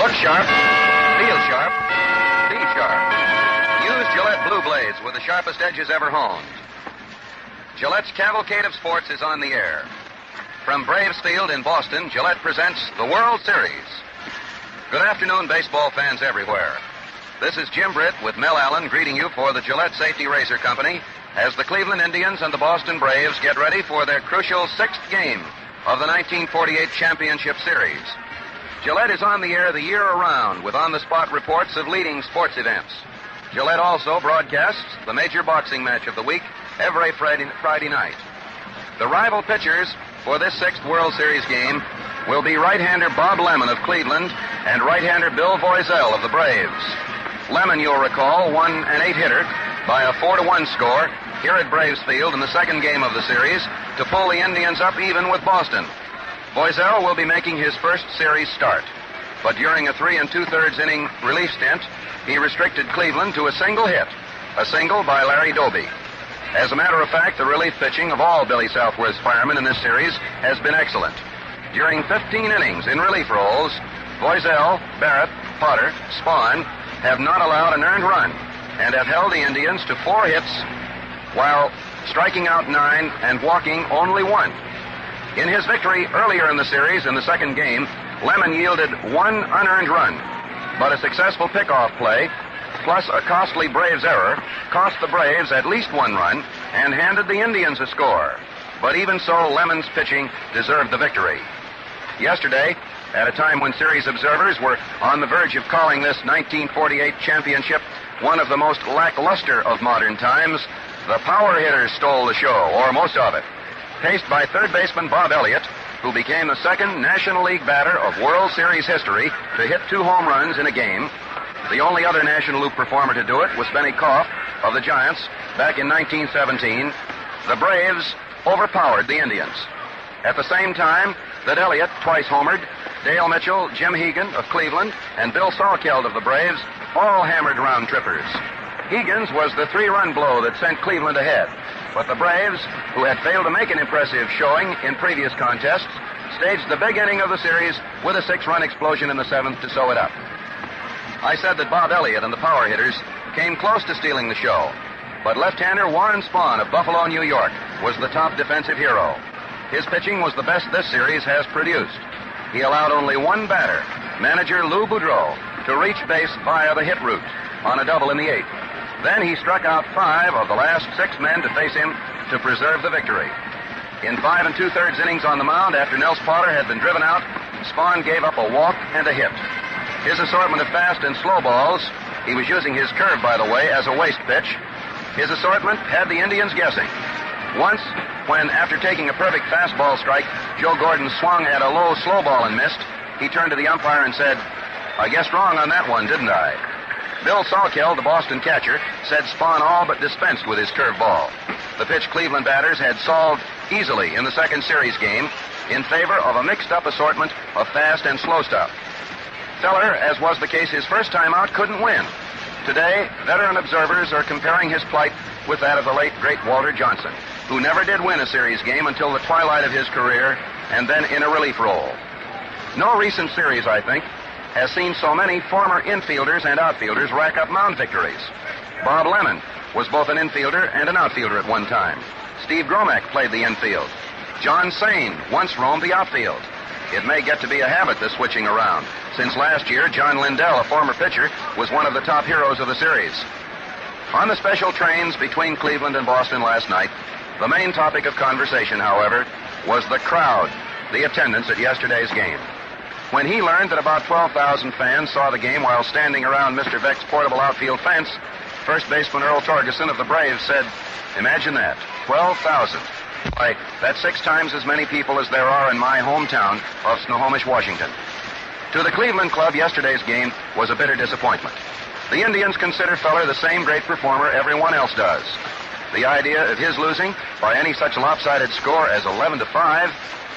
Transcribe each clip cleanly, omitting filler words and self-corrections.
Look sharp, feel sharp, be sharp. Use Gillette Blue Blades with the sharpest edges ever honed. Gillette's Cavalcade of Sports is on the air. From Braves Field in Boston, Gillette presents the World Series. Good afternoon, baseball fans everywhere. This is Jim Britt with Mel Allen greeting you for the Gillette Safety Razor Company as the Cleveland Indians and the Boston Braves get ready for their crucial sixth game of the 1948 Championship Series. Gillette is on the air the year around with on-the-spot reports of leading sports events. Gillette also broadcasts the major boxing match of the week every Friday night. The rival pitchers for this sixth World Series game will be right-hander Bob Lemon of Cleveland and right-hander Bill Voiselle of the Braves. Lemon, you'll recall, won an 8-hitter by a 4-1 score here at Braves Field in the second game of the series to pull the Indians up even with Boston. Voiselle will be making his first series start, but during a 3 2/3 inning relief stint, he restricted Cleveland to a single hit, a single by Larry Doby. As a matter of fact, the relief pitching of all Billy Southworth's firemen in this series has been excellent. During 15 innings in relief roles, Voiselle, Barrett, Potter, Spahn have not allowed an earned run and have held the Indians to 4 hits while striking out 9 and walking only 1. In his victory earlier in the series in the second game, Lemon yielded 1 unearned run, but a successful pickoff play plus a costly Braves error cost the Braves at least 1 run and handed the Indians a score. But even so, Lemon's pitching deserved the victory. Yesterday, at a time when series observers were on the verge of calling this 1948 championship one of the most lackluster of modern times, the power hitters stole the show, or most of it. Paced by third baseman Bob Elliott, who became the second National League batter of World Series history to hit 2 home runs in a game. The only other National League performer to do it was Benny Koff of the Giants back in 1917. The Braves overpowered the Indians. At the same time that Elliott twice homered, Dale Mitchell, Jim Hegan of Cleveland, and Bill Salkeld of the Braves all hammered round trippers. Hegan's was the 3-run blow that sent Cleveland ahead, but the Braves, who had failed to make an impressive showing in previous contests, staged the big inning of the series with a 6-run explosion in the 7th to sew it up. I said that Bob Elliott and the power hitters came close to stealing the show, but left-hander Warren Spahn of Buffalo, New York, was the top defensive hero. His pitching was the best this series has produced. He allowed only 1 batter, manager Lou Boudreau, to reach base via the hit route on a double in the 8th. Then he struck out 5 of the last 6 men to face him to preserve the victory. In 5 2/3 innings on the mound, after Nels Potter had been driven out, Spahn gave up a walk and a hit. His assortment of fast and slow balls, he was using his curve, by the way, as a waste pitch, his assortment had the Indians guessing. Once, when, after taking a perfect fastball strike, Joe Gordon swung at a low slow ball and missed, he turned to the umpire and said, "I guessed wrong on that one, didn't I?" Bill Salkeld, the Boston catcher, said Spahn all but dispensed with his curveball. The pitch Cleveland batters had solved easily in the second series game in favor of a mixed-up assortment of fast and slow stuff. Feller, as was the case his first time out, couldn't win. Today, veteran observers are comparing his plight with that of the late, great Walter Johnson, who never did win a series game until the twilight of his career and then in a relief role. No recent series, I think, has seen so many former infielders and outfielders rack up mound victories. Bob Lemon was both an infielder and an outfielder at one time. Steve Gromek played the infield. John Sain once roamed the outfield. It may get to be a habit, this switching around, since last year John Lindell, a former pitcher, was one of the top heroes of the series. On the special trains between Cleveland and Boston last night, the main topic of conversation, however, was the crowd, the attendance at yesterday's game. When he learned that about 12,000 fans saw the game while standing around Mr. Vecht's portable outfield fence, first baseman Earl Torgeson of the Braves said, "Imagine that, 12,000. Why, that's 6 times as many people as there are in my hometown of Snohomish, Washington." To the Cleveland club, yesterday's game was a bitter disappointment. The Indians consider Feller the same great performer everyone else does. The idea of his losing by any such lopsided score as 11-5,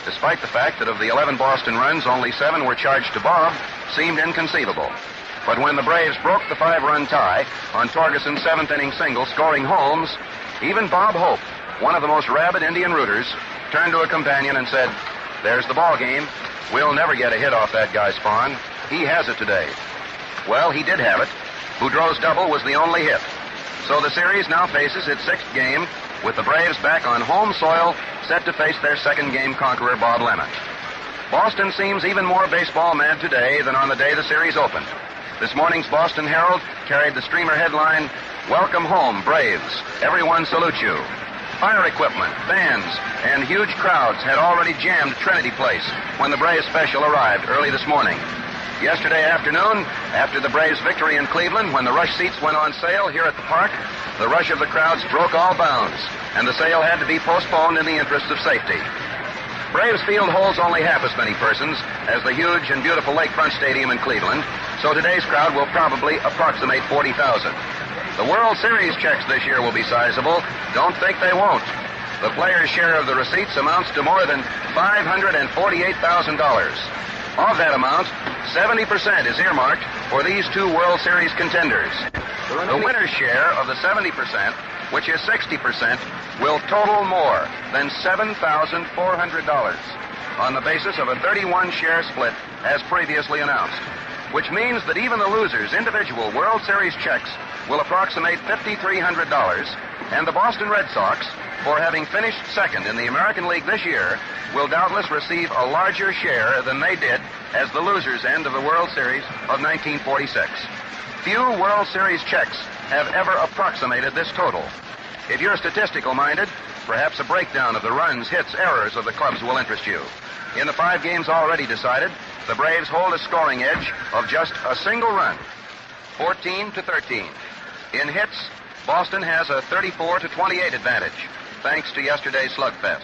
despite the fact that of the 11 Boston runs, only 7 were charged to Bob, seemed inconceivable. But when the Braves broke the 5-run tie on Torgeson's 7th-inning single, scoring Holmes, even Bob Hope, one of the most rabid Indian rooters, turned to a companion and said, "There's the ball game. We'll never get a hit off that guy, Spahn." he has it today. Well, he did have it. Boudreau's double was the only hit. So the series now faces its sixth game with the Braves back on home soil, set to face their second game conqueror, Bob Lemon. Boston seems even more baseball mad today than on the day the series opened. This morning's Boston Herald carried the streamer headline, "Welcome home, Braves. Everyone salutes you." Fire equipment, bands, and huge crowds had already jammed Trinity Place when the Braves special arrived early this morning. Yesterday afternoon, after the Braves' victory in Cleveland, when the rush seats went on sale here at the park, the rush of the crowds broke all bounds, and the sale had to be postponed in the interest of safety. Braves Field holds only half as many persons as the huge and beautiful Lakefront Stadium in Cleveland, so today's crowd will probably approximate 40,000. The World Series checks this year will be sizable. Don't think they won't. The players' share of the receipts amounts to more than $548,000. Of that amount, 70% is earmarked for these two World Series contenders. The winner's share of the 70%, which is 60%, will total more than $7,400 on the basis of a 31-share split as previously announced, which means that even the losers' individual World Series checks will approximate $5,300, and the Boston Red Sox, for having finished second in the American League this year, will doubtless receive a larger share than they did as the losers' end of the World Series of 1946. Few World Series checks have ever approximated this total. If you're statistical-minded, perhaps a breakdown of the runs, hits, errors of the clubs will interest you. In the 5 games already decided, the Braves hold a scoring edge of just a single run, 14-13. In hits, Boston has a 34-28 advantage, thanks to yesterday's slugfest.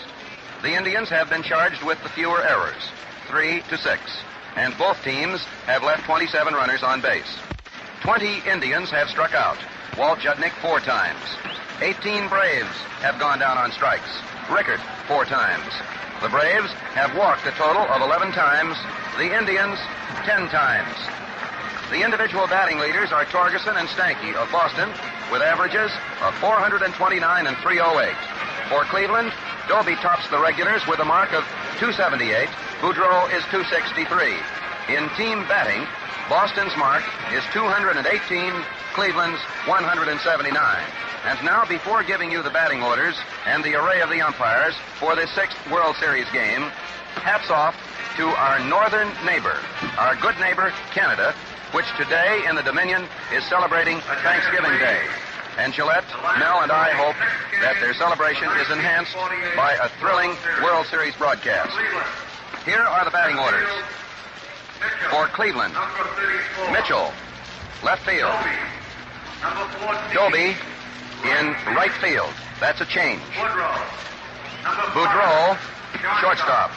The Indians have been charged with the fewer errors, 3-6, and both teams have left 27 runners on base. 20 Indians have struck out, Walt Judnick 4 times. 18 Braves have gone down on strikes, Rickert 4 times. The Braves have walked a total of 11 times, the Indians 10 times. The individual batting leaders are Torgeson and Stanky of Boston, with averages of 429 and 308. For Cleveland, Doby tops the regulars with a mark of 278. Boudreau is 263. In team batting, Boston's mark is 218, Cleveland's 179. And now, before giving you the batting orders and the array of the umpires for this 6th World Series game, hats off to our northern neighbor, our good neighbor, Canada, which today in the Dominion is celebrating Thanksgiving Day. And Gillette, Mel, and I hope that their celebration is enhanced by a thrilling World Series broadcast. Here are the batting orders. For Cleveland, Mitchell, left field. Doby in right field. That's a change. Boudreau, shortstop.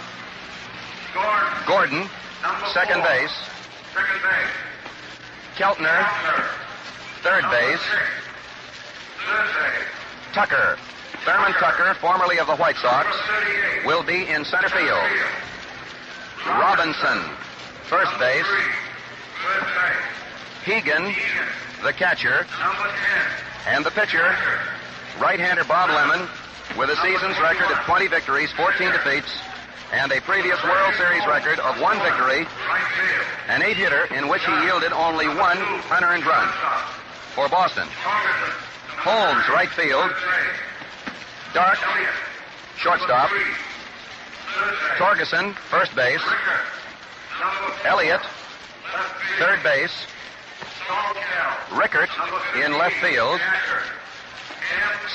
Gordon, second base. Keltner, third base. Tucker, Thurman Tucker, formerly of the White Sox, will be in center field. Robinson, first base. Hegan, the catcher. And the pitcher, right-hander Bob Lemon, with a season's record of 20 victories, 14 defeats, and a previous World Series record of 1 victory, an 8-hitter in which he yielded only 1 unearned run. For Boston, Holmes, right field. Dark, shortstop. Torgeson, first base. Elliott, third base. Rickert in left field.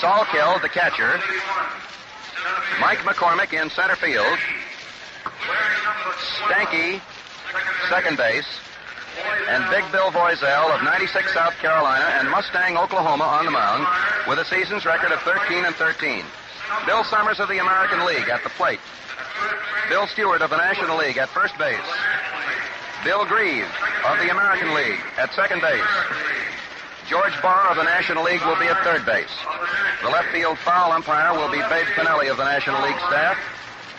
Salkeld, the catcher. Mike McCormick in center field. Stanky, second base. And Big Bill Voiselle of 96 South Carolina and Mustang, Oklahoma on the mound with a season's record of 13-13. Bill Summers of the American League at the plate. Bill Stewart of the National League at first base. Bill Grieve of the American League at second base. George Barr of the National League will be at third base. The left field foul umpire will be Babe Pinelli of the National League staff.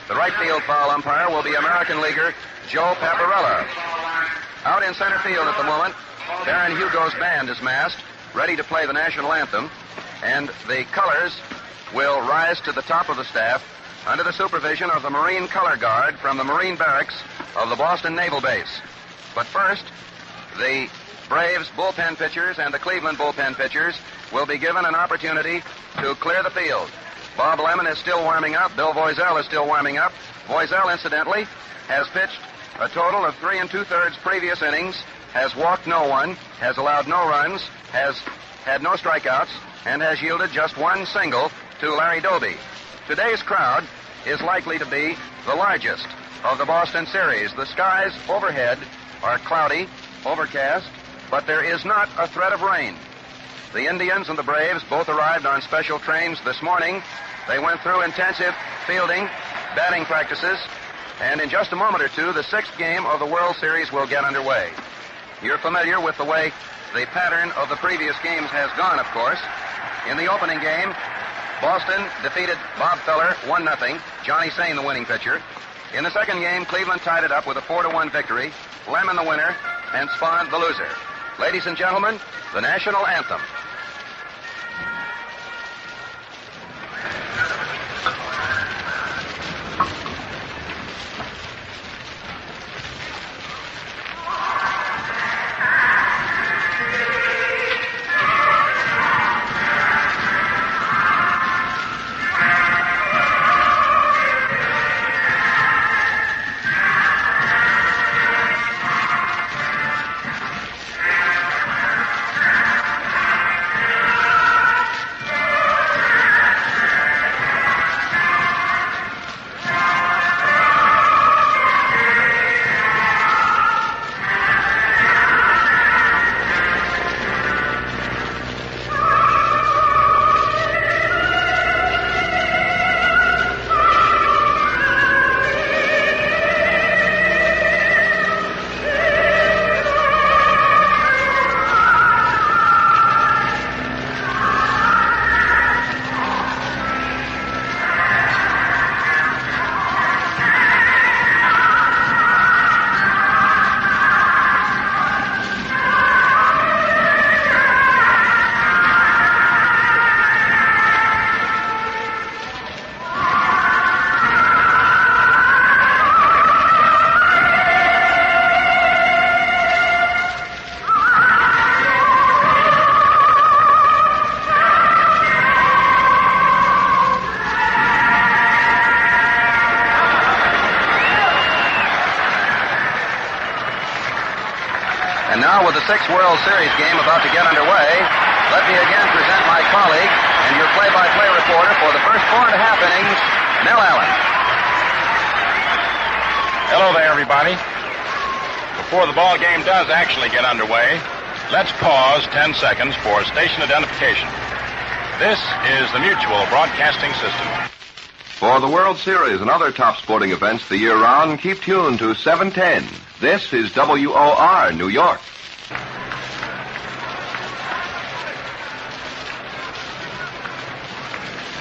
The right field foul umpire will be American leaguer Joe Paparella. Out in center field at the moment, Baron Hugo's band is massed, ready to play the national anthem, and the colors will rise to the top of the staff under the supervision of the Marine Color Guard from the Marine Barracks of the Boston Naval Base. But first, the Braves bullpen pitchers and the Cleveland bullpen pitchers will be given an opportunity to clear the field. Bob Lemon is still warming up. Bill Voiselle is still warming up. Voiselle, incidentally, has pitched a total of 3 2/3 previous innings, has walked no one, has allowed no runs, has had no strikeouts, and has yielded just one single to Larry Doby. Today's crowd is likely to be the largest of the Boston series. The skies overhead are cloudy, overcast, but there is not a threat of rain. The Indians and the Braves both arrived on special trains this morning. They went through intensive fielding, batting practices, and in just a moment or two, the 6th game of the World Series will get underway. You're familiar with the way the pattern of the previous games has gone, of course. In the opening game, Boston defeated Bob Feller 1-0, Johnny Sain the winning pitcher. In the second game, Cleveland tied it up with a 4-1 victory, Lemon the winner, and Spahn the loser. Ladies and gentlemen, the national anthem. And now, with the 6th World Series game about to get underway, let me again present my colleague and your play-by-play reporter for the first 4.5 innings, Mel Allen. Hello there, everybody. Before the ball game does actually get underway, let's pause 10 seconds for station identification. This is the Mutual Broadcasting System. For the World Series and other top sporting events the year round, keep tuned to 710. This is WOR, New York.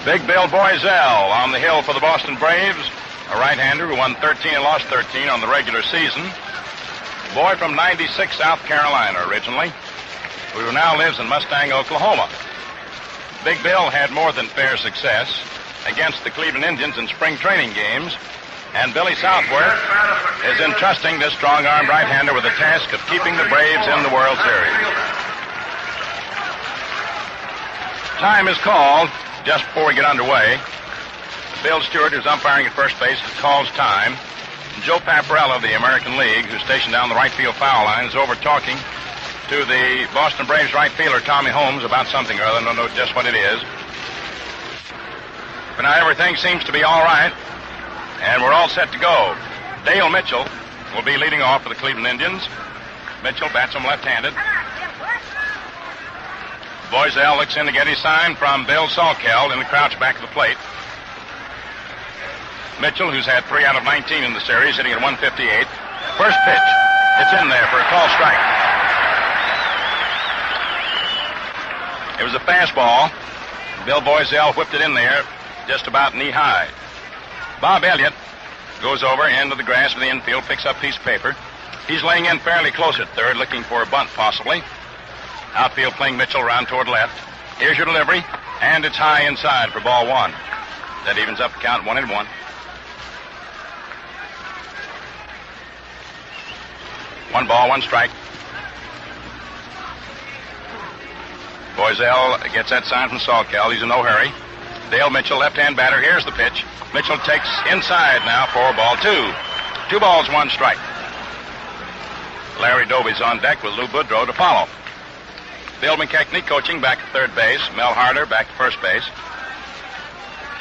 Big Bill Voiselle on the hill for the Boston Braves, a right-hander who won 13 and lost 13 on the regular season. Boy from 96, South Carolina originally, who now lives in Mustang, Oklahoma. Big Bill had more than fair success against the Cleveland Indians in spring training games, and Billy Southworth is entrusting this strong-armed right-hander with the task of keeping the Braves in the World Series. Time is called just before we get underway. Bill Stewart, who's umpiring at first base, calls time. And Joe Paparella of the American League, who's stationed down the right field foul line, is over talking to the Boston Braves right fielder, Tommy Holmes, about something or other. I don't know just what it is. But now everything seems to be all right, and we're all set to go. Dale Mitchell will be leading off for the Cleveland Indians. Mitchell bats him left-handed. Voiselle looks in to get his sign from Bill Salkeld in the crouch back of the plate. Mitchell, who's had 3 out of 19 in the series, hitting at 158. First pitch. It's in there for a call strike. It was a fastball. Bill Voiselle whipped it in there just about knee-high. Bob Elliott goes over into the grass of the infield, picks up a piece of paper. He's laying in fairly close at third, looking for a bunt possibly. Outfield playing Mitchell around toward left. Here's your delivery, and it's high inside for ball 1. That evens up the count 1-1. 1 ball, 1 strike. Boiselle gets that sign from Salkel. He's in no hurry. Dale Mitchell, left-hand batter. Here's the pitch. Mitchell takes inside now for ball 2. 2 balls, 1 strike. Larry Doby's on deck with Lou Boudreau to follow. Bill McKechnie coaching back at third base. Mel Harder back to first base.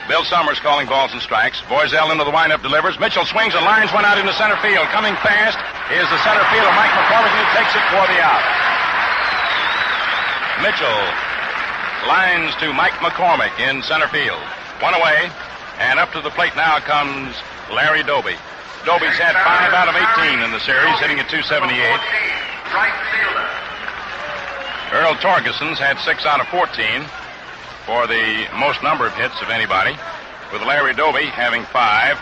Bill Summers calling balls and strikes. Boiselle into the windup, delivers. Mitchell swings and lines one out into center field. Coming fast is the center fielder, Mike McCormick, and he takes it for the out. Mitchell lines to Mike McCormick in center field. 1 away, and up to the plate now comes Larry Doby. Doby's had 5 out of 18 in the series, hitting at .278. Right fielder. Earl Torgeson's had 6 out of 14 for the most number of hits of anybody, with Larry Doby having 5,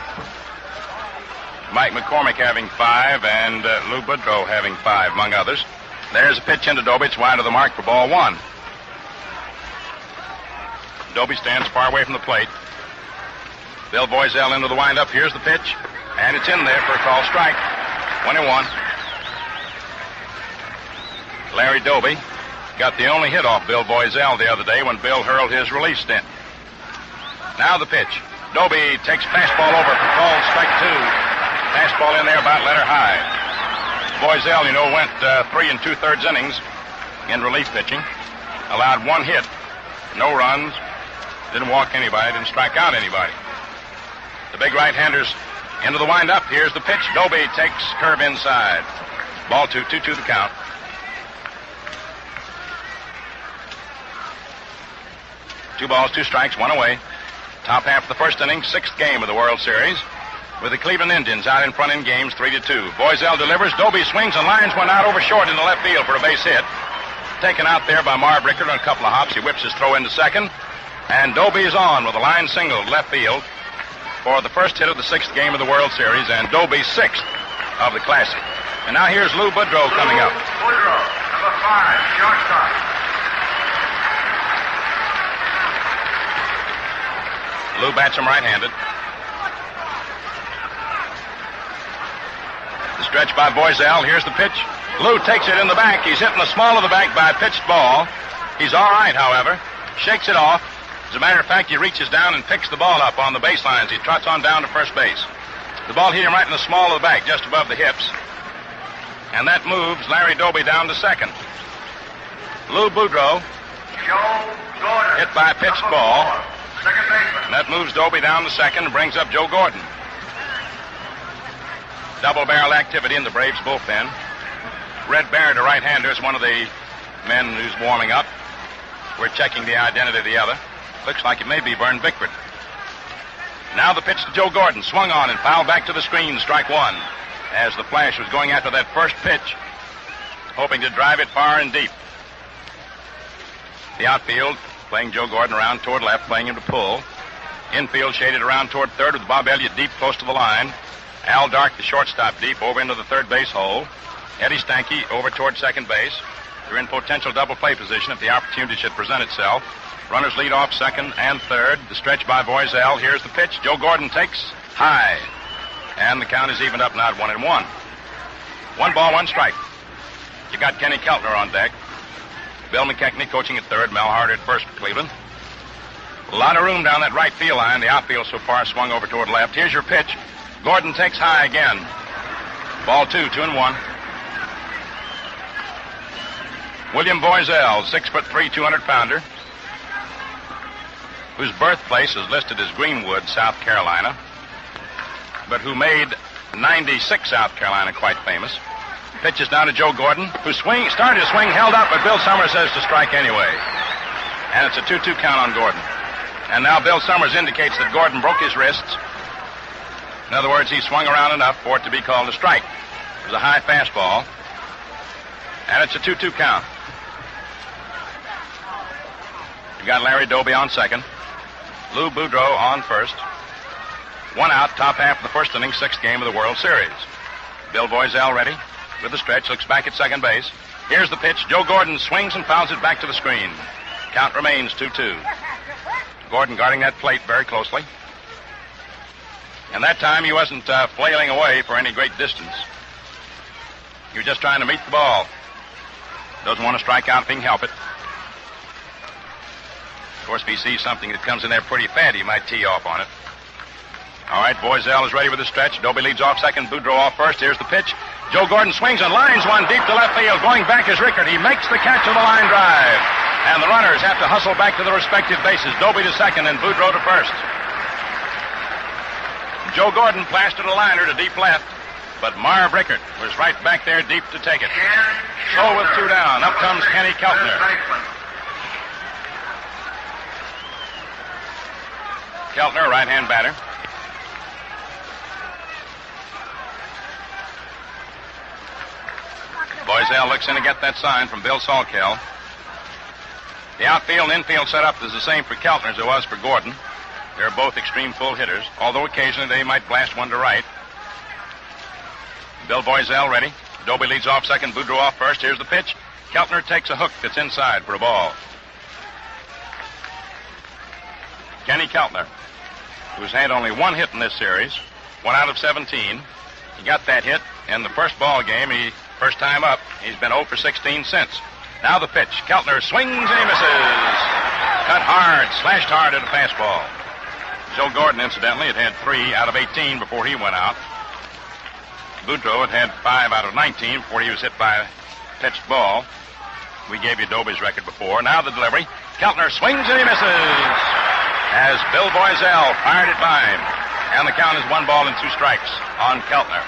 Mike McCormick having 5, and Lou Boudreau having 5, among others. There's a pitch into Doby. It's wide of the mark for ball 1. Doby stands far away from the plate. Bill Boiselle into the windup. Here's the pitch, and it's in there for a call strike. 1-1. Larry Doby got the only hit off Bill Boiselle the other day when Bill hurled his relief stint. Now the pitch. Doby takes fastball over for called strike 2. Fastball in there about letter high. Boiselle, went 3 2/3 innings in relief pitching. Allowed 1 hit, no runs, didn't walk anybody, didn't strike out anybody. The big right-handers into the windup. Here's the pitch. Doby takes curve inside. Ball 2, 2-2 the count. Two balls, 2 strikes, 1 away. Top half of the first inning, 6th game of the World Series, with the Cleveland Indians out in front in games 3-2. Boiselle delivers. Doby swings and lines one out over short into left field for a base hit. Taken out there by Marv Rickard on a couple of hops. He whips his throw into second. And Doby is on with a line single to left field for the first hit of the 6th game of the World Series, and Doby's 6th of the Classic. And now here's Lou Boudreau coming up. Boudreau, number 5, shortstop. Lou bats him right-handed. The stretch by Boiselle. Here's the pitch. Lou takes it in the back. He's hitting the small of the back by a pitched ball. He's all right, however. Shakes it off. As a matter of fact, he reaches down and picks the ball up on the baseline as he trots on down to first base. The ball hit him right in the small of the back, just above the hips. And that moves Larry Doby down to second. Lou Boudreau, Joe Gordon, hit by a pitched ball. 4, second baseman. And that moves Doby down to second and brings up Joe Gordon. Double barrel activity in the Braves bullpen. Red Barrett, a right-hander, is one of the men who's warming up. We're checking the identity of the other. Looks like it may be Vern Bickford. Now the pitch to Joe Gordon. Swung on and fouled back to the screen. Strike 1. As the Flash was going after that first pitch, hoping to drive it far and deep. The outfield playing Joe Gordon around toward left, playing him to pull. Infield shaded around toward third with Bob Elliott deep close to the line. Al Dark, the shortstop, deep over into the third base hole. Eddie Stanky over toward second base. They're in potential double play position if the opportunity should present itself. Runners lead off second and third. The stretch by Boiselle. Here's the pitch. Joe Gordon takes high. And the count is evened up now at 1-1. 1 ball, 1 strike. You got Kenny Keltner on deck. Bill McKechnie coaching at third. Mel Harder at first for Cleveland. A lot of room down that right field line. The outfield so far swung over toward left. Here's your pitch. Gordon takes high again. Ball 2, 2-1. William Boiselle, 6'3", 200-pounder, whose birthplace is listed as Greenwood, South Carolina, but who made 96 South Carolina quite famous. Pitches down to Joe Gordon, who started to swing, held up, but Bill Summers says to strike anyway. And it's a 2-2 count on Gordon. And now Bill Summers indicates that Gordon broke his wrists. In other words, he swung around enough for it to be called a strike. It was a high fastball. And it's a 2-2 count. You got Larry Doby on second. Lou Boudreau on first. 1 out, top half of the first inning, 6th game of the World Series. Bill Boiselle ready with the stretch, looks back at second base. Here's the pitch. Joe Gordon swings and fouls it back to the screen. Count remains 2-2. Gordon guarding that plate very closely. And that time he wasn't flailing away for any great distance. You're just trying to meet the ball. Doesn't want to strike out if he can help it. Of course, if he sees something that comes in there pretty fat, he might tee off on it. All right, Boiselle is ready with the stretch. Doby leads off second. Boudreau off first. Here's the pitch. Joe Gordon swings and lines one deep to left field. Going back is Rickard. He makes the catch of the line drive. And the runners have to hustle back to their respective bases. Doby to second and Boudreau to first. Joe Gordon plastered a liner to deep left, but Marv Rickard was right back there deep to take it. So with two down, up comes Kenny Keltner. Keltner, right-hand batter. Boiselle looks in to get that sign from Bill Salkeld. The outfield and infield setup is the same for Keltner as it was for Gordon. They're both extreme full hitters, although occasionally they might blast one to right. Bill Boiselle ready. Doby leads off second, Boudreau off first. Here's the pitch. Keltner takes a hook that's inside for a ball. Kenny Keltner, who's had only one hit in this series, 1 out of 17. He got that hit in the first ball game. First time up, he's been 0 for 16 since. Now the pitch. Keltner swings and he misses. Cut hard, slashed hard at a fastball. Joe Gordon, incidentally, had 3 out of 18 before he went out. Boudreau had 5 out of 19 before he was hit by a pitched ball. We gave you Doby's record before. Now the delivery. Keltner swings and he misses. As Bill Boiselle fired it by him. And the count is 1 ball and 2 strikes on Keltner.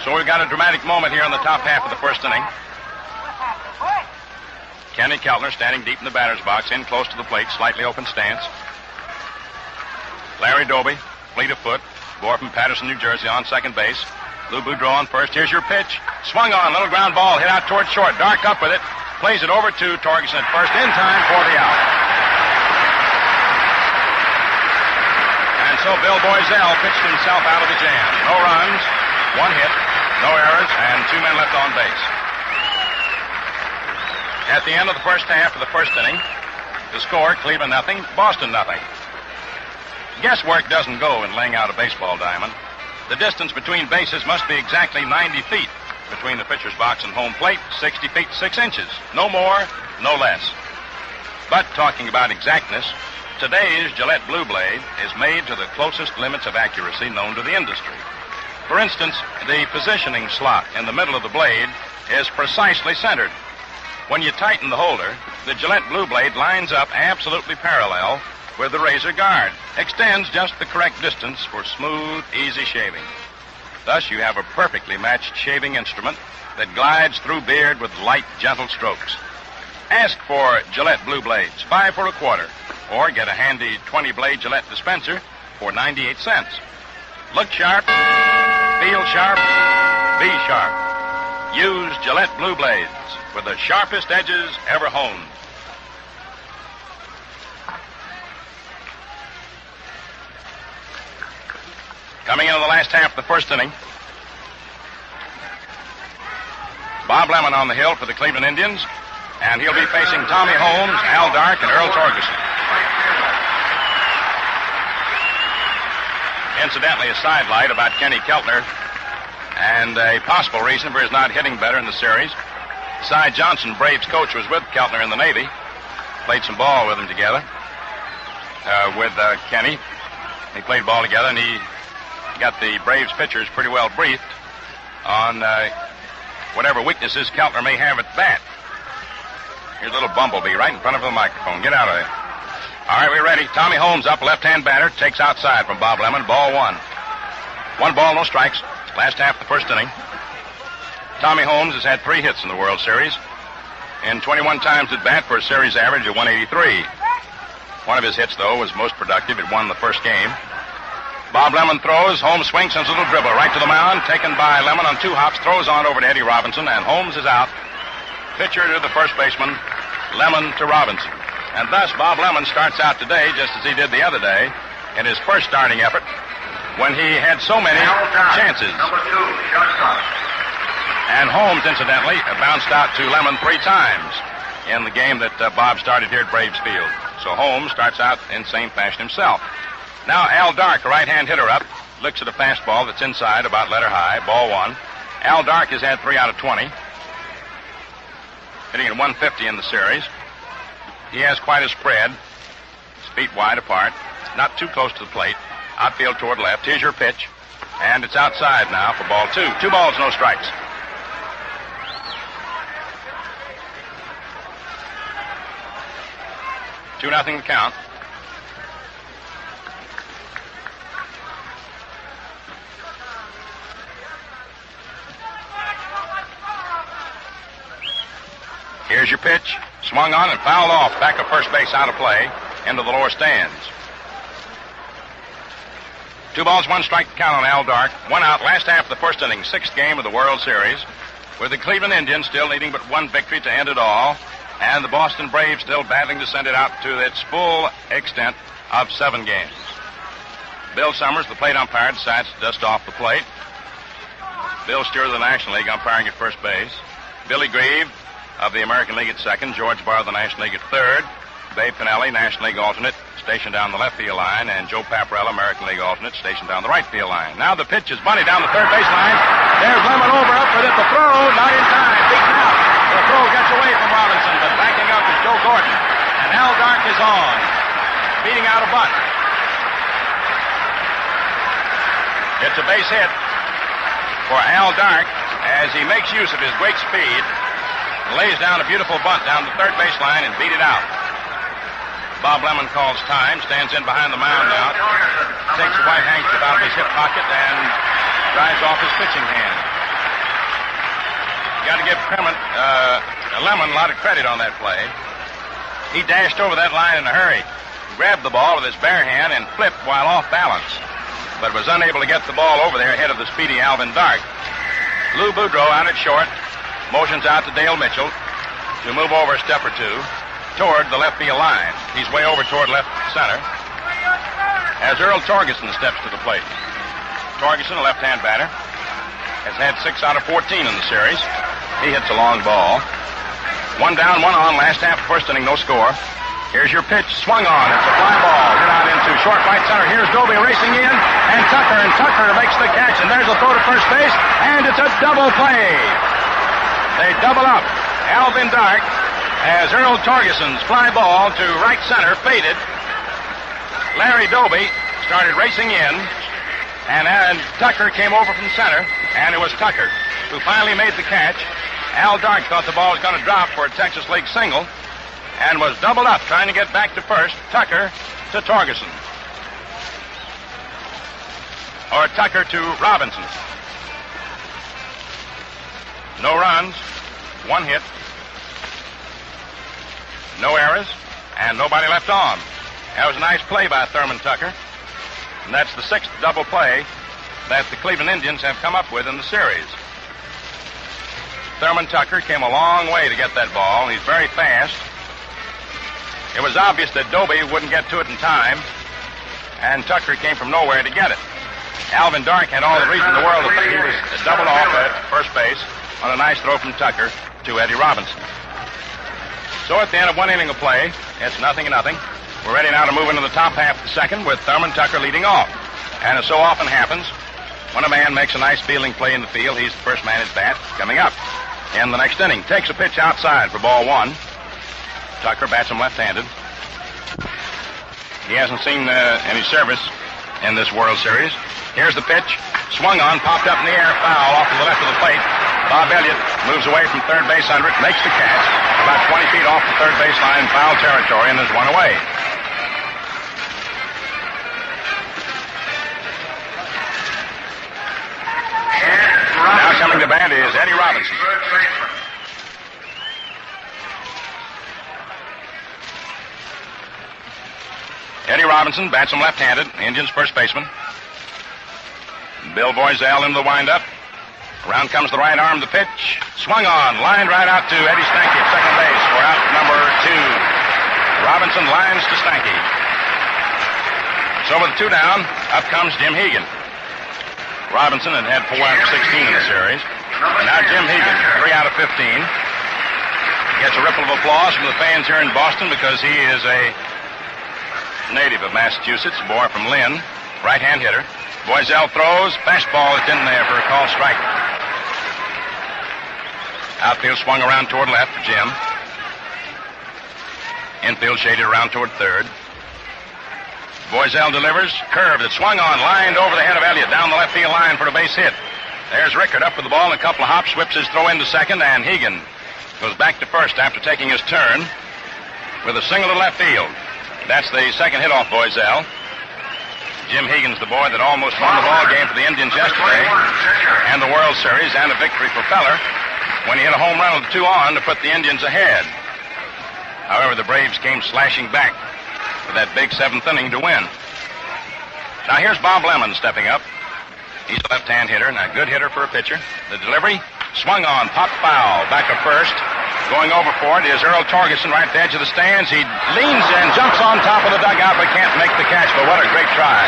So we've got a dramatic moment here in the top half of the first inning. Kenny Keltner standing deep in the batter's box, in close to the plate, slightly open stance. Larry Doby, fleet of foot, bore from Patterson, New Jersey, on second base. Lou Boudreau on first. Here's your pitch. Swung on, little ground ball, hit out toward short. Dark up with it, plays it over to Torgerson at first, in time for the out. And so Bill Boiselle pitched himself out of the jam. No runs, 1 hit, no errors, and 2 men left on base. At the end of the first half of the first inning, the score, Cleveland 0, Boston 0. Guesswork doesn't go in laying out a baseball diamond. The distance between bases must be exactly 90 feet between the pitcher's box and home plate, 60 feet 6 inches. No more, no less. But talking about exactness, today's Gillette Blue Blade is made to the closest limits of accuracy known to the industry. For instance, the positioning slot in the middle of the blade is precisely centered. When you tighten the holder, the Gillette Blue Blade lines up absolutely parallel with the razor guard, extends just the correct distance for smooth, easy shaving. Thus, you have a perfectly matched shaving instrument that glides through beard with light, gentle strokes. Ask for Gillette Blue Blades, 5 for a quarter, or get a handy 20-blade Gillette dispenser for 98 cents. Look sharp, feel sharp, be sharp. Use Gillette Blue Blades with the sharpest edges ever honed. Coming into the last half of the first inning, Bob Lemon on the hill for the Cleveland Indians, and he'll be facing Tommy Holmes, Al Dark, and Earl Torgerson. Incidentally, a sidelight about Kenny Keltner and a possible reason for his not hitting better in the series. Cy Johnson, Braves coach, was with Keltner in the Navy. Played some ball with him together, with Kenny. They played ball together, and he got the Braves pitchers pretty well briefed on whatever weaknesses Keltner may have at bat. Here's a little bumblebee right in front of the microphone. Get out of there. All right, we're ready. Tommy Holmes up, left-hand batter, takes outside from Bob Lemon. Ball 1. 1 ball, no strikes. Last half of the first inning. Tommy Holmes has had 3 hits in the World Series and 21 times at bat for a series average of 183. One of his hits, though, was most productive. It won the first game. Bob Lemon throws. Holmes swings, sends a little dribble right to the mound. Taken by Lemon on 2 hops. Throws on over to Eddie Robinson, and Holmes is out. Pitcher to the first baseman. Lemon to Robinson. And thus, Bob Lemon starts out today, just as he did the other day, in his first starting effort, when he had so many chances. Number 2, shortstop. And Holmes, incidentally, bounced out to Lemon 3 times in the game that Bob started here at Braves Field. So Holmes starts out in the same fashion himself. Now Al Dark, a right-hand hitter up, looks at a fastball that's inside, about letter high, ball 1. Al Dark has had 3 out of 20, hitting at 150 in the series. He has quite a spread, his feet wide apart, not too close to the plate. Outfield toward left. Here's your pitch. And it's outside now for ball 2. 2 balls, no strikes. Two nothing to count. Here's your pitch. Swung on and fouled off. Back of first base, out of play, into the lower stands. 2 balls, 1 strike to count on Al Dark. 1 out, last half of the first inning, 6th game of the World Series, with the Cleveland Indians still needing but 1 victory to end it all, and the Boston Braves still battling to send it out to its full extent of 7 games. Bill Summers, the plate umpire, decides to dust off the plate. Bill Stewart of the National League umpiring at first base. Billy Grieve of the American League at second. George Barr of the National League at third. Dave Pinelli, National League alternate, stationed down the left field line, and Joe Paparella, American League alternate, stationed down the right field line. Now the pitch is bunted down the third base line. There's Lemon over up with it. The throw, not in time, beaten out. The throw gets away from Robinson, but backing up is Joe Gordon. And Al Dark is on, beating out a bunt. It's a base hit for Al Dark as he makes use of his great speed, lays down a beautiful bunt down the third base line and beat it out. Bob Lemon calls time, stands in behind the mound now, takes a white handkerchief out of his hip pocket and drives off his pitching hand. Got to give Lemon a lot of credit on that play. He dashed over that line in a hurry, grabbed the ball with his bare hand and flipped while off balance, but was unable to get the ball over there ahead of the speedy Alvin Dark. Lou Boudreau out at short, motions out to Dale Mitchell to move over a step or two toward the left field line. He's way over toward left center as Earl Torgeson steps to the plate. Torgeson, a left-hand batter, has had 6 out of 14 in the series. He hits a long ball. 1 down, 1 on, last half, first inning, no score. Here's your pitch, swung on. It's a fly ball, hit out into short right center. Here's Doby racing in, and Tucker makes the catch, and there's a throw to first base, and it's a double play. They double up. Alvin Dark, as Earl Torgeson's fly ball to right center faded, Larry Doby started racing in, and Tucker came over from center, and it was Tucker who finally made the catch. Al Dark thought the ball was going to drop for a Texas League single and was doubled up trying to get back to first. Tucker to Torgeson. Or Tucker to Robinson. No runs, 1 hit, no errors, and nobody left on. That was a nice play by Thurman Tucker. And that's the 6th double play that the Cleveland Indians have come up with in the series. Thurman Tucker came a long way to get that ball. He's very fast. It was obvious that Doby wouldn't get to it in time, and Tucker came from nowhere to get it. Alvin Dark had all the reason in the world to think he was doubled off at first base on a nice throw from Tucker to Eddie Robinson. So at the end of 1 inning of play, it's 0-0. We're ready now to move into the top half of the second with Thurman Tucker leading off. And as so often happens, when a man makes a nice fielding play in the field, he's the first man at bat coming up in the next inning. Takes a pitch outside for ball 1. Tucker bats him left-handed. He hasn't seen any service in this World Series. Here's the pitch. Swung on, popped up in the air, foul off to the left of the plate. Bob Elliott moves away from third base under it, makes the catch. About 20 feet off the third base line, foul territory, and there's 1 away. Now coming to bat is Eddie Robinson. Eddie Robinson bats him left-handed, Indians first baseman. Bill Boiselle into the windup. Around comes the right arm, the pitch. Swung on, lined right out to Eddie Stanky at second base for out number 2. Robinson lines to Stanky. So with 2 down, up comes Jim Hegan. Robinson had 4 out of 16 in the series. Now Jim Hegan, 3 out of 15. Gets a ripple of applause from the fans here in Boston because he is a native of Massachusetts, a boy from Lynn, right-hand hitter. Boiselle throws, fastball is in there for a call strike. Outfield swung around toward left for Jim. Infield shaded around toward third. Boiselle delivers. Curve that swung on, lined over the head of Elliott down the left field line for a base hit. There's Rickard up with the ball in a couple of hops, whips his throw into second, and Hegan goes back to first after taking his turn with a single to left field. That's the second hit off Boiselle. Jim Hegan's the boy that almost won the ball game for the Indians yesterday and the World Series and a victory for Feller when he hit a home run with 2 on to put the Indians ahead. However, the Braves came slashing back for that big 7th inning to win. Now here's Bob Lemon stepping up. He's a left-hand hitter and a good hitter for a pitcher. The delivery, swung on, popped foul, back of first. Going over for it is Earl Torgeson right at the edge of the stands. He leans in, jumps on top of the dugout, but can't make the catch. But what a great try.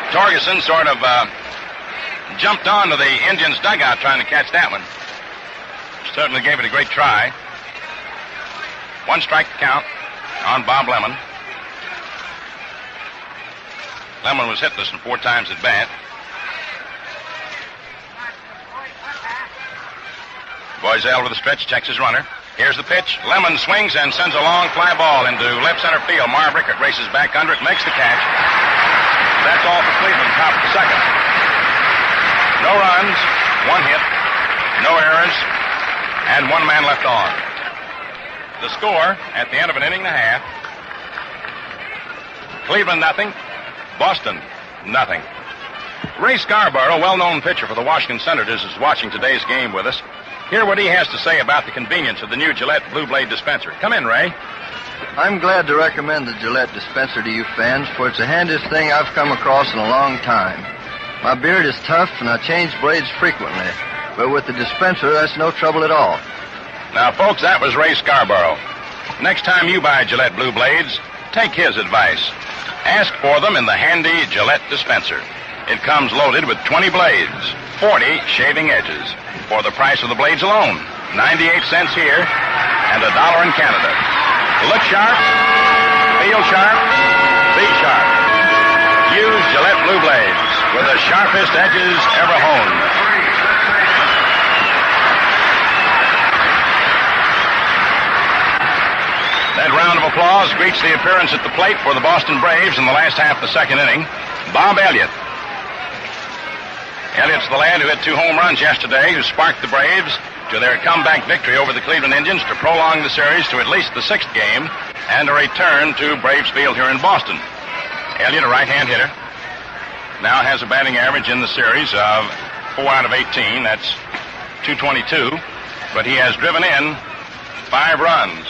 Torgeson sort of jumped onto the Indians' dugout trying to catch that one. Certainly gave it a great try. 1 strike to count on Bob Lemon. Lemon was hitless and 4 times at bat. Boiselle with a stretch, checks his runner. Here's the pitch. Lemon swings and sends a long fly ball into left center field. Marv Rickert races back under it, makes the catch. That's all for Cleveland, top of the second. No runs, 1 hit, no errors, and 1 man left on. The score at the end of an inning and a half, Cleveland nothing, Boston nothing. Ray Scarborough, well-known pitcher for the Washington Senators, is watching today's game with us. Hear what he has to say about the convenience of the new Gillette Blue Blade dispenser. Come in, Ray. I'm glad to recommend the Gillette dispenser to you fans, for it's the handiest thing I've come across in a long time. My beard is tough, and I change blades frequently. But with the dispenser, that's no trouble at all. Now, folks, that was Ray Scarborough. Next time you buy Gillette Blue Blades, take his advice. Ask for them in the handy Gillette dispenser. It comes loaded with 20 blades, 40 shaving edges, for the price of the blades alone. 98 cents here and $1 in Canada. Look sharp, feel sharp, be sharp. Use Gillette Blue Blades with the sharpest edges ever honed. That round of applause greets the appearance at the plate for the Boston Braves in the last half of the second inning, Bob Elliott. Elliott's the lad who hit 2 home runs yesterday, who sparked the Braves to their comeback victory over the Cleveland Indians to prolong the series to at least the 6th game and a return to Braves Field here in Boston. Elliott, a right-hand hitter, now has a batting average in the series of 4 out of 18. That's .222, but he has driven in 5 runs.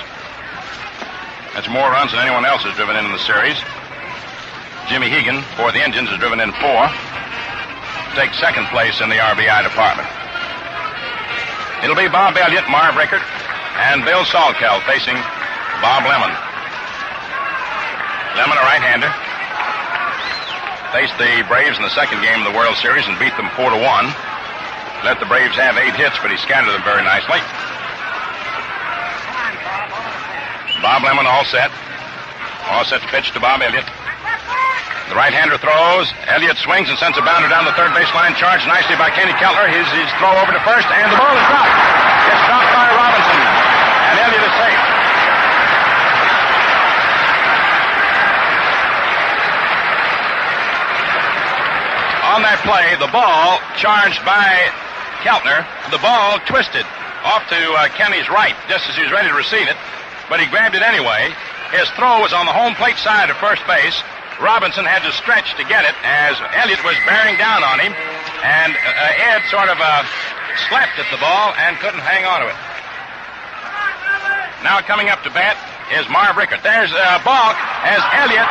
That's more runs than anyone else has driven in the series. Jimmy Hegan, for the Indians, has driven in 4. Takes second place in the RBI department. It'll be Bob Elliott, Marv Rickert, and Bill Salkeld facing Bob Lemon. Lemon, a right-hander, faced the Braves in the second game of the World Series and beat them 4-1. Let the Braves have 8 hits, but he scattered them very nicely. Bob Lemon all set. All set to pitch to Bob Elliott. The right-hander throws. Elliott swings and sends a bounder down the third baseline. Charged nicely by Kenny Keltner. His throw over to first, and the ball is dropped. It's dropped by Robinson, and Elliott is safe. On that play, the ball charged by Keltner. The ball twisted off to Kenny's right just as he was ready to receive it. But he grabbed it anyway. His throw was on the home plate side of first base. Robinson had to stretch to get it as Elliott was bearing down on him, and Ed sort of slapped at the ball and couldn't hang on to it. Now coming up to bat is Marv Rickert. There's Balk as Elliott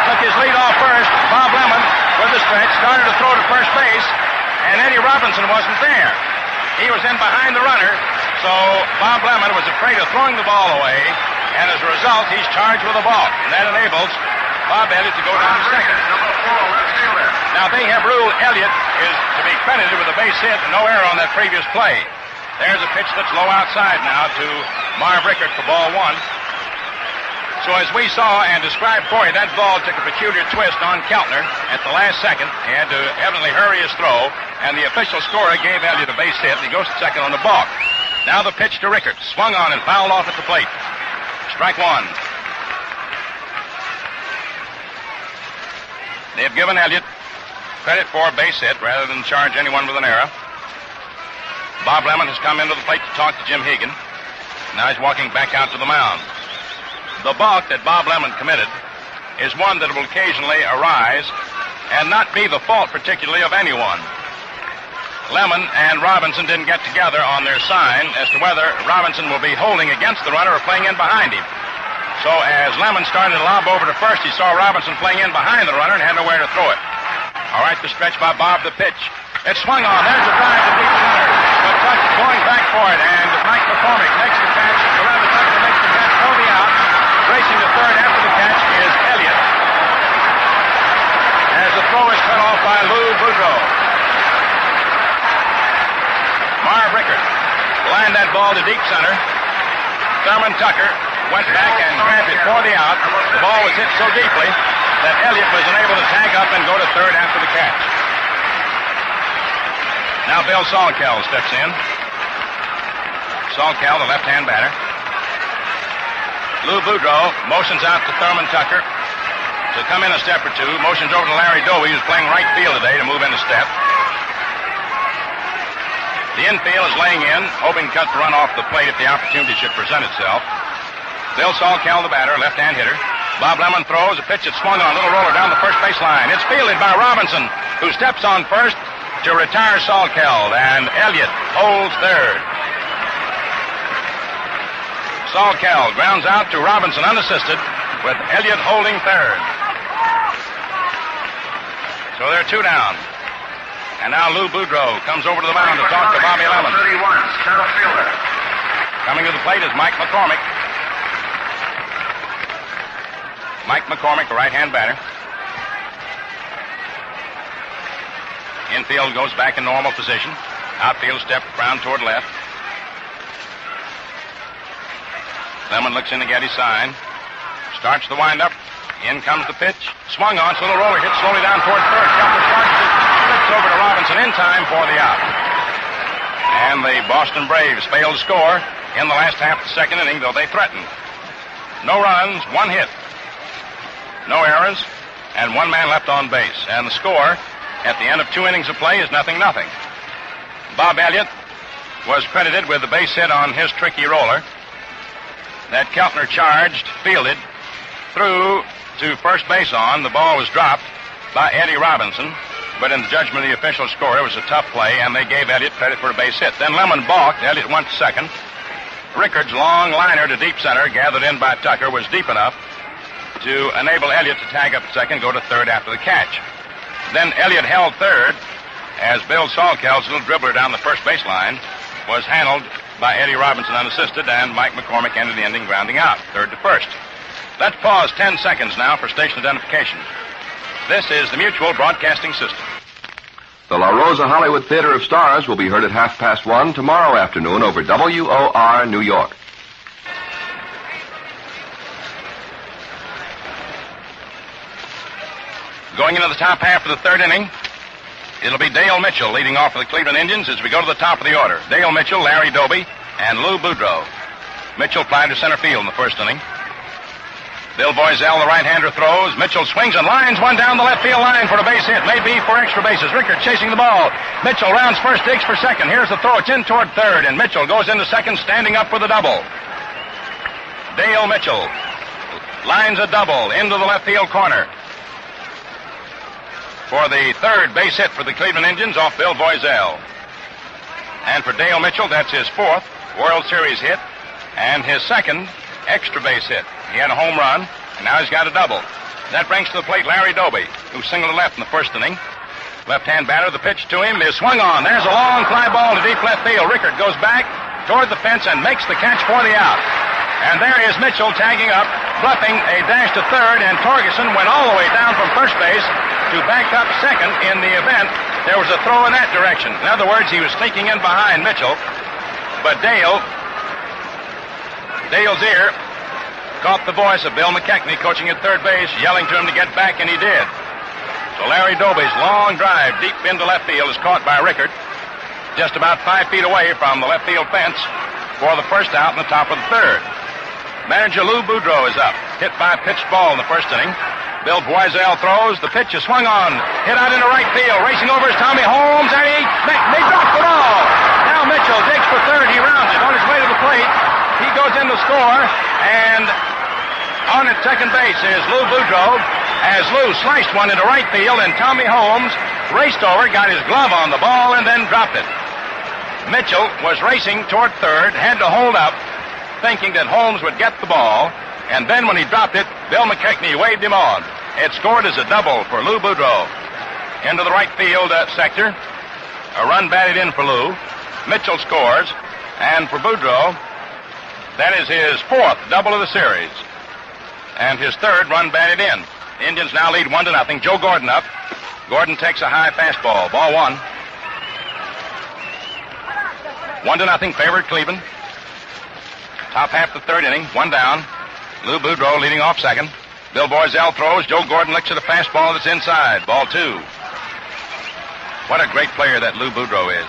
took his lead off first. Bob Lemon with the stretch started to throw to first base, and Eddie Robinson wasn't there. He was in behind the runner. So Bob Lemon was afraid of throwing the ball away, and as a result, he's charged with a balk. And that enables Bob Elliott to go down to second. Now, they have ruled Elliott is to be credited with a base hit and no error on that previous play. There's a pitch that's low outside now to Marv Rickert for ball 1. So as we saw and described for you, that ball took a peculiar twist on Keltner at the last second. He had to evidently hurry his throw, and the official scorer gave Elliott a base hit, and he goes to second on the balk. Now the pitch to Rickert. Swung on and fouled off at the plate. Strike one. They have given Elliott credit for a base hit rather than charge anyone with an error. Bob Lemon has come into the plate to talk to Jim Hegan. Now he's walking back out to the mound. The balk that Bob Lemon committed is one that will occasionally arise and not be the fault particularly of anyone. Lemon and Robinson didn't get together on their sign as to whether Robinson will be holding against the runner or playing in behind him. So as Lemon started to lob over to first, he saw Robinson playing in behind the runner and had nowhere to throw it. All right, the stretch by Bob, the pitch. It swung on. There's a drive to deep center. But Tuck going back for it, and Mike McCormick makes the catch. Loretta Tucker makes the catch for the out. Racing to third after the catch is Elliott. As the throw is cut off by Lou Boudreau. Marv Rickert lined that ball to deep center. Thurman Tucker went back and grabbed it for the out. The ball was hit so deeply that Elliott was unable to tag up and go to third after the catch. Now Bill Salkeld steps in. Salkeld, the left-hand batter. Lou Boudreau motions out to Thurman Tucker to come in a step or two. Motions over to Larry Doby, who's playing right field today, to move in a step. The infield is laying in, hoping to cut the run off the plate if the opportunity should present itself. Bill Salkeld, the batter, left-hand hitter. Bob Lemon throws a pitch that's swung on a little roller down the first baseline. It's fielded by Robinson, who steps on first to retire Salkeld, and Elliott holds third. Salkeld grounds out to Robinson unassisted, with Elliott holding third. So they're two down. And now Lou Boudreau comes over to the mound to talk to Bobby Lemon. 31, center fielder. Coming to the plate is Mike McCormick. Mike McCormick, the right-hand batter. Infield goes back in normal position. Outfield step round toward left. Lemon looks in to get his sign. Starts the windup. In comes the pitch. Swung on, so the roller hits slowly down toward third. Keltner charges it. Flips over to Robinson in time for the out. And the Boston Braves failed to score in the last half of the second inning, though they threatened. No runs, one hit. No errors, and one man left on base. And the score at the end of 2 innings of play is 0-0. Bob Elliott was credited with the base hit on his tricky roller that Keltner charged, fielded, threw to first base on. The ball was dropped by Eddie Robinson, but in the judgment of the official scorer, it was a tough play, and they gave Elliott credit for a base hit. Then Lemon balked. Elliott went to second. Rickard's long liner to deep center, gathered in by Tucker, was deep enough to enable Elliott to tag up second, go to third after the catch. Then Elliott held third as Bill Salkeld's little dribbler down the first baseline was handled by Eddie Robinson unassisted, and Mike McCormick ended the inning grounding out, third to first. Let's pause 10 seconds now for station identification. This is the Mutual Broadcasting System. The La Rosa Hollywood Theater of Stars will be heard at 1:30 tomorrow afternoon over WOR New York. Going into the top half of the third inning, it'll be Dale Mitchell leading off for the Cleveland Indians as we go to the top of the order. Dale Mitchell, Larry Doby, and Lou Boudreau. Mitchell plied to center field in the first inning. Bill Boiselle, the right-hander, throws. Mitchell swings and lines one down the left field line for a base hit. Maybe for extra bases. Rickert chasing the ball. Mitchell rounds first, digs for second. Here's the throw. It's in toward third, and Mitchell goes into second, standing up for the double. Dale Mitchell lines a double into the left field corner for the third base hit for the Cleveland Indians off Bill Boiselle. And for Dale Mitchell, that's his fourth World Series hit and his second extra base hit. He had a home run, and now he's got a double. That brings to the plate Larry Doby, who singled to left in the first inning. Left-hand batter, the pitch to him is swung on. There's a long fly ball to deep left field. Rickert goes back toward the fence and makes the catch for the out. And there is Mitchell tagging up, bluffing a dash to third, and Torgeson went all the way down from first base to back up second in the event there was a throw in that direction. In other words, he was sneaking in behind Mitchell, but Dale's ear caught the voice of Bill McKechnie coaching at third base, yelling to him to get back, and he did. So Larry Doby's long drive deep into left field is caught by Rickard, just about 5 feet away from the left field fence for the first out in the top of the third. Manager Lou Boudreau is up, hit by a pitched ball in the first inning. Bill Boiselle throws. The pitch is swung on, hit out into right field. Racing over is Tommy Holmes, and he dropped the ball. Now Mitchell digs for third. He rounds it on his way to the plate. He goes in to score, and on at second base is Lou Boudreau, as Lou sliced one into right field, and Tommy Holmes raced over, got his glove on the ball, and then dropped it. Mitchell was racing toward third, had to hold up, thinking that Holmes would get the ball, and then when he dropped it, Bill McKechnie waved him on. It scored as a double for Lou Boudreau. Into the right field sector, a run batted in for Lou. Mitchell scores, and for Boudreau, that is his fourth double of the series, and his third run batted in. The Indians now lead 1-0. Joe Gordon up. Gordon takes a high fastball. Ball one. 1-0, favored Cleveland. Top half the third inning, one down. Lou Boudreau leading off second. Bill Boiselle throws. Joe Gordon licks at a fastball that's inside. Ball two. What a great player that Lou Boudreau is.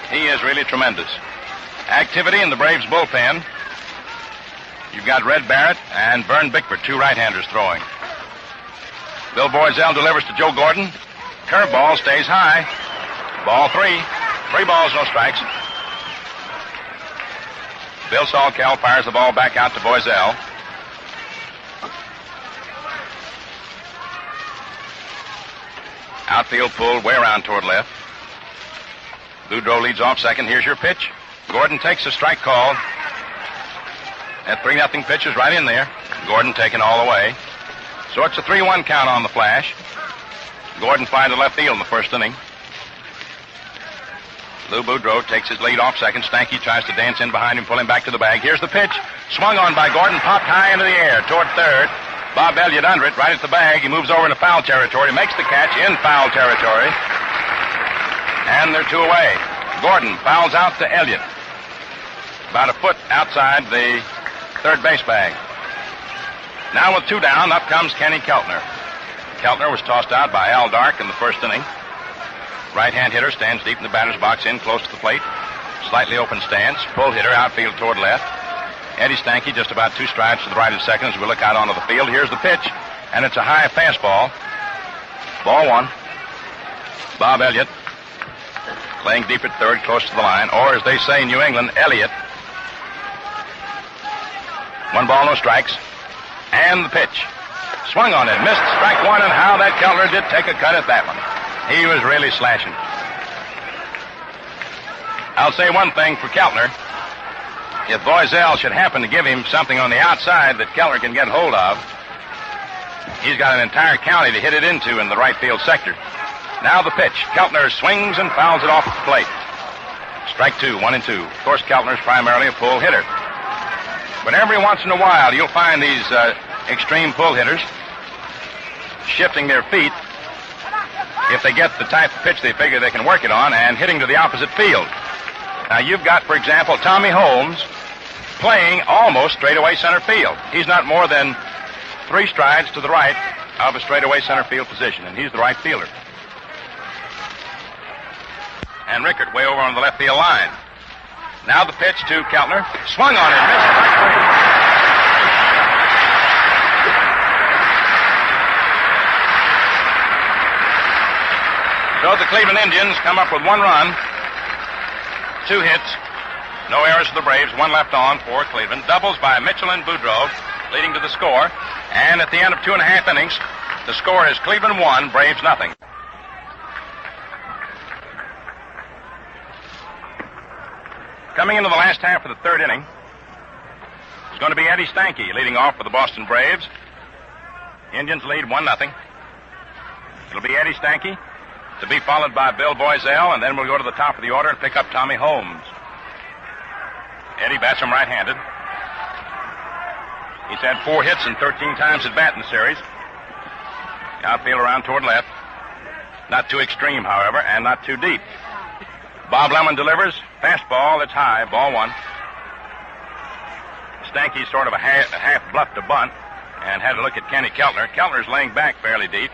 He is really tremendous. Activity in the Braves bullpen. You've got Red Barrett and Vern Bickford, two right-handers throwing. Bill Boiselle delivers to Joe Gordon. Curveball stays high. Ball three. 3 balls, no strikes. Bill Salkeld fires the ball back out to Boiselle. Outfield pulled way around toward left. Boudreau leads off second. Here's your pitch. Gordon takes a strike call. That 3-0 pitch is right in there. Gordon taken all the way. So it's a 3-1 count on the flash. Gordon flies to left field in the first inning. Lou Boudreau takes his lead off second. Stanky tries to dance in behind him, pull him back to the bag. Here's the pitch. Swung on by Gordon, popped high into the air toward third. Bob Elliott under it, right at the bag. He moves over into foul territory, makes the catch in foul territory. And they're 2 away. Gordon fouls out to Elliott. About a foot outside the third base bag. Now with 2 down, up comes Kenny Keltner. Keltner was tossed out by Al Dark in the first inning. Right-hand hitter stands deep in the batter's box, in close to the plate. Slightly open stance. Pull hitter, outfield toward left. Eddie Stanky just about 2 strides to the right of second as we look out onto the field. Here's the pitch, and it's a high fastball. Ball one. Bob Elliott playing deep at third, close to the line, or as they say in New England, Elliott. 1 ball, no strikes. And the pitch. Swung on it, missed strike one, and how that Keltner did take a cut at that one. He was really slashing. I'll say one thing for Keltner. If Boiselle should happen to give him something on the outside that Keltner can get hold of, he's got an entire county to hit it into in the right field sector. Now the pitch. Keltner swings and fouls it off the plate. Strike 2, 1-2. Of course, Keltner's primarily a pull hitter. But every once in a while, you'll find these extreme pull hitters shifting their feet if they get the type of pitch they figure they can work it on and hitting to the opposite field. Now, you've got, for example, Tommy Holmes playing almost straightaway center field. He's not more than 3 strides to the right of a straightaway center field position, and he's the right fielder. And Rickard way over on the left field line. Now the pitch to Keltner. Swung on it, missed strike 3. So the Cleveland Indians come up with 1 run, 2 hits, no errors for the Braves, 1 left on for Cleveland. Doubles by Mitchell and Boudreau, leading to the score. And at the end of 2.5 innings, the score is Cleveland 1, Braves nothing. Coming into the last half of the third inning is going to be Eddie Stanky leading off for the Boston Braves. Indians lead 1-0. It'll be Eddie Stanky, to be followed by Bill Boiselle, and then we'll go to the top of the order and pick up Tommy Holmes. Eddie bats him right-handed. He's had 4 hits and 13 times at bat in the series. Outfield around toward left. Not too extreme, however, and not too deep. Bob Lemon delivers. Fastball, it's high. Ball 1. Stanky's sort of a half bluffed a bunt and had a look at Kenny Keltner. Keltner's laying back fairly deep.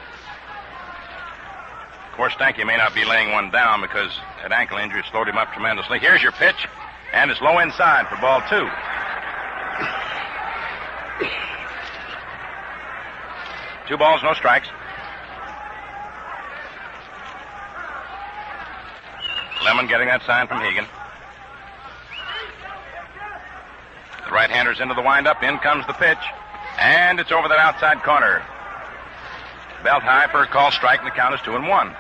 Of course, Stanky may not be laying one down because that ankle injury slowed him up tremendously. Here's your pitch, and it's low inside for ball 2. Two balls, no strikes. Lemon getting that sign from Hegan. The right-hander's into the windup. In comes the pitch. And it's over that outside corner. Belt high for a call strike, and the count is 2-1.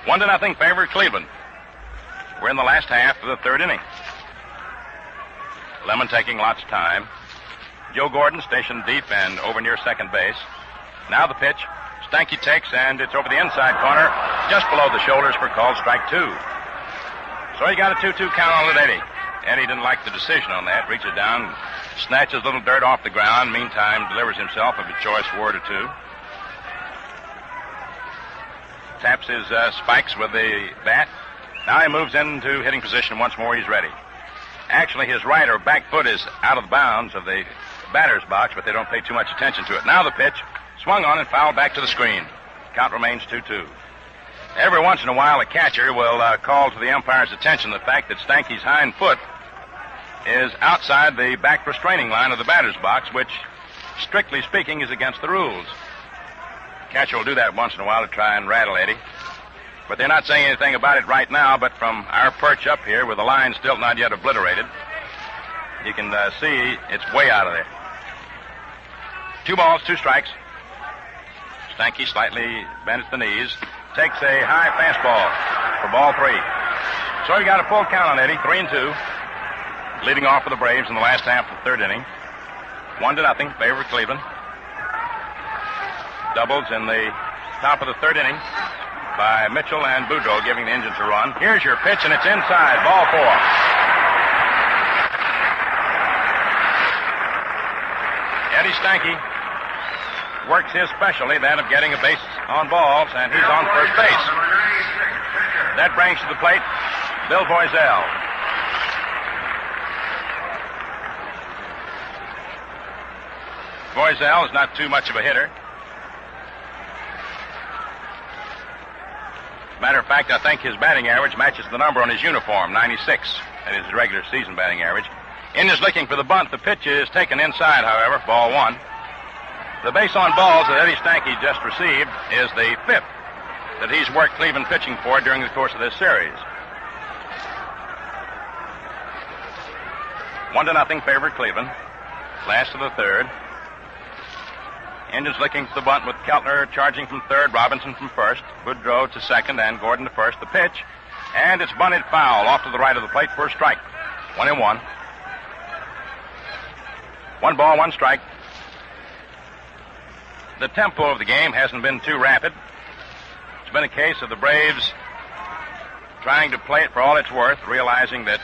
1-0 favor Cleveland. We're in the last half of the third inning. Lemon taking lots of time. Joe Gordon stationed deep and over near second base. Now the pitch. Stanky takes, and it's over the inside corner, just below the shoulders for called strike 2. So he got a 2-2 count on it, Eddie. Eddie didn't like the decision on that. Reaches down, snatches a little dirt off the ground. Meantime, delivers himself of a choice word or two. Taps his spikes with the bat. Now he moves into hitting position once more. He's ready. Actually, his right or back foot is out of bounds of the batter's box, but they don't pay too much attention to it. Now the pitch. Swung on and fouled back to the screen. Count remains 2-2. Every once in a while, a catcher will call to the umpire's attention the fact that Stanky's hind foot is outside the back restraining line of the batter's box, which, strictly speaking, is against the rules. Catcher will do that once in a while to try and rattle Eddie. But they're not saying anything about it right now, but from our perch up here, with the line still not yet obliterated, you can see it's way out of there. 2 balls, 2 strikes. Stanky slightly bent at the knees. Takes a high fastball for ball 3. So he got a full count on Eddie, 3-2. Leading off for the Braves in the last half of the third inning. 1-0, favor Cleveland. Doubles in the top of the third inning by Mitchell and Boudreaux, giving the Indians a run. Here's your pitch, and it's inside, ball 4. Eddie Stanky works his specialty, that of getting a base on balls, and he's on first base. That brings to the plate Bill Boiselle. Boiselle is not too much of a hitter. Matter of fact, I think his batting average matches the number on his uniform, 96. That is his regular season batting average. In is looking for the bunt. The pitch is taken inside, however, ball 1. The base on balls that Eddie Stanky just received is the 5th that he's worked Cleveland pitching for during the course of this series. 1-0 favor Cleveland. Last of the third. Indians looking for the bunt with Keltner charging from third, Robinson from first, Boudreaux to second, and Gordon to first. The pitch, and it's bunted foul off to the right of the plate for a strike. 1-1. 1 ball, 1 strike. The tempo of the game hasn't been too rapid. It's been a case of the Braves trying to play it for all it's worth, realizing that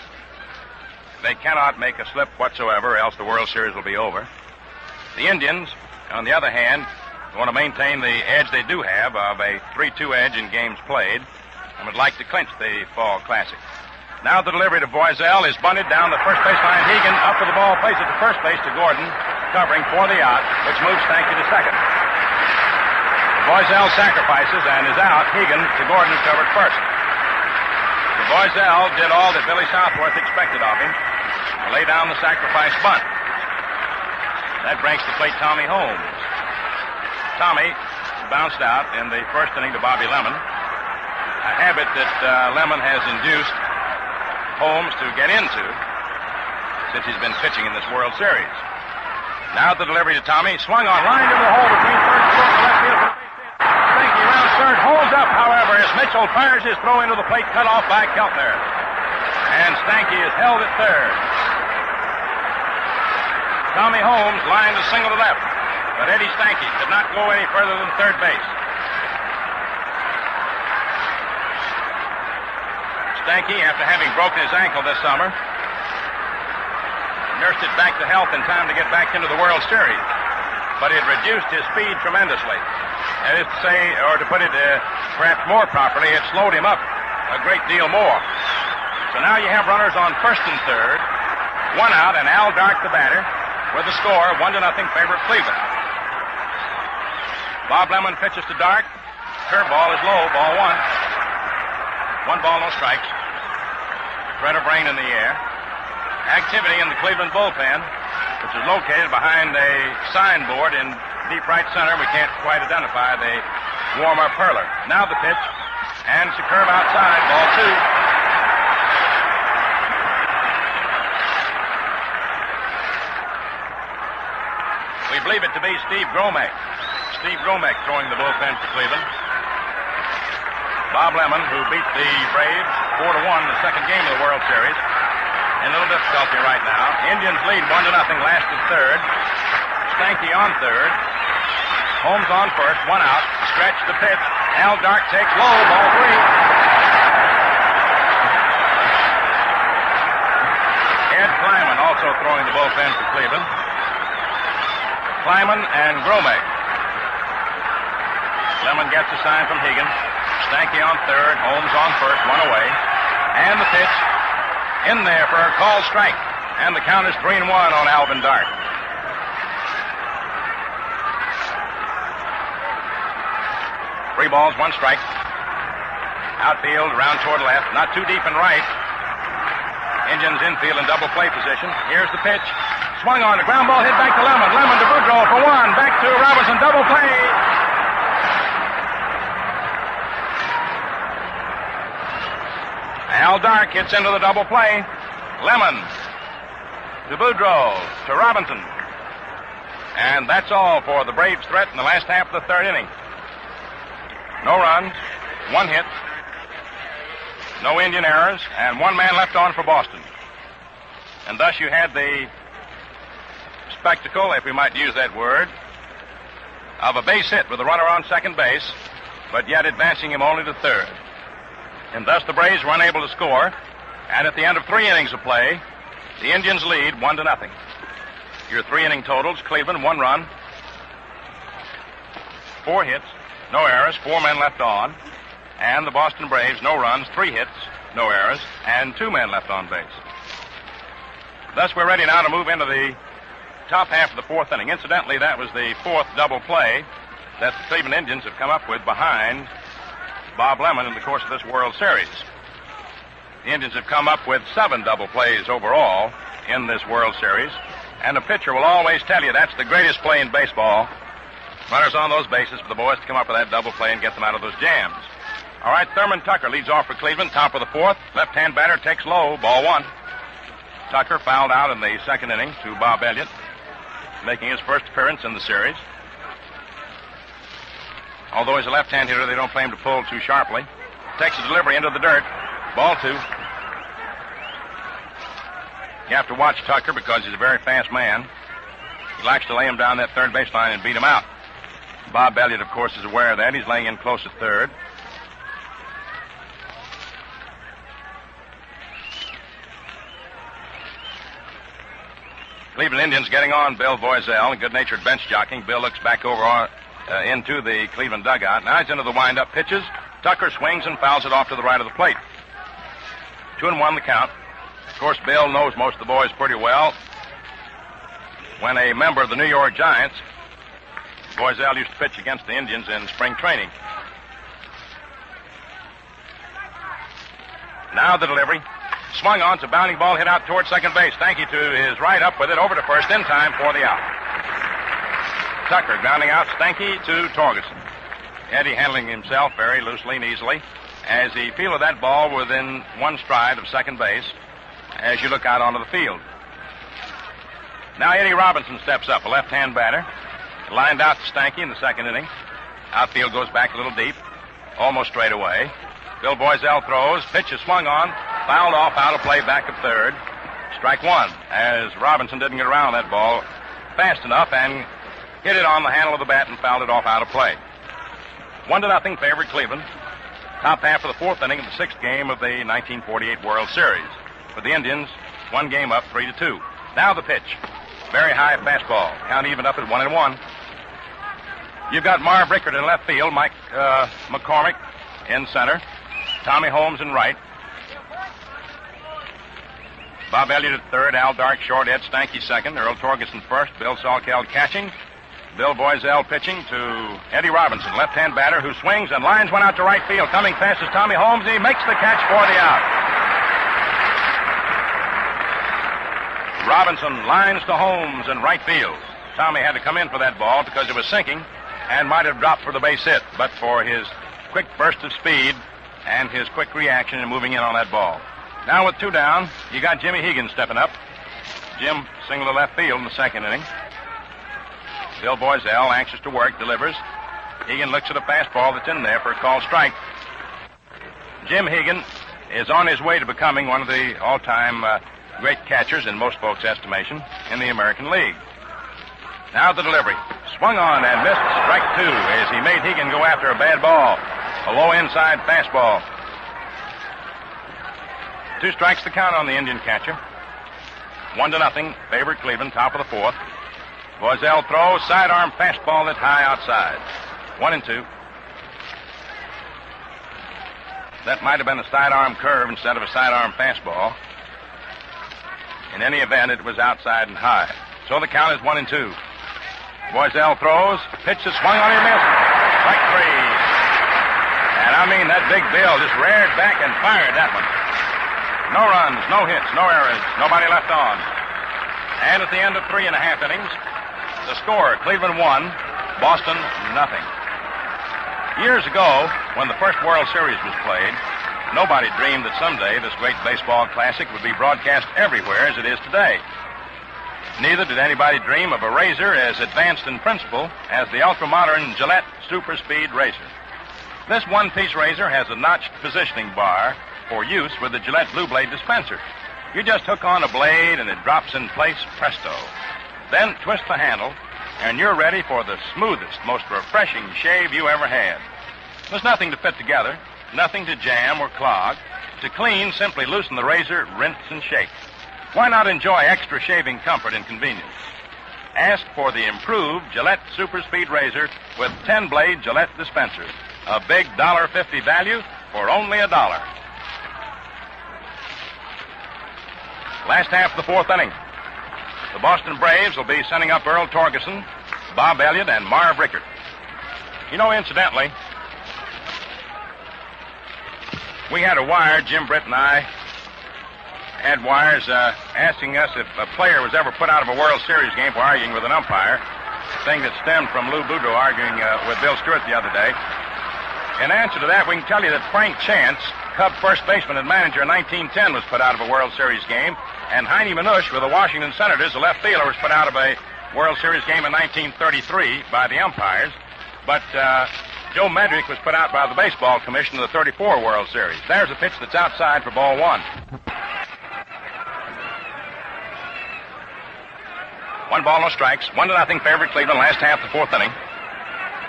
they cannot make a slip whatsoever, else the World Series will be over. The Indians, on the other hand, want to maintain the edge they do have of a 3-2 edge in games played and would like to clinch the Fall Classic. Now the delivery to Boiselle is bunted down the first baseline. Hegan up to the ball, plays it to first base to Gordon, covering for the out, which moves Stanky to second. Boiselle sacrifices and is out. Hegan to Gordon, covered first. Boiselle did all that Billy Southworth expected of him, to lay down the sacrifice bunt. That brings to plate Tommy Holmes. Tommy bounced out in the first inning to Bobby Lemon, a habit that Lemon has induced Holmes to get into since he's been pitching in this World Series. Now the delivery to Tommy, swung on, line into the hole between third and fourth, left field. Stanky round third, holds up, however, as Mitchell fires his throw into the plate, cut off by Keltner. And Stanky is held at third. Tommy Holmes lined a single to left, but Eddie Stanky could not go any further than third base. Stanky, after having broken his ankle this summer, nursed it back to health in time to get back into the World Series. But it reduced his speed tremendously. That is to say, or to put it perhaps more properly, it slowed him up a great deal more. So now you have runners on first and third, 1 out, and Al Dark, the batter, with the score, 1-0 favorite Cleveland. Bob Lemon pitches to Dark. Curveball is low, ball 1. 1 ball, no strikes. Threat of rain in the air. Activity in the Cleveland bullpen, which is located behind a signboard in deep right center. We can't quite identify the warm-up hurler. Now the pitch, and it's a curve outside, ball 2. We believe it to be Steve Gromek. Steve Gromek throwing the bullpen for Cleveland. Bob Lemon, who beat the Braves 4-1 in the second game of the World Series, in a little difficulty right now. Indians lead 1-0, last to third. Stanky on third. Holmes on first, 1 out. Stretch the pitch. Al Dark takes low, ball 3. Ed Kleiman also throwing the bullpen for Cleveland. Kleiman and Gromek. Lemon gets a sign from Higgins. Stanky on third. Holmes on first. 1 away. And the pitch in there for a called strike. And the count is 3-1 on Alvin Dark. Three balls, 1 strike. Outfield, around toward left. Not too deep and right. Indians infield in double play position. Here's the pitch. Swung on. The ground ball hit back to Lemon. Lemon to Boudreau for 1. Back to Robinson. Double play. Al Dark hits into the double play. Lemon to Boudreau to Robinson. And that's all for the Braves' threat in the last half of the third inning. No runs, 1 hit, no Indian errors, and 1 man left on for Boston. And thus you had the spectacle, if we might use that word, of a base hit with a runner on second base, but yet advancing him only to third. And thus the Braves were unable to score, and at the end of 3 innings of play, the Indians lead 1-0. Your 3 inning totals: Cleveland, 1 run, 4 hits, no errors, 4 men left on, and the Boston Braves, no runs, 3 hits, no errors, and 2 men left on base. Thus we're ready now to move into the top half of the 4th inning. Incidentally, that was the 4th double play that the Cleveland Indians have come up with behind Bob Lemon in the course of this World Series. The Indians have come up with 7 double plays overall in this World Series, and the pitcher will always tell you that's the greatest play in baseball. Runners on those bases for the boys to come up with that double play and get them out of those jams. All right, Thurman Tucker leads off for Cleveland, top of the 4th. Left-hand batter takes low, ball 1. Tucker fouled out in the second inning to Bob Elliott, making his first appearance in the series. Although he's a left-hand hitter, they don't play him to pull too sharply. Takes a delivery into the dirt, ball 2. You have to watch Tucker because he's a very fast man. He likes to lay him down that third baseline and beat him out. Bob Elliott, of course, is aware of that. He's laying in close at third. Cleveland Indians getting on Bill Voiselle, a good-natured bench jockeying. Bill looks back over into the Cleveland dugout. Now he's into the wind-up pitches. Tucker swings and fouls it off to the right of the plate. 2-1 the count. Of course, Bill knows most of the boys pretty well. When a member of the New York Giants, Voiselle used to pitch against the Indians in spring training. Now the delivery. Swung on, it's a bounding ball hit out towards second base. Stanky to his right, up with it, over to first, in time for the out. Tucker grounding out Stanky to Torgerson. Eddie handling himself very loosely and easily as he fielded that ball within 1 stride of second base as you look out onto the field. Now Eddie Robinson steps up, a left-hand batter. Lined out to Stanky in the second inning. Outfield goes back a little deep, almost straight away. Bill Voiselle throws, pitch is swung on, fouled off, out of play, back of third. Strike 1, as Robinson didn't get around that ball fast enough and hit it on the handle of the bat and fouled it off out of play. 1-0 favorite Cleveland. Top half of the 4th inning of the 6th game of the 1948 World Series. With the Indians, 1 game up, 3-2. Now the pitch. Very high fastball. Count even up at 1-1. You've got Marv Rickard in left field, Mike McCormick in center, Tommy Holmes in right. Bob Elliott at third, Al Dark short, Ed Stanky second, Earl Torgerson first, Bill Salkeld catching, Bill Boiselle pitching to Eddie Robinson, left-hand batter, who swings and lines one out to right field. Coming fast is Tommy Holmes, and he makes the catch for the out. Robinson lines to Holmes in right field. Tommy had to come in for that ball because it was sinking and might have dropped for the base hit, but for his quick burst of speed and his quick reaction in moving in on that ball. Now with 2 down, you got Jimmy Higgins stepping up. Jim single to left field in the second inning. Bill Boiselle, anxious to work, delivers. Higgins looks at a fastball that's in there for a called strike. Jim Higgins is on his way to becoming one of the all-time great catchers, in most folks' estimation, in the American League. Now the delivery. Swung on and missed strike 2 as he made Higgins go after a bad ball. A low inside fastball. 2 strikes to count on the Indian catcher. 1-0, favored Cleveland, top of the 4th. Boiselle throws, sidearm fastball that's high outside. 1-2. That might have been a sidearm curve instead of a sidearm fastball. In any event, it was outside and high. So the count is 1-2. Boiselle throws, pitch is swung on, he missed. Strike 3. And I mean, that big Bill just reared back and fired that one. No runs, no hits, no errors, nobody left on. And at the end of 3.5 innings, the score, Cleveland 1, Boston 0. Years ago, when the first World Series was played, nobody dreamed that someday this great baseball classic would be broadcast everywhere as it is today. Neither did anybody dream of a razor as advanced in principle as the ultra-modern Gillette Super Speed Razor. This one-piece razor has a notched positioning bar for use with the Gillette Blue Blade dispenser. You just hook on a blade and it drops in place, presto. Then twist the handle, and you're ready for the smoothest, most refreshing shave you ever had. There's nothing to fit together, nothing to jam or clog. To clean, simply loosen the razor, rinse, and shake. Why not enjoy extra shaving comfort and convenience? Ask for the improved Gillette Super Speed Razor with 10-blade Gillette dispenser. A big $1.50 value for only $1. Last half of the 4th inning. The Boston Braves will be sending up Earl Torgerson, Bob Elliott, and Marv Rickert. You know, incidentally, we had a wire, Jim Britt and I had wires asking us if a player was ever put out of a World Series game for arguing with an umpire, a thing that stemmed from Lou Boudreau arguing with Bill Stewart the other day. In answer to that, we can tell you that Frank Chance, Cub first baseman and manager in 1910, was put out of a World Series game, and Heine Manush with the Washington Senators, the left fielder, was put out of a World Series game in 1933 by the umpires. But Joe Medrick was put out by the Baseball Commission in the 34 World Series. There's a pitch that's outside for ball 1. 1 ball, no strikes. 1-0 favorite Cleveland, last half of the 4th inning.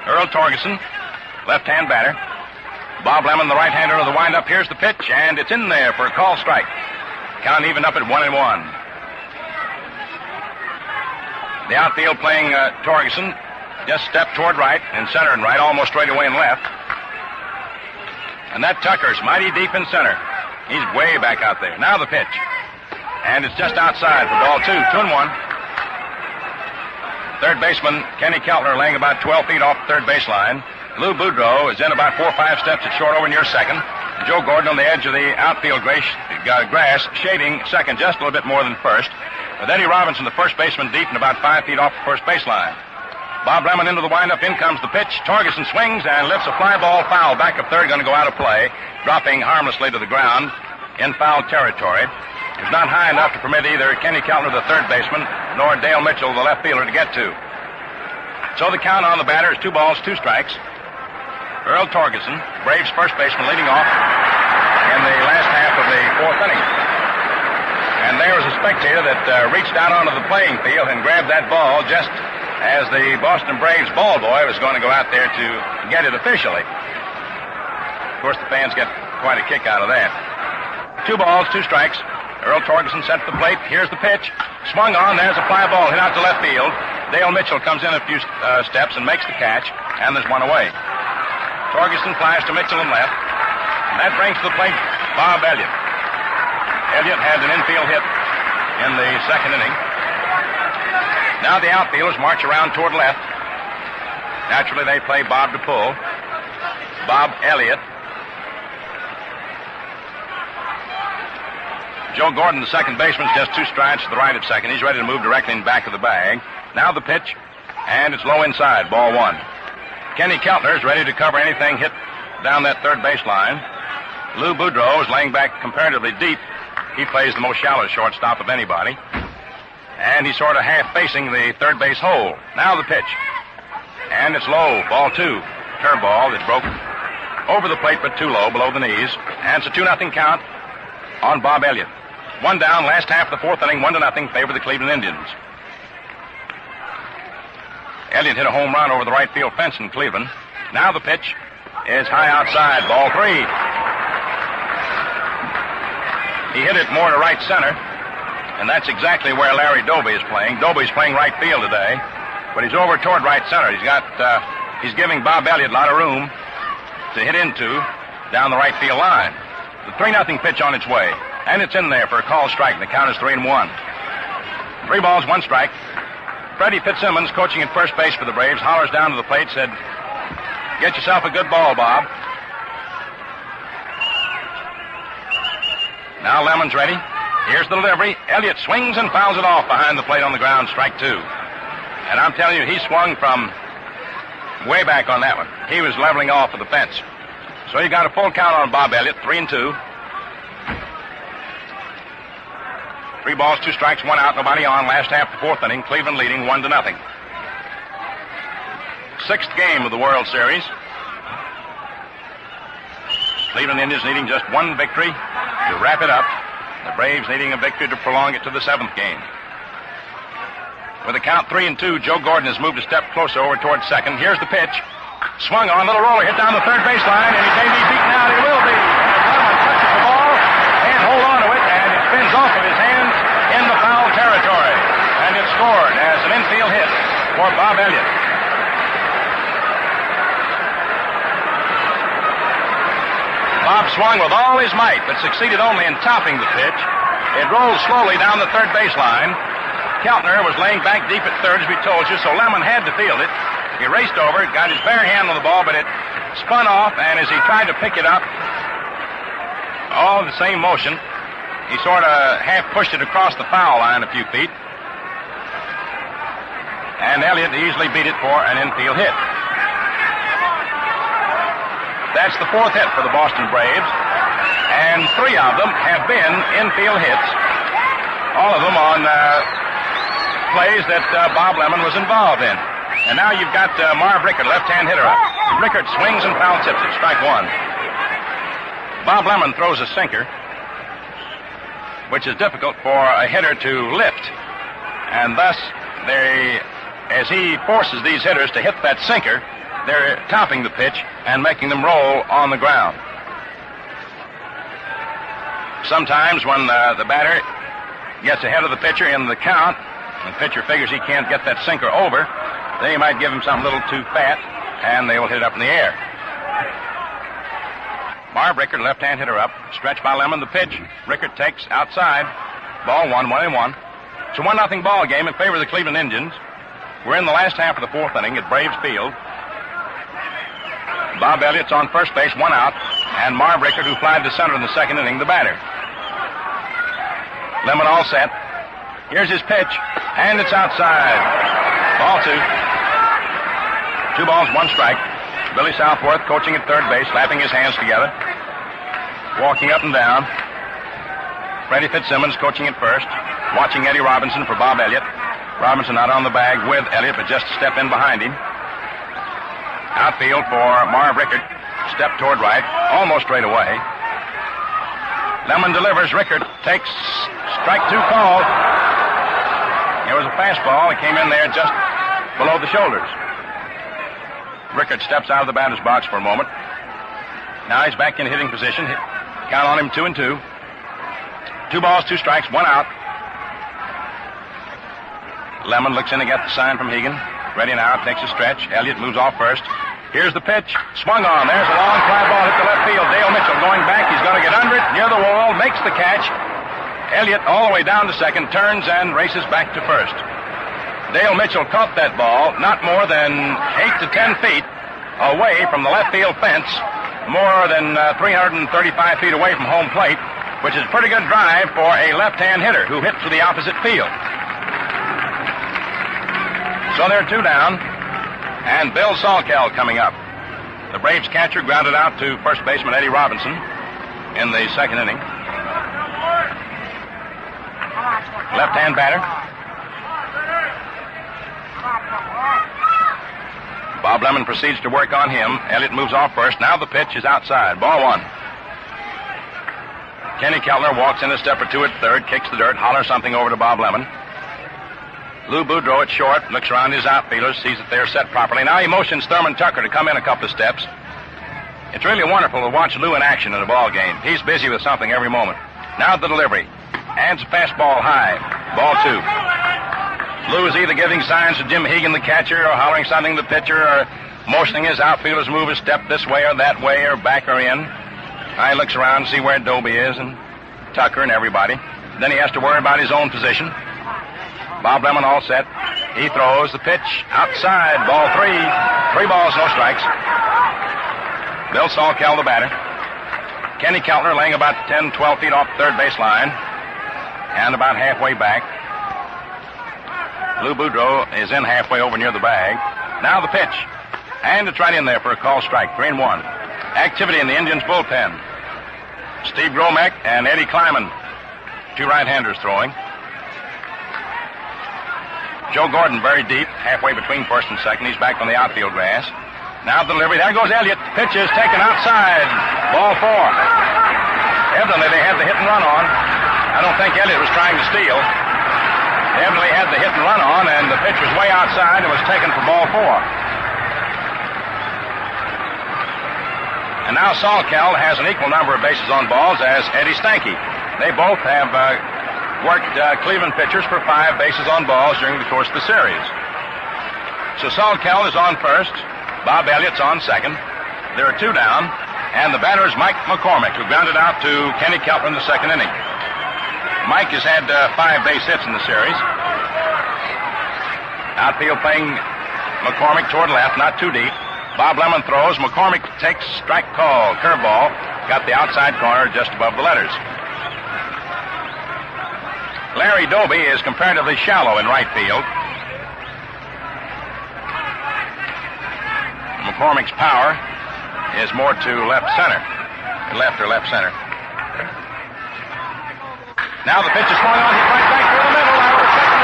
Earl Torgerson, left-hand batter. Bob Lemon, the right-hander, of the windup. Here's the pitch, and it's in there for a call strike. Count evened up at 1-1. The outfield playing Torgerson just stepped toward right and center and right, almost straight away and left. And that Tucker's mighty deep in center. He's way back out there. Now the pitch. And it's just outside for ball 2. 2-1. Third baseman Kenny Keltner laying about 12 feet off the third baseline. Lou Boudreau is in about 4 or 5 steps at short over near second. Joe Gordon on the edge of the outfield grass, shading second just a little bit more than first. With Eddie Robinson, the first baseman, deep and about 5 feet off the first baseline. Bob Lemon into the windup. In comes the pitch. Torgerson swings and lifts a fly ball foul. Back of third, going to go out of play, dropping harmlessly to the ground in foul territory. It's not high enough to permit either Kenny Keltner, the third baseman, nor Dale Mitchell, the left fielder, to get to. So the count on the batter is 2 balls, 2 strikes. Earl Torgerson, Braves first baseman, leading off in the last half of the 4th inning. And there was a spectator that reached out onto the playing field and grabbed that ball just as the Boston Braves ball boy was going to go out there to get it officially. Of course, the fans get quite a kick out of that. 2 balls, 2 strikes. Earl Torgerson set to the plate. Here's the pitch. Swung on. There's a fly ball hit out to left field. Dale Mitchell comes in a few steps and makes the catch, and there's 1 away. Torgerson flies to Mitchell and left. And that brings to the plate Bob Elliott. Elliott had an infield hit in the second inning. Now the outfielders march around toward left. Naturally, they play Bob to pull. Bob Elliott. Joe Gordon, the second baseman, is just 2 strides to the right of second. He's ready to move directly in back of the bag. Now the pitch, and it's low inside, ball 1. Kenny Keltner is ready to cover anything hit down that third baseline. Lou Boudreau is laying back comparatively deep. He plays the most shallow shortstop of anybody. And he's sort of half facing the third base hole. Now the pitch. And it's low, ball 2. Curveball that broke over the plate but too low, below the knees. And it's a 2-0 count on Bob Elliott. 1 down, last half of the fourth inning, 1-0 favor the Cleveland Indians. Elliott hit a home run over the right field fence in Cleveland. Now the pitch is high outside, ball 3. He hit it more to right center, and that's exactly where Larry Doby is playing. Doby's playing right field today, but he's over toward right center. He's giving Bob Elliott a lot of room to hit into down the right field line. The 3-0 pitch on its way, and it's in there for a called strike, and the count is 3-1. 3 balls, 1 strike. Freddie Fitzsimmons, coaching at first base for the Braves, hollers down to the plate, said, "Get yourself a good ball, Bob." Now Lemon's ready. Here's the delivery. Elliott swings and fouls it off behind the plate on the ground, strike 2. And I'm telling you, he swung from way back on that one. He was leveling off of the fence. So you got a full count on Bob Elliott, 3-2. 3 balls, 2 strikes, 1 out, nobody on. Last half of the fourth inning, Cleveland leading 1-0. 6th game of the World Series. Cleveland Indians needing just 1 victory to wrap it up. The Braves needing a victory to prolong it to the 7th game. With a count 3-2, Joe Gordon has moved a step closer over towards second. Here's the pitch. Swung on, little roller, hit down the third baseline, and he may be beaten out. He will be. And touches the ball, and hold on to it, and it spins off of his hands in the foul territory. And it's scored as an infield hit for Bob Elliott. Bob swung with all his might, but succeeded only in topping the pitch. It rolled slowly down the third baseline. Keltner was laying back deep at third, as we told you, so Lemon had to field it. He raced over it, got his bare hand on the ball, but it spun off, and as he tried to pick it up, all in the same motion, he sort of half pushed it across the foul line a few feet. And Elliott easily beat it for an infield hit. That's the 4th hit for the Boston Braves, and 3 of them have been infield hits, all of them on plays that Bob Lemon was involved in. And now you've got Marv Rickert, left-hand hitter up. Rickert swings and foul tips it, strike 1. Bob Lemon throws a sinker, which is difficult for a hitter to lift. And thus, as he forces these hitters to hit that sinker, they're topping the pitch and making them roll on the ground. Sometimes when the batter gets ahead of the pitcher in the count, and the pitcher figures he can't get that sinker over, they might give him something a little too fat, and they will hit it up in the air. Marv Rickert, left-hand hitter up, stretched by Lemon, the pitch. Rickert takes outside, ball 1, 1-1. It's a 1-0 ball game in favor of the Cleveland Indians. We're in the last half of the fourth inning at Braves Field. Bob Elliott's on first base, 1 out, and Marv Rickert, who flied to center in the second inning, the batter. Lemon all set. Here's his pitch, and it's outside. Ball 2. 2 balls, 1 strike. Billy Southworth coaching at third base, slapping his hands together, walking up and down. Freddie Fitzsimmons coaching at first, watching Eddie Robinson for Bob Elliott. Robinson not on the bag with Elliott, but just a step in behind him. Outfield for Marv Rickert, step toward right, almost straight away. Lemon delivers, Rickert takes strike 2 call. It was a fastball that came in there just below the shoulders. Rickert steps out of the batter's box for a moment. Now he's back in hitting position. Count on him, 2-2. 2 balls, 2 strikes, 1 out. Lemon looks in to get the sign from Hegan. Ready now, takes a stretch. Elliott moves off first. Here's the pitch. Swung on. There's a long fly ball hit to left field. Dale Mitchell going back. He's going to get under it, near the wall, makes the catch. Elliott, all the way down to second, turns and races back to first. Dale Mitchell caught that ball not more than 8 to 10 feet away from the left field fence, more than 335 feet away from home plate, which is a pretty good drive for a left-hand hitter who hit to the opposite field. So they're 2 down, and Bill Salkeld coming up. The Braves catcher grounded out to first baseman Eddie Robinson in the second inning. Left-hand batter. Bob Lemon proceeds to work on him. Elliott moves off first. Now the pitch is outside. Ball 1. Kenny Keltner walks in a step or two at third, kicks the dirt, hollers something over to Bob Lemon. Lou Boudreau at short, looks around his outfielders, sees that they're set properly. Now he motions Thurman Tucker to come in a couple of steps. It's really wonderful to watch Lou in action in a ball game. He's busy with something every moment. Now the delivery. Hands a fastball high. Ball 2. Lou is either giving signs to Jim Hegan, the catcher, or hollering something to the pitcher, or motioning his outfielders to move a step this way or that way, or back or in. Now he looks around to see where Doby is, and Tucker and everybody. Then he has to worry about his own position. Bob Lemon all set. He throws the pitch outside. Ball 3. 3 balls, no strikes. Bill Salkeld, the batter. Kenny Keltner laying about 10, 12 feet off the third base line and about halfway back. Lou Boudreau is in halfway over near the bag. Now the pitch. And it's right in there for a call strike. 3-1. Activity in the Indians' bullpen. Steve Gromek and Eddie Kleiman. 2 right-handers throwing. Joe Gordon very deep, halfway between first and second. He's back on the outfield grass. Now the delivery. There goes Elliott. Pitch is taken outside. Ball 4. Evidently they had the hit and run on. I don't think Elliott was trying to steal. They evidently had the hit and run on, and the pitch was way outside and was taken for ball 4. And now Salkeld has an equal number of bases on balls as Eddie Stanky. They both have worked Cleveland pitchers for 5 bases on balls during the course of the series. So Salkeld is on first. Bob Elliott's on second. There are 2 down. And the batter is Mike McCormick, who grounded out to Kenny Keltner in the second inning. Mike has had 5 base hits in the series. Outfield playing McCormick toward left, not too deep. Bob Lemon throws. McCormick takes strike call, curveball. Got the outside corner just above the letters. Larry Doby is comparatively shallow in right field. McCormick's power is more to left center. Left or left center. Now the pitch is swung on. He's right back through the middle. Out over second.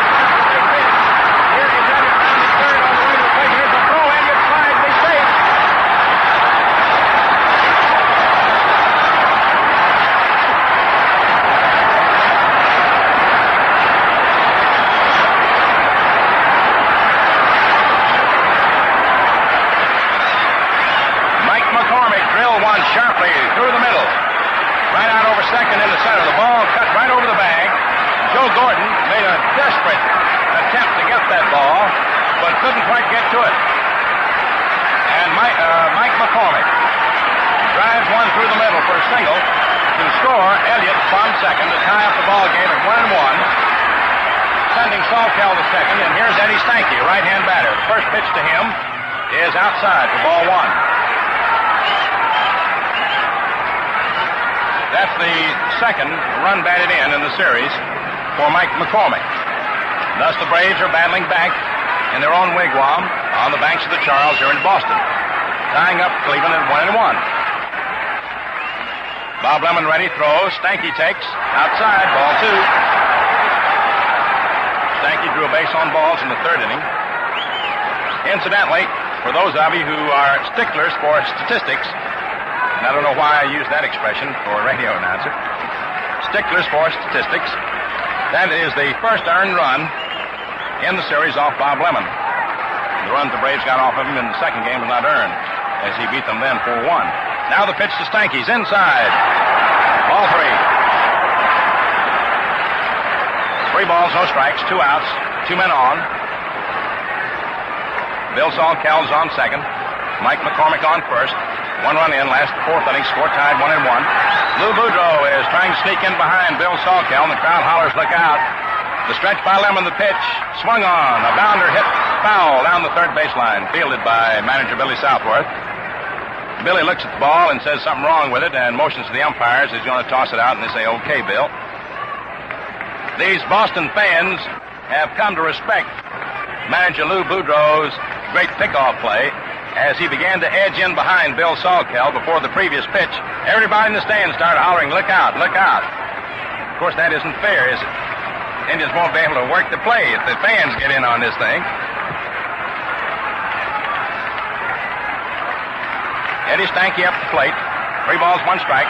Here is Elliott rounding third on the way to the plate. Here's the throw. Elliott slides. He's safe. Mike McCormick drilled one sharply through the middle. Right out over second in the center. The ball cut right over the bag. Joe Gordon made a desperate attempt to get that ball, but couldn't quite get to it. And Mike McCormick drives one through the middle for a single to score Elliott from second to tie up the ball game at 1-1. Sending Salkeld to second, and here's Eddie Stanky, right-hand batter. The first pitch to him is outside for ball 1. That's the second run batted in the series for Mike McCormick. Thus the Braves are battling back in their own wigwam on the banks of the Charles here in Boston, tying up Cleveland at 1-1. Bob Lemon ready, throws. Stanky takes. Outside, ball 2. Stanky drew a base on balls in the third inning. Incidentally, for those of you who are sticklers for statistics, I don't know why I use that expression for a radio announcer. Sticklers for statistics. That is the first earned run in the series off Bob Lemon. The runs the Braves got off of him in the second game was not earned, as he beat them then 4-1. Now the pitch to Stanky's inside. Ball 3. 3 balls, no strikes, 2 outs, 2 men on. Bill Salkeld's on second. Mike McCormick on first. 1 run in, last 4th inning, score tied 1-1. Lou Boudreau is trying to sneak in behind Bill Sawkel, and the crowd hollers, look out. The stretch by Lemon, the pitch, swung on. A bounder hit foul down the third baseline, fielded by manager Billy Southworth. Billy looks at the ball and says something wrong with it and motions to the umpires. He's going to toss it out, and they say, okay, Bill. These Boston fans have come to respect manager Lou Boudreau's great pickoff play as he began to edge in behind Bill Sawkel before the previous pitch. Everybody in the stands started hollering, look out, look out. Of course, that isn't fair, is it? Indians won't be able to work the play if the fans get in on this thing. Eddie Stanky up the plate. 3 balls, 1 strike.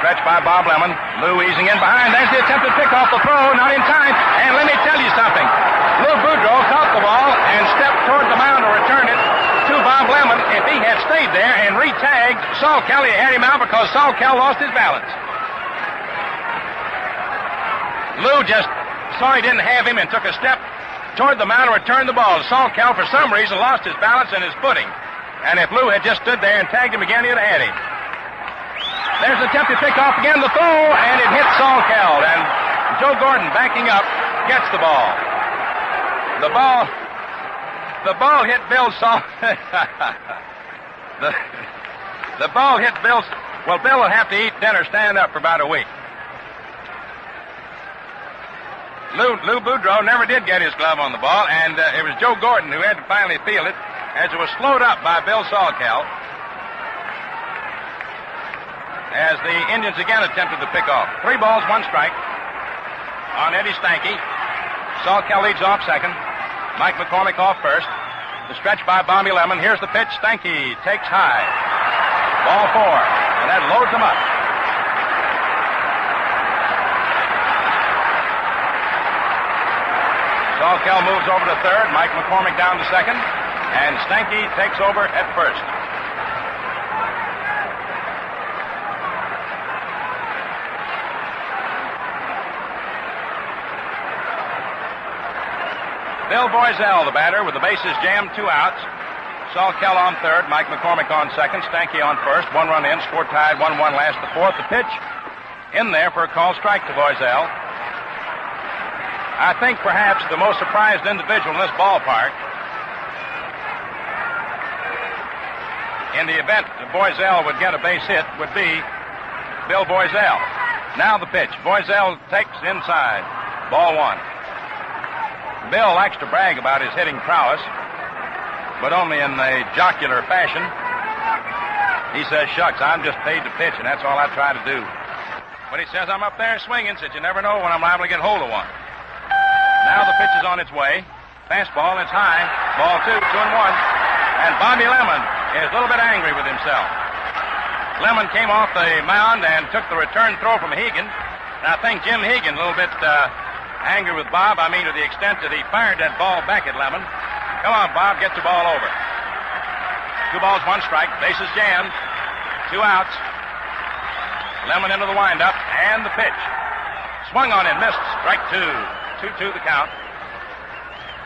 Stretch by Bob Lemon. Lou easing in behind. There's the attempted pickoff, the throw, not in time. And let me tell you something. Lou Boudreau caught the ball and stepped toward the mound to return it to Bob Lemon. If he had stayed there and re-tagged Sawkel, he had him out because Sawkel lost his balance. Lou just saw he didn't have him and took a step toward the mound to return the ball. Sawkel, for some reason, lost his balance and his footing. And if Lou had just stood there and tagged him again, he'd have had him. There's an attempted pickoff again, the throw, and it hits Sawkel. And Joe Gordon, backing up, gets the ball. The ball hit Bill Sawkel. the ball hit Bill. Well, Bill will have to eat dinner standing up for about a week. Lou Boudreau never did get his glove on the ball, and it was Joe Gordon who had to finally field it as it was slowed up by Bill Sawkel as the Indians again attempted to pick off. 3 balls, 1 strike on Eddie Stanky. Sawkel leads off second. Mike McCormick off first. The stretch by Bobby Lemon. Here's the pitch. Stanky takes high. Ball 4, and that loads him up. Sawkel moves over to third. Mike McCormick down to second. And Stanky takes over at first. Bill Boiselle, the batter, with the bases jammed, 2 outs. Sawkel on third. Mike McCormick on second. Stanky on first. 1 run in. Score tied 1-1 last the 4th. The pitch in there for a called strike to Boiselle. I think perhaps the most surprised individual in this ballpark, in the event that Boiselle would get a base hit, would be Bill Boiselle. Now the pitch. Boiselle takes inside. Ball 1. Bill likes to brag about his hitting prowess, but only in a jocular fashion. He says, shucks, I'm just paid to pitch, and that's all I try to do. But he says, I'm up there swinging, since you never know when I'm liable to get hold of one. Now the pitch is on its way. Fastball, it's high. Ball 2, 2-1. And Bobby Lemon is a little bit angry with himself. Lemon came off the mound and took the return throw from Hegan. And I think Jim Hegan a little bit angry with Bob. I mean, to the extent that he fired that ball back at Lemon. Come on, Bob, get the ball over. 2 balls, 1 strike. Bases jammed. 2 outs. Lemon into the windup. And the pitch. Swung on and missed. Strike 2. 2-2 the count.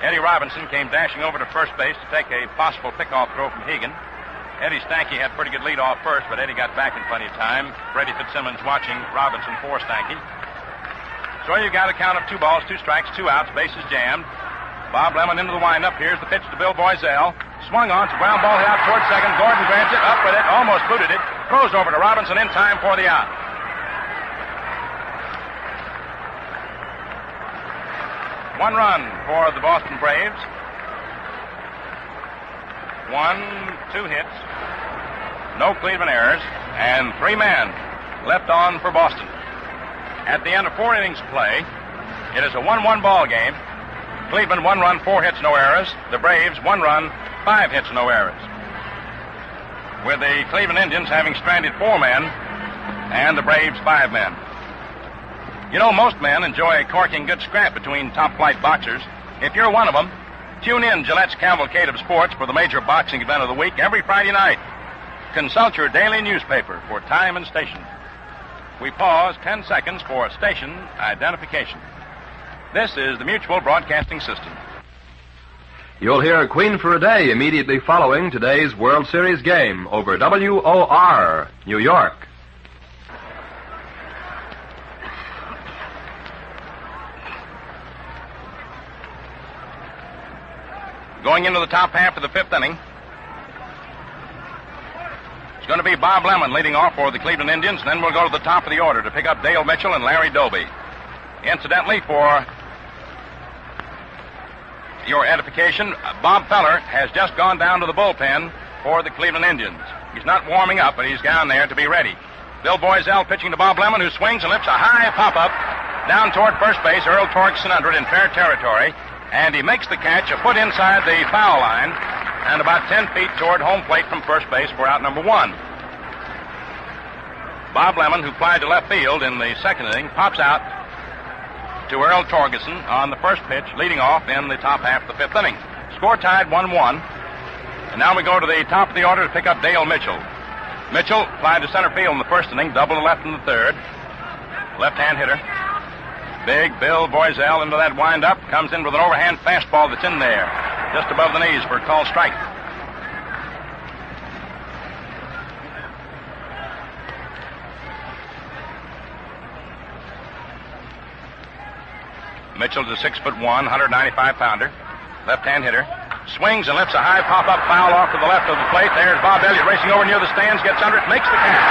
Eddie Robinson came dashing over to first base to take a possible pickoff throw from Hegan. Eddie Stanky had pretty good lead off first, but Eddie got back in plenty of time. Freddie Fitzsimmons watching Robinson for Stanky. So you got a count of 2 balls, 2 strikes, 2 outs, bases jammed. Bob Lemon into the windup. Here's the pitch to Bill Boiselle. Swung on, it's a ground ball hit out towards second. Gordon grabs it, up with it, almost booted it. Throws over to Robinson in time for the out. One run for the Boston Braves. 2 hits. No Cleveland errors. And 3 men left on for Boston. At the end of 4 innings of play, it is a 1-1 ball game. Cleveland 1 run, 4 hits, no errors. The Braves 1 run, 5 hits, no errors. With the Cleveland Indians having stranded 4 men and the Braves 5 men. You know, most men enjoy corking good scrap between top-flight boxers. If you're one of them, tune in Gillette's Cavalcade of Sports for the major boxing event of the week every Friday night. Consult your daily newspaper for time and station. We pause 10 seconds for station identification. This is the Mutual Broadcasting System. You'll hear Queen for a Day immediately following today's World Series game over WOR, New York. Going into the top half of the fifth inning, it's going to be Bob Lemon leading off for the Cleveland Indians. Then we'll go to the top of the order to pick up Dale Mitchell and Larry Doby. Incidentally, for your edification, Bob Feller has just gone down to the bullpen for the Cleveland Indians. He's not warming up, but he's down there to be ready. Bill Boiselle pitching to Bob Lemon, who swings and lifts a high pop-up down toward first base. Earl Torgeson under it in fair territory. And he makes the catch a foot inside the foul line and about 10 feet toward home plate from first base for out number one. Bob Lemon, who flied to left field in the second inning, pops out to Earl Torgeson on the first pitch, leading off in the top half of the fifth inning. Score tied 1-1. And now we go to the top of the order to pick up Dale Mitchell. Mitchell flied to center field in the first inning, double to left in the third. Left-hand hitter. Big Bill Boiselle into that windup, comes in with an overhand fastball that's in there, just above the knees for a called strike. Mitchell's a 6'1", 195-pounder, left-hand hitter. Swings and lifts a high pop-up foul off to the left of the plate. There's Bob Elliott racing over near the stands, gets under it, makes the catch.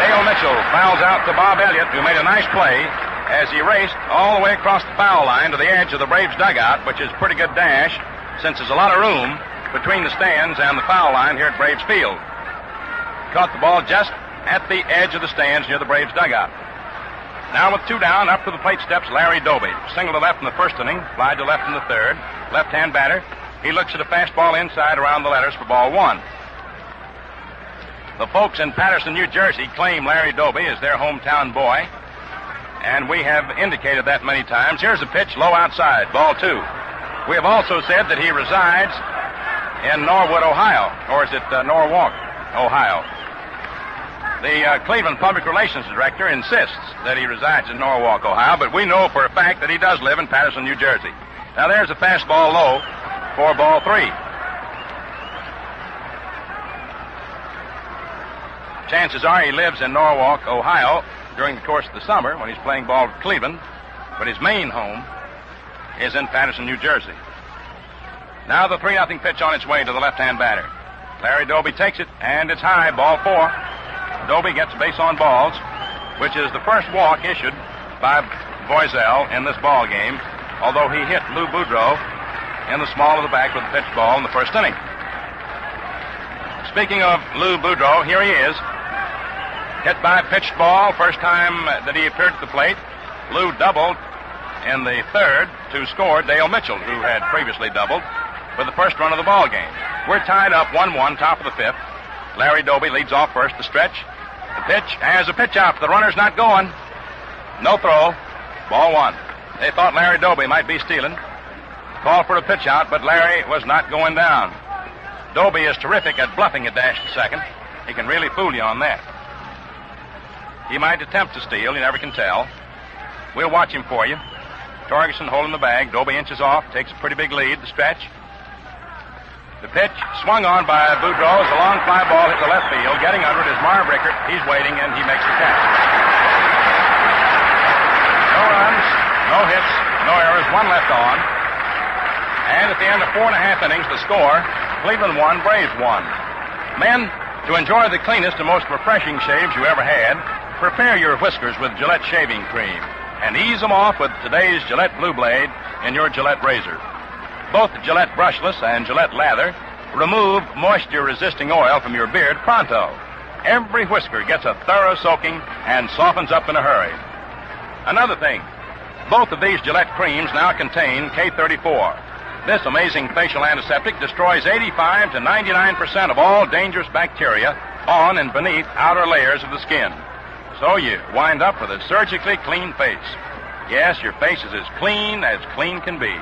Dale Mitchell fouls out to Bob Elliott, who made a nice play as he raced all the way across the foul line to the edge of the Braves dugout, which is a pretty good dash since there's a lot of room between the stands and the foul line here at Braves Field. Caught the ball just at the edge of the stands near the Braves dugout. Now with two down, up to the plate steps Larry Doby. Single to left in the first inning, fly to left in the third. Left-hand batter. He looks at a fastball inside around the letters for ball one. The folks in Patterson, New Jersey claim Larry Doby as their hometown boy, and we have indicated that many times. Here's a pitch low outside, ball two. We have also said that he resides in Norwood, Ohio, or is it Norwalk, Ohio? The Cleveland Public Relations Director insists that he resides in Norwalk, Ohio, but we know for a fact that he does live in Patterson, New Jersey. Now there's a fastball low for ball three. Chances are he lives in Norwalk, Ohio during the course of the summer when he's playing ball with Cleveland, but his main home is in Patterson, New Jersey. Now the 3-0 pitch on its way to the left-hand batter. Larry Doby takes it, and it's high, ball four. Doby gets base on balls, which is the first walk issued by Boiselle in this ball game, although he hit Lou Boudreau in the small of the back with a pitch ball in the first inning. Speaking of Lou Boudreau, here he is. Hit by a pitched ball, first time that he appeared at the plate. Lou doubled in the third to score Dale Mitchell, who had previously doubled for the first run of the ball game. We're tied up 1-1, top of the fifth. Larry Doby leads off first, the stretch. The pitch has a pitch out. The runner's not going. No throw. Ball one. They thought Larry Doby might be stealing. Called for a pitch out, but Larry was not going down. Doby is terrific at bluffing a dash to second. He can really fool you on that. He might attempt to steal. You never can tell. We'll watch him for you. Torgeson holding the bag. Doby inches off. Takes a pretty big lead. The stretch. The pitch swung on by Boudreau as a long fly ball hit the left field. Getting under it is Marv Rickert. He's waiting, and he makes the catch. No runs, no hits, no errors. One left on. And at the end of 4.5 innings, the score, Cleveland won, Braves won. Men, to enjoy the cleanest and most refreshing shaves you ever had, prepare your whiskers with Gillette shaving cream and ease them off with today's Gillette Blue Blade in your Gillette razor. Both Gillette brushless and Gillette lather remove moisture-resisting oil from your beard pronto. Every whisker gets a thorough soaking and softens up in a hurry. Another thing, both of these Gillette creams now contain K34. This amazing facial antiseptic destroys 85 to 99% of all dangerous bacteria on and beneath outer layers of the skin. So you wind up with a surgically clean face. Yes, your face is as clean can be.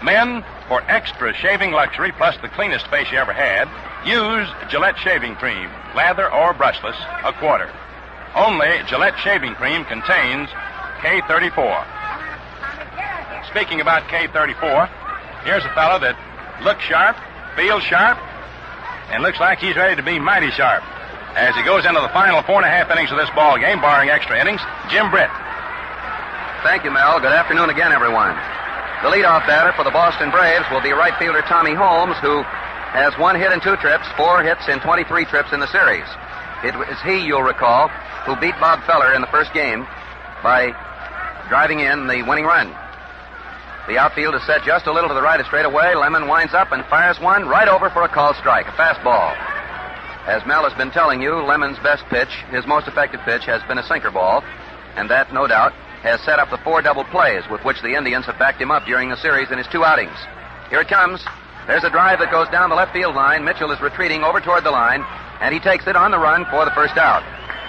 Men, for extra shaving luxury plus the cleanest face you ever had, use Gillette shaving cream, lather or brushless, a quarter. Only Gillette shaving cream contains K34. speaking about K34, here's a fellow that looks sharp, feels sharp, and looks like he's ready to be mighty sharp. As he goes into the final 4.5 innings of this ball game, barring extra innings, Jim Britt. Thank you, Mel. Good afternoon again, everyone. The leadoff batter for the Boston Braves will be right fielder Tommy Holmes, who has 1 hit in 2 trips, 4 hits in 23 trips in the series. It was he, you'll recall, who beat Bob Feller in the first game by driving in the winning run. The outfield is set just a little to the right of straightaway. Lemon winds up and fires one right over for a called strike, a fastball. As Mel has been telling you, Lemon's best pitch, his most effective pitch, has been a sinker ball, and that, no doubt, has set up the 4 double plays with which the Indians have backed him up during the series in his 2 outings. Here it comes. There's a drive that goes down the left field line. Mitchell is retreating over toward the line, and he takes it on the run for the first out.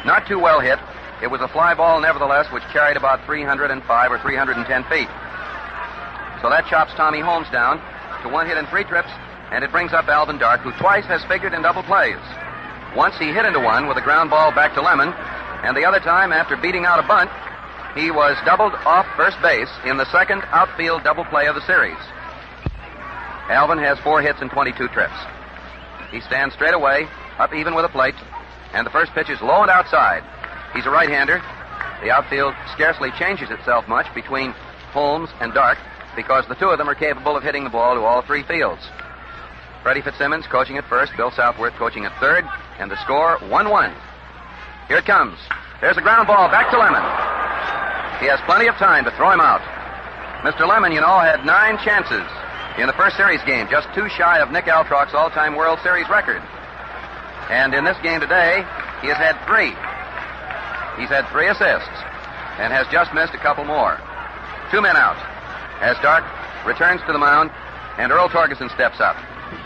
Not too well hit. It was a fly ball, nevertheless, which carried about 305 or 310 feet. So that chops Tommy Holmes down to 1 hit in 3 trips, and it brings up Alvin Dark, who twice has figured in double plays. Once he hit into one with a ground ball back to Lemon, and the other time, after beating out a bunt, he was doubled off first base in the second outfield double play of the series. Alvin has 4 hits in 22 trips. He stands straight away, up even with a plate, and the first pitch is low and outside. He's a right-hander. The outfield scarcely changes itself much between Holmes and Dark because the 2 of them are capable of hitting the ball to all 3 fields. Freddie Fitzsimmons coaching at first, Bill Southworth coaching at third, and the score 1-1. Here it comes. There's a ground ball back to Lemon. He has plenty of time to throw him out. Mr. Lemon, you know, had 9 chances in the first series game, just 2 shy of Nick Altrock's all-time World Series record. And in this game today, he has had 3. He's had 3 assists and has just missed a couple more. 2 men out as Dark returns to the mound and Earl Torgeson steps up.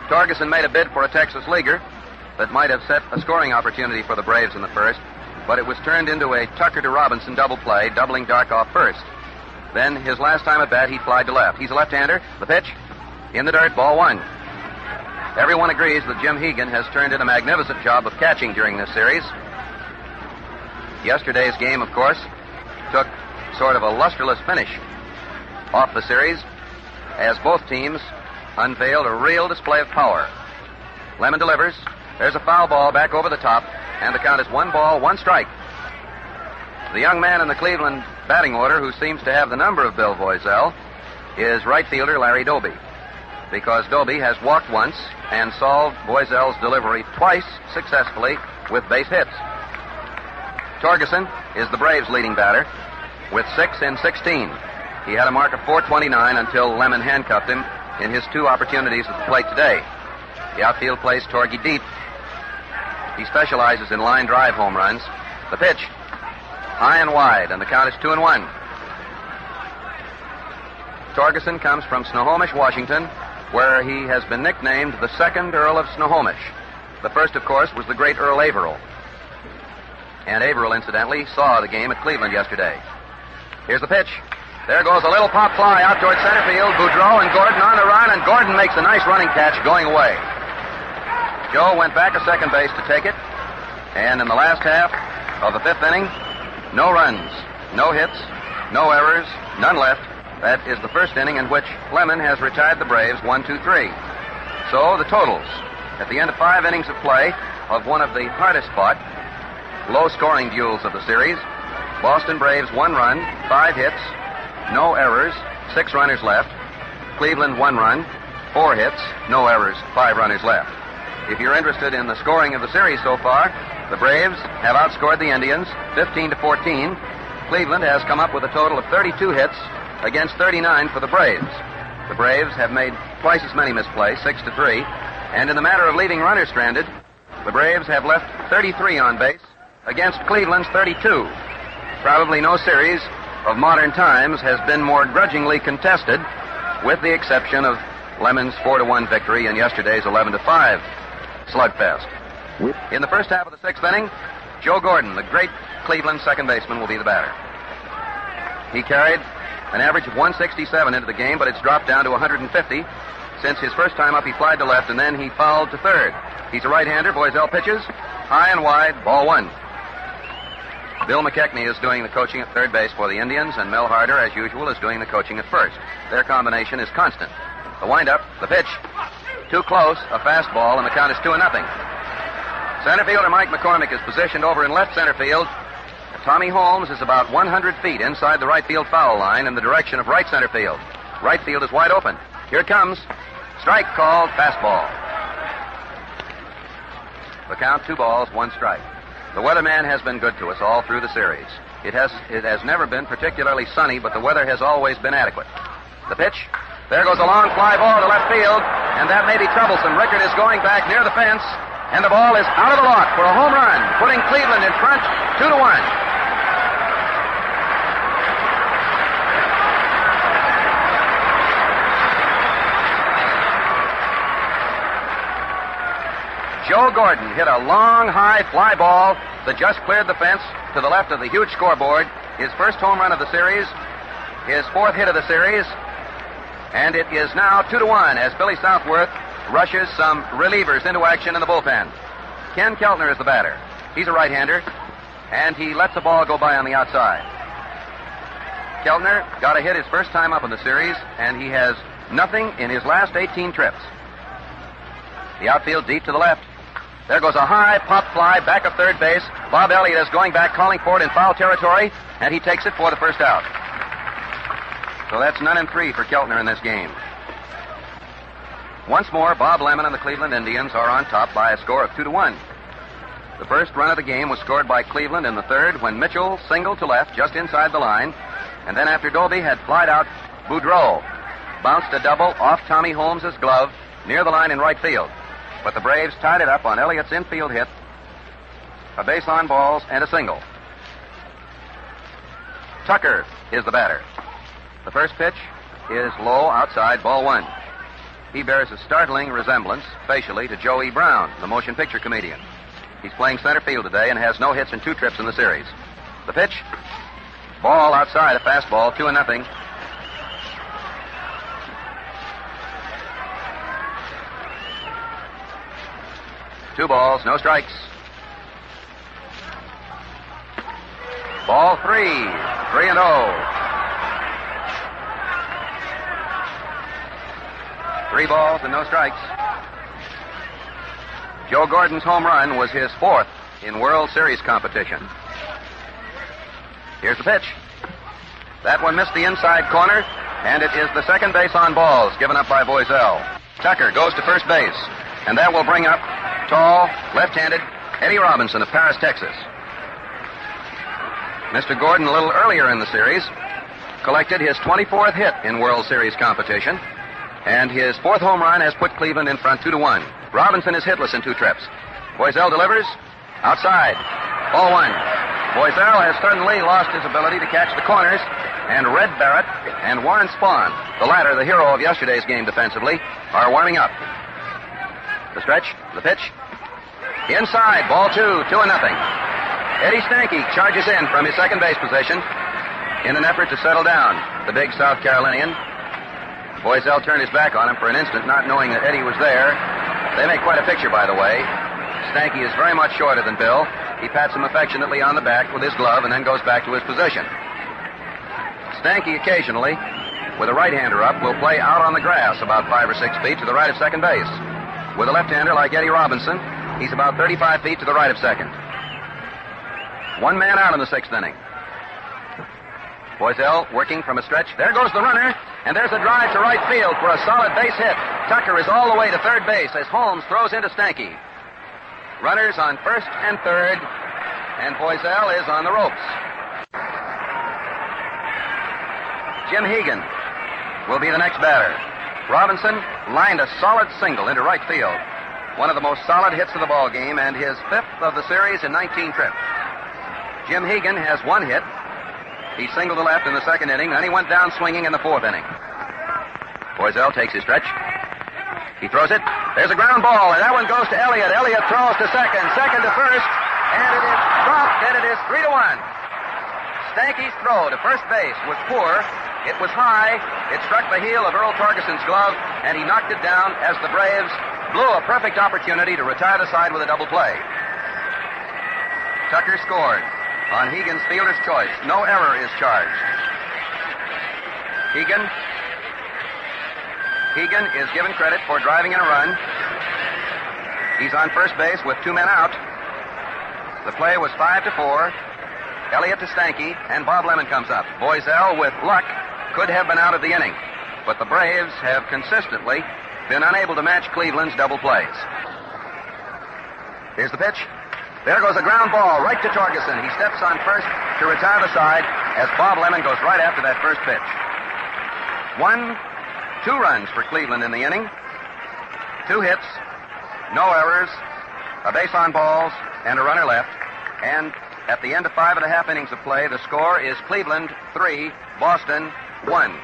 Torgeson made a bid for a Texas leaguer that might have set a scoring opportunity for the Braves in the first, but it was turned into a Tucker to Robinson double play, doubling Dark off first. Then his last time at bat, he flied to left. He's a left-hander. The pitch in the dirt, ball 1. Everyone agrees that Jim Hegan has turned in a magnificent job of catching during this series. Yesterday's game, of course, took sort of a lusterless finish off the series as both teams unveiled a real display of power. Lemon delivers. There's a foul ball back over the top, and the count is 1 ball, 1 strike. The young man in the Cleveland batting order who seems to have the number of Bill Voiselle is right fielder Larry Doby, because Doby has walked once and solved Voiselle's delivery twice successfully with base hits. Torgeson is the Braves' leading batter with 6 in 16. He had a mark of .429 until Lemon handcuffed him in his 2 opportunities at the plate today. The outfield plays Torgie deep. He specializes in line drive home runs. The pitch, high and wide, and the count is 2-1. Torgeson comes from Snohomish, Washington, where he has been nicknamed the 2nd Earl of Snohomish. The first, of course, was the great Earl Averill. And Averill, incidentally, saw the game at Cleveland yesterday. Here's the pitch. There goes a little pop fly out toward center field. Boudreau and Gordon on the run, and Gordon makes a nice running catch going away. Joe went back to second base to take it, and in the last half of the 5th inning, no runs, no hits, no errors, none left. That is the first inning in which Lemon has retired the Braves 1-2-3. So the totals at the end of 5 innings of play of one of the hardest fought, low-scoring duels of the series: Boston Braves 1 run, 5 hits, no errors, 6 runners left. Cleveland 1 run, 4 hits, no errors, 5 runners left. If you're interested in the scoring of the series so far, the Braves have outscored the Indians 15-14. Cleveland has come up with a total of 32 hits against 39 for the Braves. The Braves have made twice as many misplays, 6-3. And in the matter of leaving runners stranded, the Braves have left 33 on base against Cleveland's 32. Probably no series of modern times has been more grudgingly contested, with the exception of Lemon's 4-1 victory in yesterday's 11-5 slugfest. In the first half of the 6th inning, Joe Gordon, the great Cleveland second baseman, will be the batter. He carried an average of 167 into the game, but it's dropped down to 150. Since his first time up, he flied to left, and then he fouled to third. He's a right-hander. Voiselle pitches, high and wide, ball 1. Bill McKechnie is doing the coaching at third base for the Indians, and Mel Harder, as usual, is doing the coaching at first. Their combination is constant. The windup, the pitch, too close, a fastball, and the count is 2-0. Center fielder Mike McCormick is positioned over in left center field. Tommy Holmes is about 100 feet inside the right field foul line in the direction of right center field. Right field is wide open. Here it comes. Strike called, fastball. The count, 2 balls, 1 strike. The weatherman has been good to us all through the series. It has never been particularly sunny, but the weather has always been adequate. The pitch. There goes a long fly ball to left field, and that may be troublesome. Rickard is going back near the fence, and the ball is out of the lot for a home run, putting Cleveland in front 2-1. Joe Gordon hit a long, high fly ball that just cleared the fence to the left of the huge scoreboard. His first home run of the series, his 4th hit of the series, and it is now 2-1 as Billy Southworth rushes some relievers into action in the bullpen. Ken Keltner is the batter. He's a right-hander, and he lets the ball go by on the outside. Keltner got a hit his first time up in the series, and he has nothing in his last 18 trips. The outfield deep to the left. There goes a high pop fly back of third base. Bob Elliott is going back, calling for it in foul territory, and he takes it for the first out. So that's 0-3 for Keltner in this game. Once more, Bob Lemon and the Cleveland Indians are on top by a score of 2-1. The first run of the game was scored by Cleveland in the third when Mitchell singled to left just inside the line, and then after Doby had flied out, Boudreau bounced a double off Tommy Holmes' glove near the line in right field. But the Braves tied it up on Elliott's infield hit, a base on balls, and a single. Tucker is the batter. The first pitch is low outside, ball 1. He bears a startling resemblance, facially, to Joe E. Brown, the motion picture comedian. He's playing center field today and has no hits in 2 trips in the series. The pitch, ball outside, a fastball, 2-0. Two balls, no strikes. Ball 3, 3-0. 3 balls and no strikes. Joe Gordon's home run was his 4th in World Series competition. Here's the pitch. That one missed the inside corner, and it is the second base on balls given up by Boiselle. Tucker goes to first base, and that will bring up tall, left-handed Eddie Robinson of Paris, Texas. Mr. Gordon, a little earlier in the series, collected his 24th hit in World Series competition, and his 4th home run has put Cleveland in front 2-1. Robinson is hitless in 2 trips. Boiselle delivers outside. Ball 1. Boiselle has certainly lost his ability to catch the corners, and Red Barrett and Warren Spahn, the latter the hero of yesterday's game defensively, are warming up. The stretch, the pitch. Inside, ball 2, 2-0. Eddie Stanky charges in from his second base position in an effort to settle down the big South Carolinian. Boiselle turned his back on him for an instant, not knowing that Eddie was there. They make quite a picture, by the way. Stanky is very much shorter than Bill. He pats him affectionately on the back with his glove and then goes back to his position. Stanky occasionally, with a right-hander up, will play out on the grass about 5 or 6 feet to the right of second base. With a left-hander like Eddie Robinson, he's about 35 feet to the right of second. 1 man out in the 6th inning. Boiselle working from a stretch. There goes the runner, and there's a drive to right field for a solid base hit. Tucker is all the way to third base as Holmes throws into Stanky. Runners on first and third, and Boiselle is on the ropes. Jim Hegan will be the next batter. Robinson lined a solid single into right field. One of the most solid hits of the ball game, and his 5th of the series in 19 trips. Jim Hegan has 1 hit. He singled to left in the 2nd inning, then he went down swinging in the 4th inning. Boiselle takes his stretch. He throws it. There's a ground ball, and that one goes to Elliott. Elliott throws to second to first, and it is dropped, and it is 3-1. Stanky's throw to first base was poor. It was high. It struck the heel of Earl Torgeson's glove, and he knocked it down as the Braves blew a perfect opportunity to retire the side with a double play. Tucker scored. on Hegan's fielder's choice. No error is charged. Hegan is given credit for driving in a run. He's on first base with 2 men out. The play was 5-4. Elliott to Stanky, and Bob Lemon comes up. Boiselle, with luck, could have been out of the inning, but the Braves have consistently been unable to match Cleveland's double plays. Here's the pitch. There goes a ground ball right to Torgeson. He steps on first to retire the side as Bob Lemon goes right after that first pitch. 2 runs for Cleveland in the inning. 2 hits, no errors, a base on balls, and a runner left. And at the end of 5.5 innings of play, the score is Cleveland 3, Boston 1.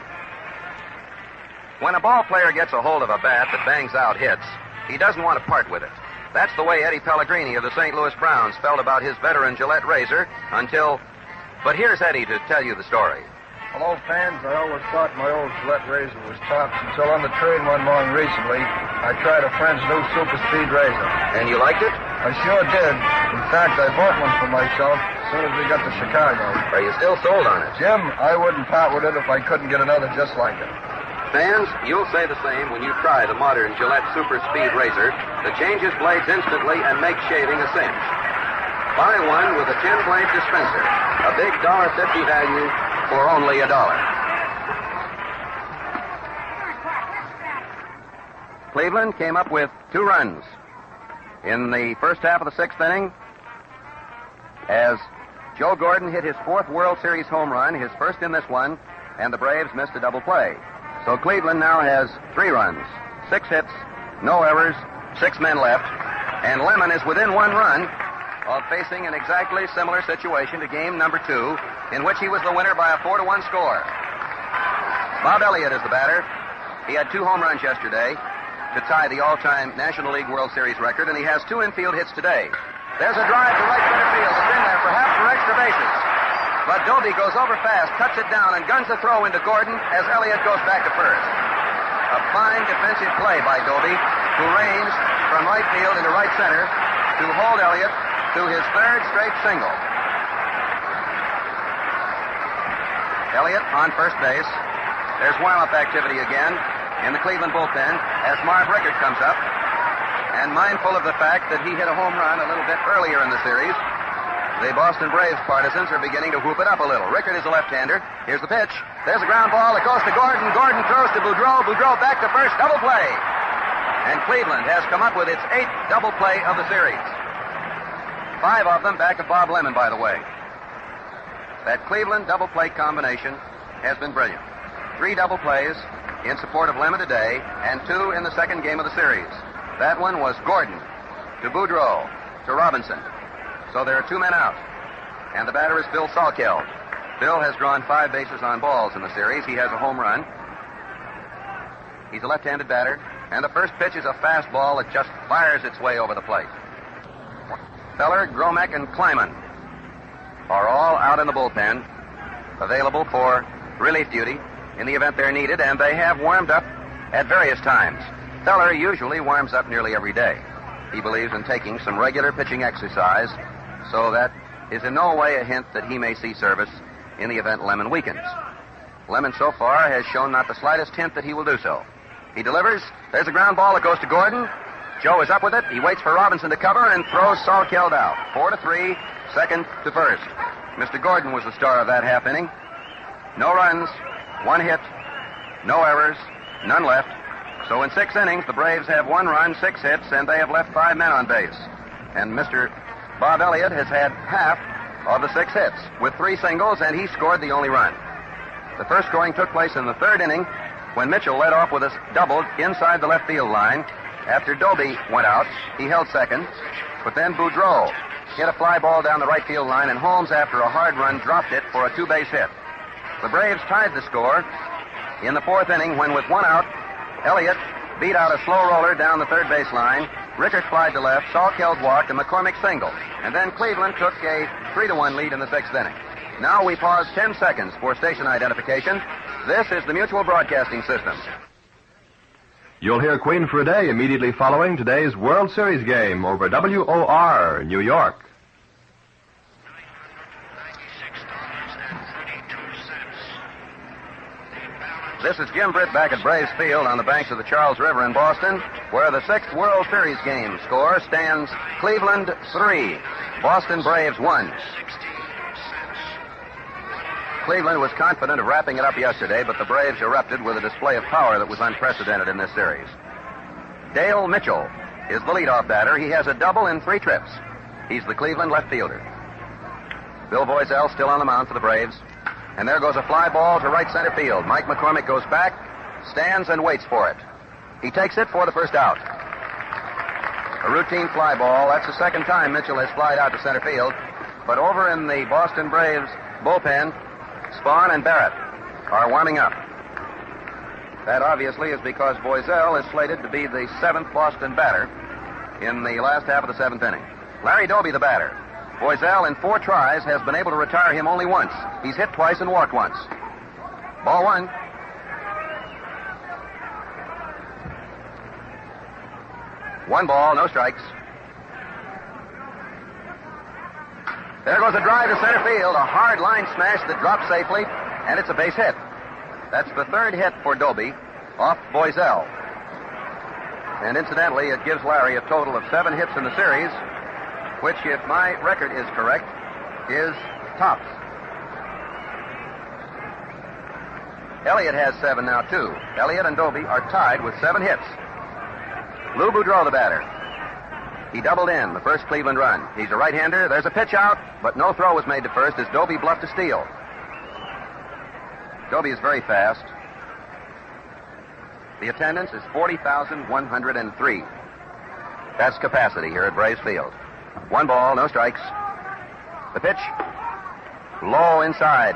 When a ball player gets a hold of a bat that bangs out hits, he doesn't want to part with it. That's the way Eddie Pellegrini of the St. Louis Browns felt about his veteran Gillette razor until... But here's Eddie to tell you the story. Hello, fans. I always thought my old Gillette razor was tops until on the train one morning recently, I tried a friend's new Super Speed razor. And you liked it? I sure did. In fact, I bought one for myself as soon as we got to Chicago. Are you still sold on it? Jim, I wouldn't part with it if I couldn't get another just like it. Fans, you'll say the same when you try the modern Gillette Super Speed razor that changes blades instantly and makes shaving a cinch. Buy one with a 10-blade dispenser, a big $1.50 value for only $1. Cleveland came up with 2 runs in the first half of the 6th inning as Joe Gordon hit his 4th World Series home run, his first in this one, and the Braves missed a double play. So Cleveland now has 3 runs, 6 hits, no errors, 6 men left, and Lemon is within 1 run of facing an exactly similar situation to game number 2, in which he was the winner by a 4-1 score. Bob Elliott is the batter. He had 2 home runs yesterday to tie the all-time National League World Series record, and he has 2 infield hits today. There's a drive to right center field. It's in there, perhaps for extra bases. But Doby goes over fast, cuts it down, and guns the throw into Gordon as Elliott goes back to first. A fine defensive play by Doby, who ranged from right field into right center to hold Elliott to his 3rd straight single. Elliott on first base. There's warm-up activity again in the Cleveland bullpen as Marv Rickert comes up. And mindful of the fact that he hit a home run a little bit earlier in the series, the Boston Braves partisans are beginning to whoop it up a little. Rickert is a left-hander. Here's the pitch. There's a ground ball. It goes to Gordon. Gordon throws to Boudreau. Boudreau back to first. Double play. And Cleveland has come up with its 8th double play of the series. 5 of them back of Bob Lemon, by the way. That Cleveland double play combination has been brilliant. 3 double plays in support of Lemon today, and 2 in the second game of the series. That one was Gordon to Boudreau to Robinson. So there are 2 men out. And the batter is Bill Salkeld. Bill has drawn 5 bases on balls in the series. He has a home run. He's a left-handed batter. And the first pitch is a fastball that just fires its way over the plate. Feller, Gromek, and Kleiman are all out in the bullpen, available for relief duty in the event they're needed, and they have warmed up at various times. Feller usually warms up nearly every day. He believes in taking some regular pitching exercise, so that is in no way a hint that he may see service in the event Lemon weakens. Lemon so far has shown not the slightest hint that he will do so. He delivers. There's a ground ball that goes to Gordon. Joe is up with it. He waits for Robinson to cover and throws Salkeld out. 4-3, second to first. Mr. Gordon was the star of that half inning. No runs, 1 hit, no errors, none left. So in 6 innings, the Braves have 1 run, 6 hits, and they have left 5 men on base. And Mr. Bob Elliott has had half of the 6 hits with 3 singles, and he scored the only run. The first scoring took place in the 3rd inning when Mitchell led off with a double inside the left field line. After Doby went out, he held second, but then Boudreau hit a fly ball down the right field line, and Holmes, after a hard run, dropped it for a 2-base hit. The Braves tied the score in the 4th inning when, with 1 out, Elliott beat out a slow roller down the 3rd base line. Rickert flied to left, Salkeld walked, and McCormick singled. And then Cleveland took a 3-1 lead in the 6th inning. Now we pause 10 seconds for station identification. This is the Mutual Broadcasting System. You'll hear Queen for a Day immediately following today's World Series game over WOR, New York. This is Jim Britt back at Braves Field on the banks of the Charles River in Boston, where the 6th World Series game score stands Cleveland 3, Boston Braves 1. Cleveland was confident of wrapping it up yesterday, but the Braves erupted with a display of power that was unprecedented in this series. Dale Mitchell is the leadoff batter. He has a double in 3 trips. He's the Cleveland left fielder. Bill Boiselle still on the mound for the Braves. And there goes a fly ball to right center field. Mike McCormick goes back, stands, and waits for it. He takes it for the first out. A routine fly ball. That's the second time Mitchell has flied out to center field. But over in the Boston Braves bullpen, Spahn and Barrett are warming up. That obviously is because Boiselle is slated to be the 7th Boston batter in the last half of the 7th inning. Larry Doby, the batter. Boiselle, in 4 tries, has been able to retire him only once. He's hit twice and walked once. Ball 1. One ball, no strikes. There goes a drive to center field, a hard line smash that drops safely, and it's a base hit. That's the 3rd hit for Doby off Boiselle. And incidentally, it gives Larry a total of 7 hits in the series, which, if my record is correct, is tops. Elliott has 7 now, too. Elliott and Doby are tied with 7 hits. Lou Boudreau, the batter. He doubled in the first Cleveland run. He's a right-hander. There's a pitch out, but no throw was made to first as Doby bluffed a steal. Doby is very fast. The attendance is 40,103. That's capacity here at Braves Field. 1 ball, no strikes. The pitch, low inside.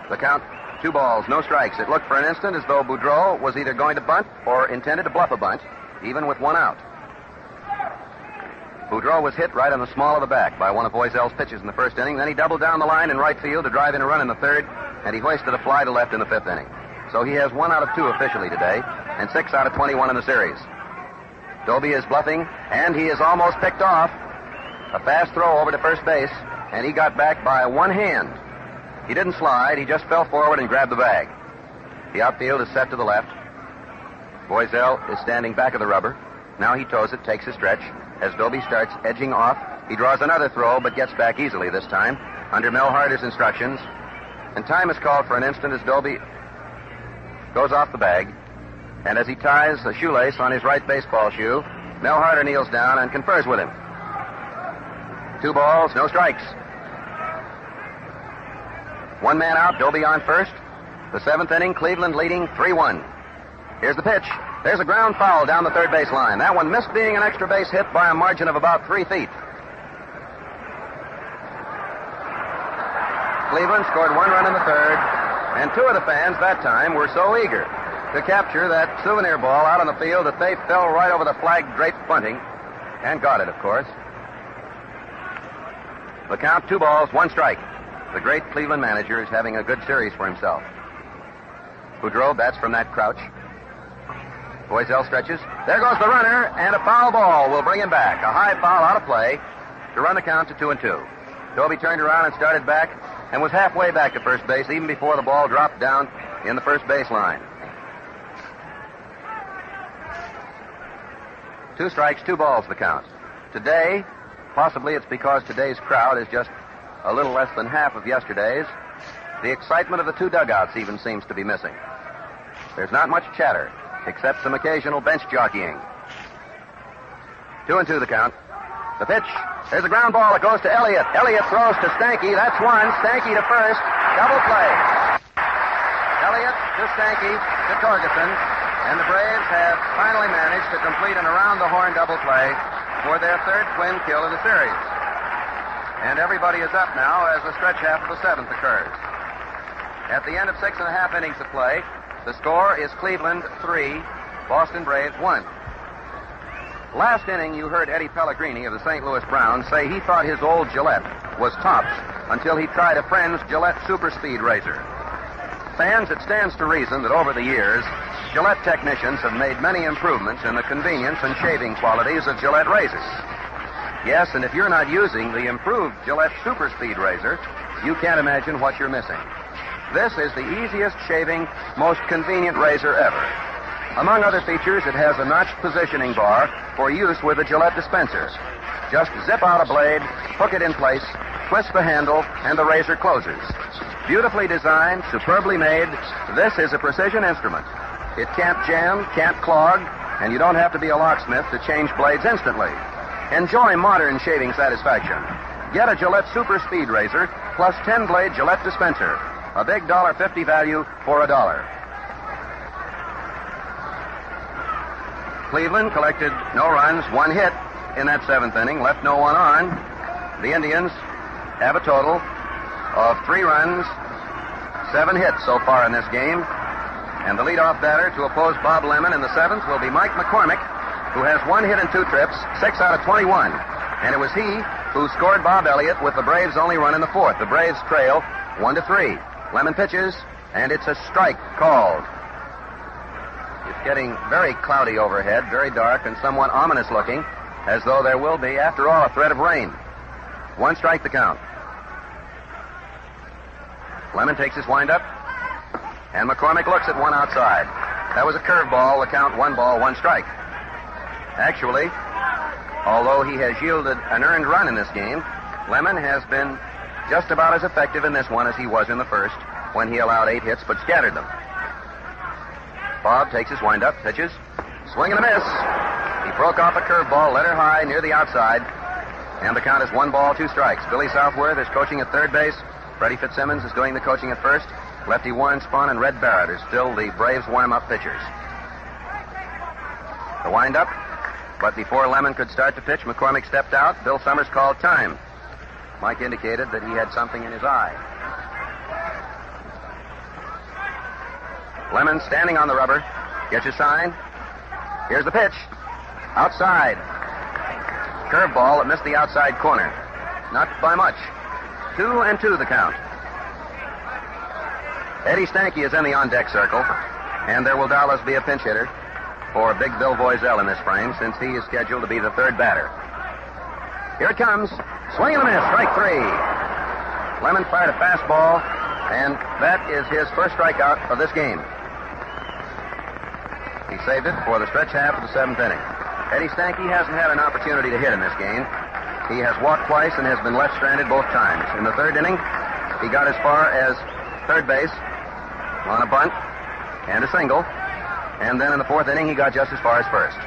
The count, 2 balls, no strikes. It looked for an instant as though Boudreau was either going to bunt or intended to bluff a bunt, even with 1 out. Boudreau was hit right on the small of the back by one of Boiselle's pitches in the 1st inning. Then he doubled down the line in right field to drive in a run in the 3rd, and he hoisted a fly to left in the 5th inning. So he has 1 out of 2 officially today, and 6 out of 21 in the series. Doby is bluffing, and he is almost picked off. A fast throw over to first base, and he got back by 1 hand. He didn't slide. He just fell forward and grabbed the bag. The outfield is set to the left. Boiselle is standing back of the rubber. Now he toes it, takes a stretch. As Doby starts edging off, he draws another throw, but gets back easily this time, under Mel Harder's instructions. And time is called for an instant as Doby goes off the bag. And as he ties a shoelace on his right baseball shoe, Mel Harder kneels down and confers with him. 2 balls, no strikes. 1 man out, Doby on first. The 7th inning, Cleveland leading 3-1. Here's the pitch. There's a ground foul down the 3rd base line. That one missed being an extra base hit by a margin of about 3 feet. Cleveland scored 1 run in the 3rd, and 2 of the fans that time were so eager to capture that souvenir ball out on the field that they fell right over the flag-draped bunting and got it, of course. The count, 2 balls, 1 strike. The great Cleveland manager is having a good series for himself. Boudreau bats from that crouch. Boiselle stretches. There goes the runner, and a foul ball will bring him back. A high foul out of play to run the count to 2-2. Doby turned around and started back and was halfway back to first base even before the ball dropped down in the first base line. 2 strikes, 2 balls the count. Today, possibly it's because today's crowd is just a little less than half of yesterday's, the excitement of the 2 dugouts even seems to be missing. There's not much chatter, except some occasional bench jockeying. 2-2 the count. The pitch. There's a ground ball that goes to Elliott. Elliott throws to Stanky. That's 1. Stanky to first. Double play. Elliott to Stanky to Torgerson. And the Braves have finally managed to complete an around-the-horn double play for their 3rd twin kill of the series. And everybody is up now as the stretch half of the 7th occurs. At the end of 6.5 innings of play, the score is Cleveland 3, Boston Braves 1. Last inning, you heard Eddie Pellegrini of the St. Louis Browns say he thought his old Gillette was tops until he tried a friend's Gillette Super Speed Razor. Fans, it stands to reason that over the years, Gillette technicians have made many improvements in the convenience and shaving qualities of Gillette razors. Yes, and if you're not using the improved Gillette Super Speed Razor, you can't imagine what you're missing. This is the easiest shaving, most convenient razor ever. Among other features, it has a notched positioning bar for use with a Gillette dispenser. Just zip out a blade, hook it in place, twist the handle, and the razor closes. Beautifully designed, superbly made, this is a precision instrument. It can't jam, can't clog, and you don't have to be a locksmith to change blades instantly. Enjoy modern shaving satisfaction. Get a Gillette Super Speed Razor plus 10-blade Gillette dispenser. A big $1.50 value for $1. Cleveland collected no runs, one hit in that seventh inning, left no one on. The Indians have a total of 3 runs, 7 hits so far in this game. And the leadoff batter to oppose Bob Lemon in the seventh will be Mike McCormick, who has 1 hit and 2 trips, 6 out of 21. And it was he who scored Bob Elliott with the Braves' only run in the fourth. The Braves trail 1-3. Lemon pitches, and it's a strike called. It's getting very cloudy overhead, very dark, and somewhat ominous looking, as though there will be, after all, a threat of rain. 1 strike the count. Lemon takes his windup, and McCormick looks at one outside. That was a curveball, the count 1 ball, 1 strike. Actually, although he has yielded an earned run in this game, Lemon has been just about as effective in this one as he was in the first, when he allowed 8 hits but scattered them. Bob takes his windup, pitches, swing and a miss. He broke off a curveball, let her high near the outside, and the count is 1 ball, 2 strikes. Billy Southworth is coaching at third base. Freddie Fitzsimmons is doing the coaching at first. Lefty Warren Spahn and Red Barrett are still the Braves' warm-up pitchers. The windup, but before Lemon could start to pitch, McCormick stepped out. Bill Summers called time. Mike indicated that he had something in his eye. Lemon standing on the rubber, gets his sign. Here's the pitch. Outside. Curveball that missed the outside corner. Not by much. 2-2 the count. Eddie Stanky is in the on-deck circle, and there will doubtless be a pinch hitter for Big Bill Voiselle in this frame, since he is scheduled to be the third batter. Here it comes. Swing and a miss. Strike 3. Lemon fired a fastball, and that is his first strikeout of this game. He saved it for the stretch half of the seventh inning. Eddie Stanky hasn't had an opportunity to hit in this game. He has walked twice and has been left stranded both times. In the third inning, he got as far as third base on a bunt and a single. And then in the fourth inning, he got just as far as first.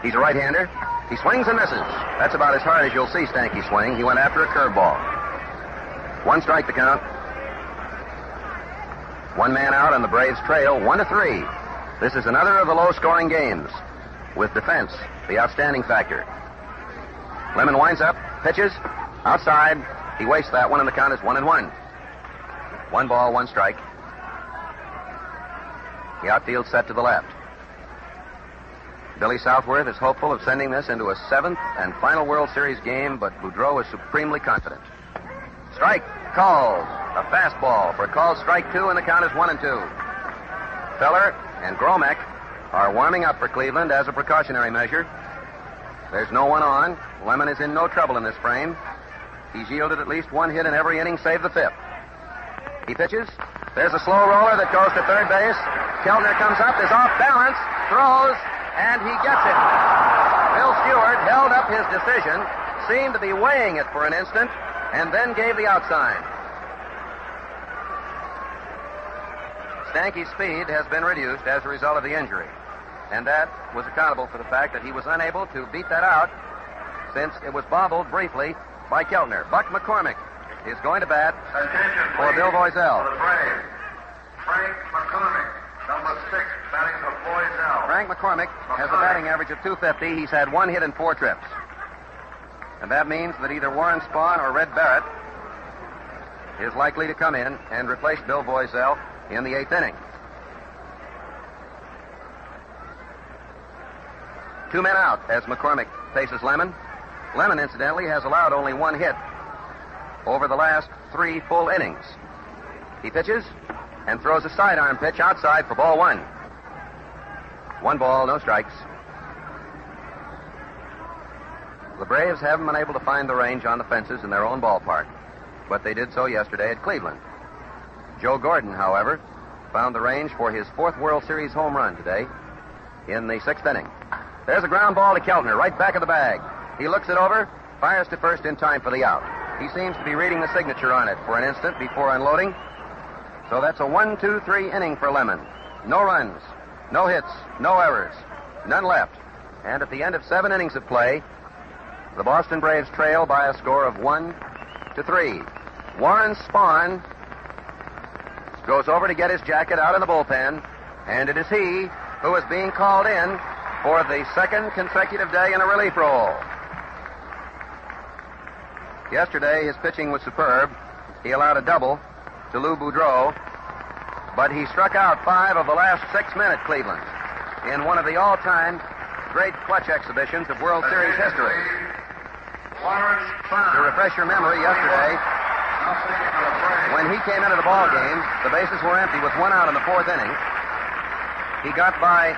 He's a right-hander. He swings and misses. That's about as hard as you'll see Stanky swing. He went after a curveball. 1 strike the count. 1 man out, and the Braves trail 1-3. This is another of the low-scoring games, with defense the outstanding factor. Lemon winds up, pitches, outside. He wastes that one, and the count is 1-1. 1 ball, 1 strike. The outfield set to the left. Billy Southworth is hopeful of sending this into a 7th and final World Series game, but Boudreau is supremely confident. Strike called. A fastball for called strike 2, and the count is 1-2. Feller and Gromek are warming up for Cleveland as a precautionary measure. There's no one on. Lemon is in no trouble in this frame. He's yielded at least 1 hit in every inning save the 5th. He pitches. There's a slow roller that goes to third base. Keltner comes up, is off balance, throws, and he gets it. Bill Stewart held up his decision, seemed to be weighing it for an instant, and then gave the out sign. Stanky's speed has been reduced as a result of the injury, and that was accountable for the fact that he was unable to beat that out since it was bobbled briefly by Keltner. Buck McCormick is going to bat for Bill Voiselle. For the Braves, Frank McCormick, number 6, batting for Voiselle. Frank McCormick has a batting average of .250. He's had 1 hit in 4 trips. And that means that either Warren Spahn or Red Barrett is likely to come in and replace Bill Voiselle in the 8th inning. 2 men out as McCormick faces Lemon. Lemon, incidentally, has allowed only 1 hit over the last 3 full innings. He pitches and throws a sidearm pitch outside for ball 1. 1 ball, no strikes. The Braves haven't been able to find the range on the fences in their own ballpark, but they did so yesterday at Cleveland. Joe Gordon, however, found the range for his 4th World Series home run today in the 6th inning. There's a ground ball to Keltner, right back of the bag. He looks it over, fires to first in time for the out. He seems to be reading the signature on it for an instant before unloading. So that's a 1-2-3 inning for Lemon. No runs, no hits, no errors, none left. And at the end of 7 innings of play, the Boston Braves trail by a score of 1-3. Warren Spahn goes over to get his jacket out in the bullpen, and it is he who is being called in for the 2nd consecutive day in a relief role. Yesterday, his pitching was superb. He allowed a double to Lou Boudreau, but he struck out 5 of the last 6 men at Cleveland in one of the all-time great clutch exhibitions of World Series history. To refresh your memory, yesterday, when he came into the ball game, the bases were empty with 1 out in the 4th inning. He got by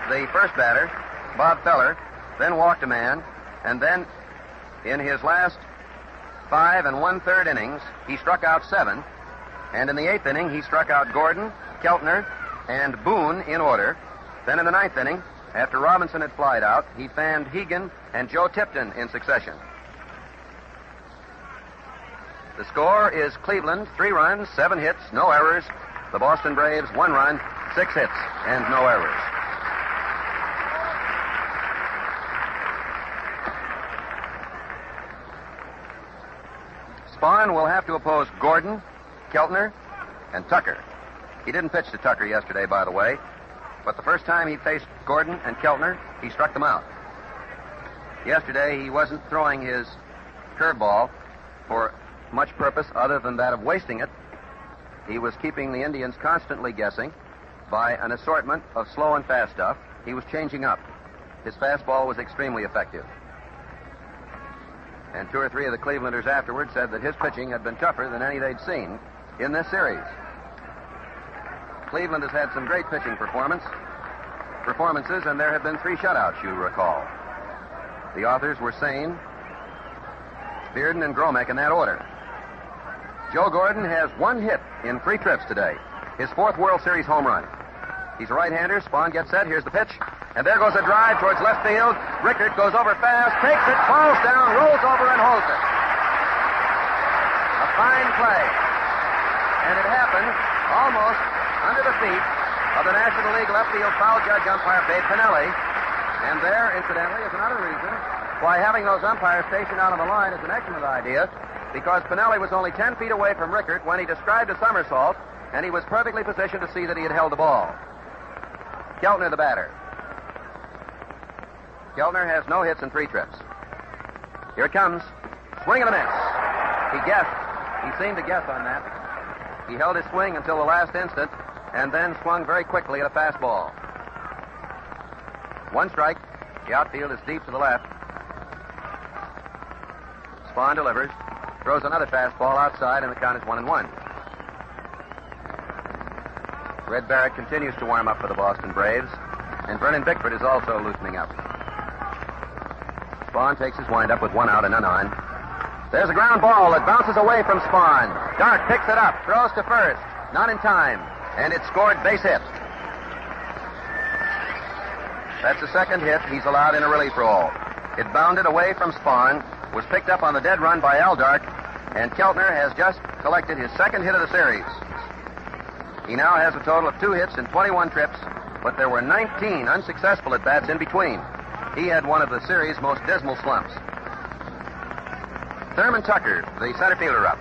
the first batter, Bob Feller, then walked a man, and then in his last 5 1/3 innings, he struck out 7. And in the 8th inning, he struck out Gordon, Keltner, and Boone in order. Then in the 9th inning, after Robinson had flied out, he fanned Hegan and Joe Tipton in succession. The score is Cleveland, 3 runs, 7 hits, no errors. The Boston Braves, 1 run, 6 hits, and no errors. Spahn will have to oppose Gordon, Keltner, and Tucker. He didn't pitch to Tucker yesterday, by the way, but the first time he faced Gordon and Keltner, he struck them out. Yesterday, he wasn't throwing his curveball for much purpose other than that of wasting it. He was keeping the Indians constantly guessing by an assortment of slow and fast stuff. He was changing up. His fastball was extremely effective. And 2 or 3 of the Clevelanders afterwards said that his pitching had been tougher than any they'd seen in this series. Cleveland has had some great pitching performances, and there have been 3 shutouts, you recall. The authors were Sane, Bearden, and Gromek in that order. Joe Gordon has 1 hit in 3 trips today, his 4th World Series home run. He's a right-hander. Spahn gets set. Here's the pitch. And there goes a drive towards left field. Rickert goes over fast, takes it, falls down, rolls over, and holds it. A fine play. And it happened almost under the feet of the National League left field foul judge umpire Babe Pinelli. And there, incidentally, is another reason why having those umpires stationed out on the line is an excellent idea, because Pinelli was only 10 feet away from Rickert when he described a somersault, and he was perfectly positioned to see that he had held the ball. Keltner, the batter. Keltner has no hits in 3 trips. Here it comes. Swing and a miss. He guessed. He seemed to guess on that. He held his swing until the last instant and then swung very quickly at a fastball. 1 strike. The outfield is deep to the left. Spahn delivers. Throws another fastball outside, and the count is 1-1. Red Barrett continues to warm up for the Boston Braves, and Vernon Bickford is also loosening up. Spahn takes his windup with 1 out and none on. There's a ground ball that bounces away from Spahn. Dark picks it up, throws to first, not in time, and it's scored base hit. That's the 2nd hit he's allowed in a relief role. It bounded away from Spahn, was picked up on the dead run by Al Dark, and Keltner has just collected his 2nd hit of the series. He now has a total of 2 hits in 21 trips, but there were 19 unsuccessful at-bats in between. He had one of the series' most dismal slumps. Thurman Tucker, the center fielder, up.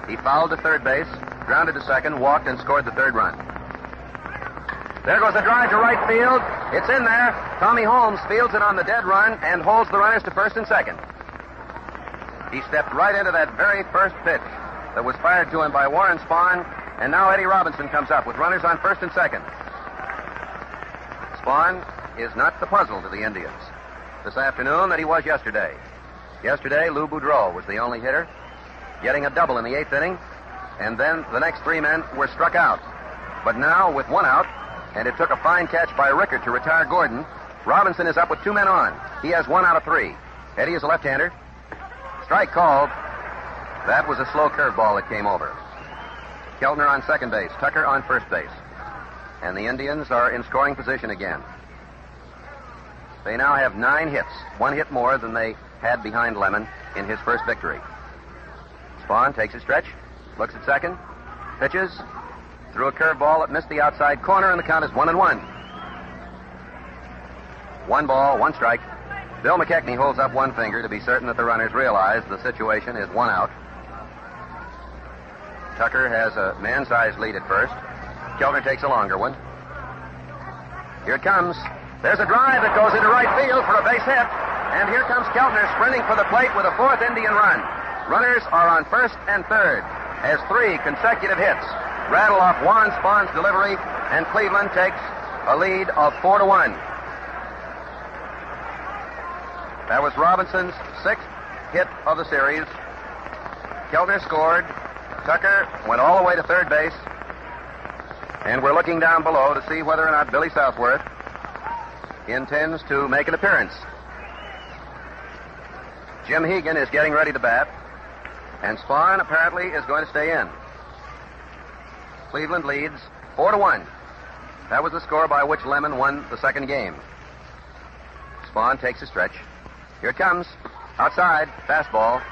He fouled to third base, grounded to second, walked, and scored the 3rd run. There goes a drive to right field. It's in there. Tommy Holmes fields it on the dead run and holds the runners to first and second. He stepped right into that very first pitch that was fired to him by Warren Spahn, and now Eddie Robinson comes up with runners on first and second. Spahn is not the puzzle to the Indians this afternoon that he was yesterday. Yesterday, Lou Boudreau was the only hitter, getting a double in the 8th inning, and then the next 3 men were struck out. But now, with 1 out, and it took a fine catch by Rickert to retire Gordon, Robinson is up with 2 men on. He has 1 out of 3. Eddie is a left-hander. Strike called. That was a slow curveball that came over. Keltner on second base. Tucker on first base. And the Indians are in scoring position again. They now have 9 hits, 1 hit more than they had behind Lemon in his first victory. Spahn takes a stretch, looks at second, pitches, threw a curveball that missed the outside corner, and the count is 1-1. 1 ball, 1 strike. Bill McKechnie holds up one finger to be certain that the runners realize the situation is 1 out. Tucker has a man-sized lead at first. Keltner takes a longer one. Here it comes. There's a drive that goes into right field for a base hit. And here comes Keltner sprinting for the plate with a 4th Indian run. Runners are on first and third as 3 consecutive hits rattle off Warren Spahn's delivery, and Cleveland takes a lead of 4-1. That was Robinson's 6th hit of the series. Keltner scored. Tucker went all the way to third base. And we're looking down below to see whether or not Billy Southworth intends to make an appearance. Jim Hegan is getting ready to bat, and Spahn apparently is going to stay in. Cleveland leads 4-1. That was the score by which Lemon won the second game. Spahn takes a stretch. Here it comes. Outside, fastball.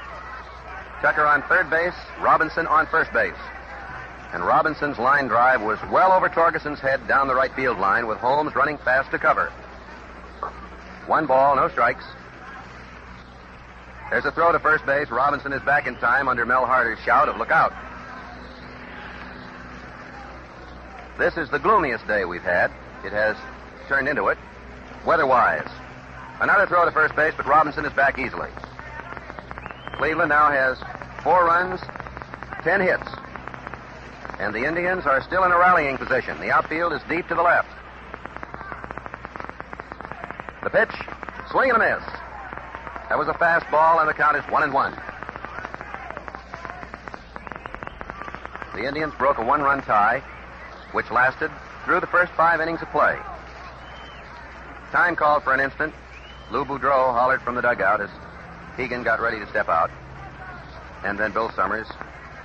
Tucker on third base, Robinson on first base. And Robinson's line drive was well over Torgeson's head down the right field line, with Holmes running fast to cover. 1 ball, no strikes. There's a throw to first base. Robinson is back in time under Mel Harder's shout of "Look out." This is the gloomiest day we've had. It has turned into it, weather-wise. Another throw to first base, but Robinson is back easily. Cleveland now has 4 runs, 10 hits. And the Indians are still in a rallying position. The outfield is deep to the left. The pitch, swing and a miss. That was a fastball, and the count is 1-1. The Indians broke a 1-run tie, which lasted through the first 5 innings of play. Time called for an instant. Lou Boudreau hollered from the dugout as Hegan got ready to step out. And then Bill Summers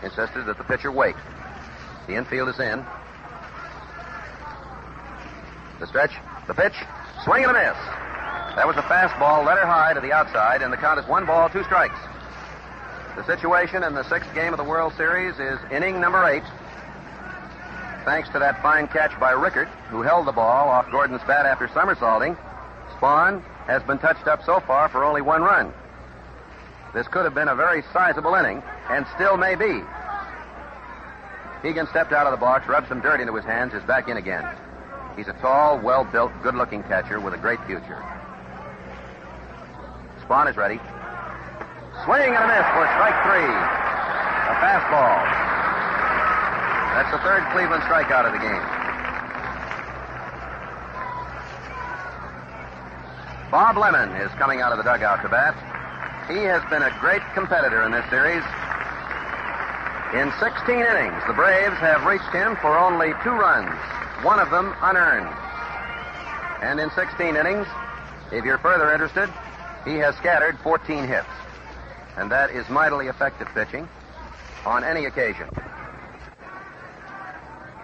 insisted that the pitcher wait. The infield is in. The stretch, the pitch, swing and a miss. That was a fastball, letter high to the outside, and the count is 1 ball, 2 strikes. The situation in the 6th game of the World Series is inning number 8. Thanks to that fine catch by Rickert, who held the ball off Gordon's bat after somersaulting, Spahn has been touched up so far for only 1 run. This could have been a very sizable inning, and still may be. Hegan stepped out of the box, rubbed some dirt into his hands, is back in again. He's a tall, well-built, good-looking catcher with a great future. Spahn is ready. Swing and a miss for strike 3. A fastball. That's the 3rd Cleveland strikeout of the game. Bob Lemon is coming out of the dugout to bat. He has been a great competitor in this series. In 16 innings, the Braves have reached him for only 2 runs, 1 of them unearned. And in 16 innings, if you're further interested, he has scattered 14 hits. And that is mightily effective pitching on any occasion.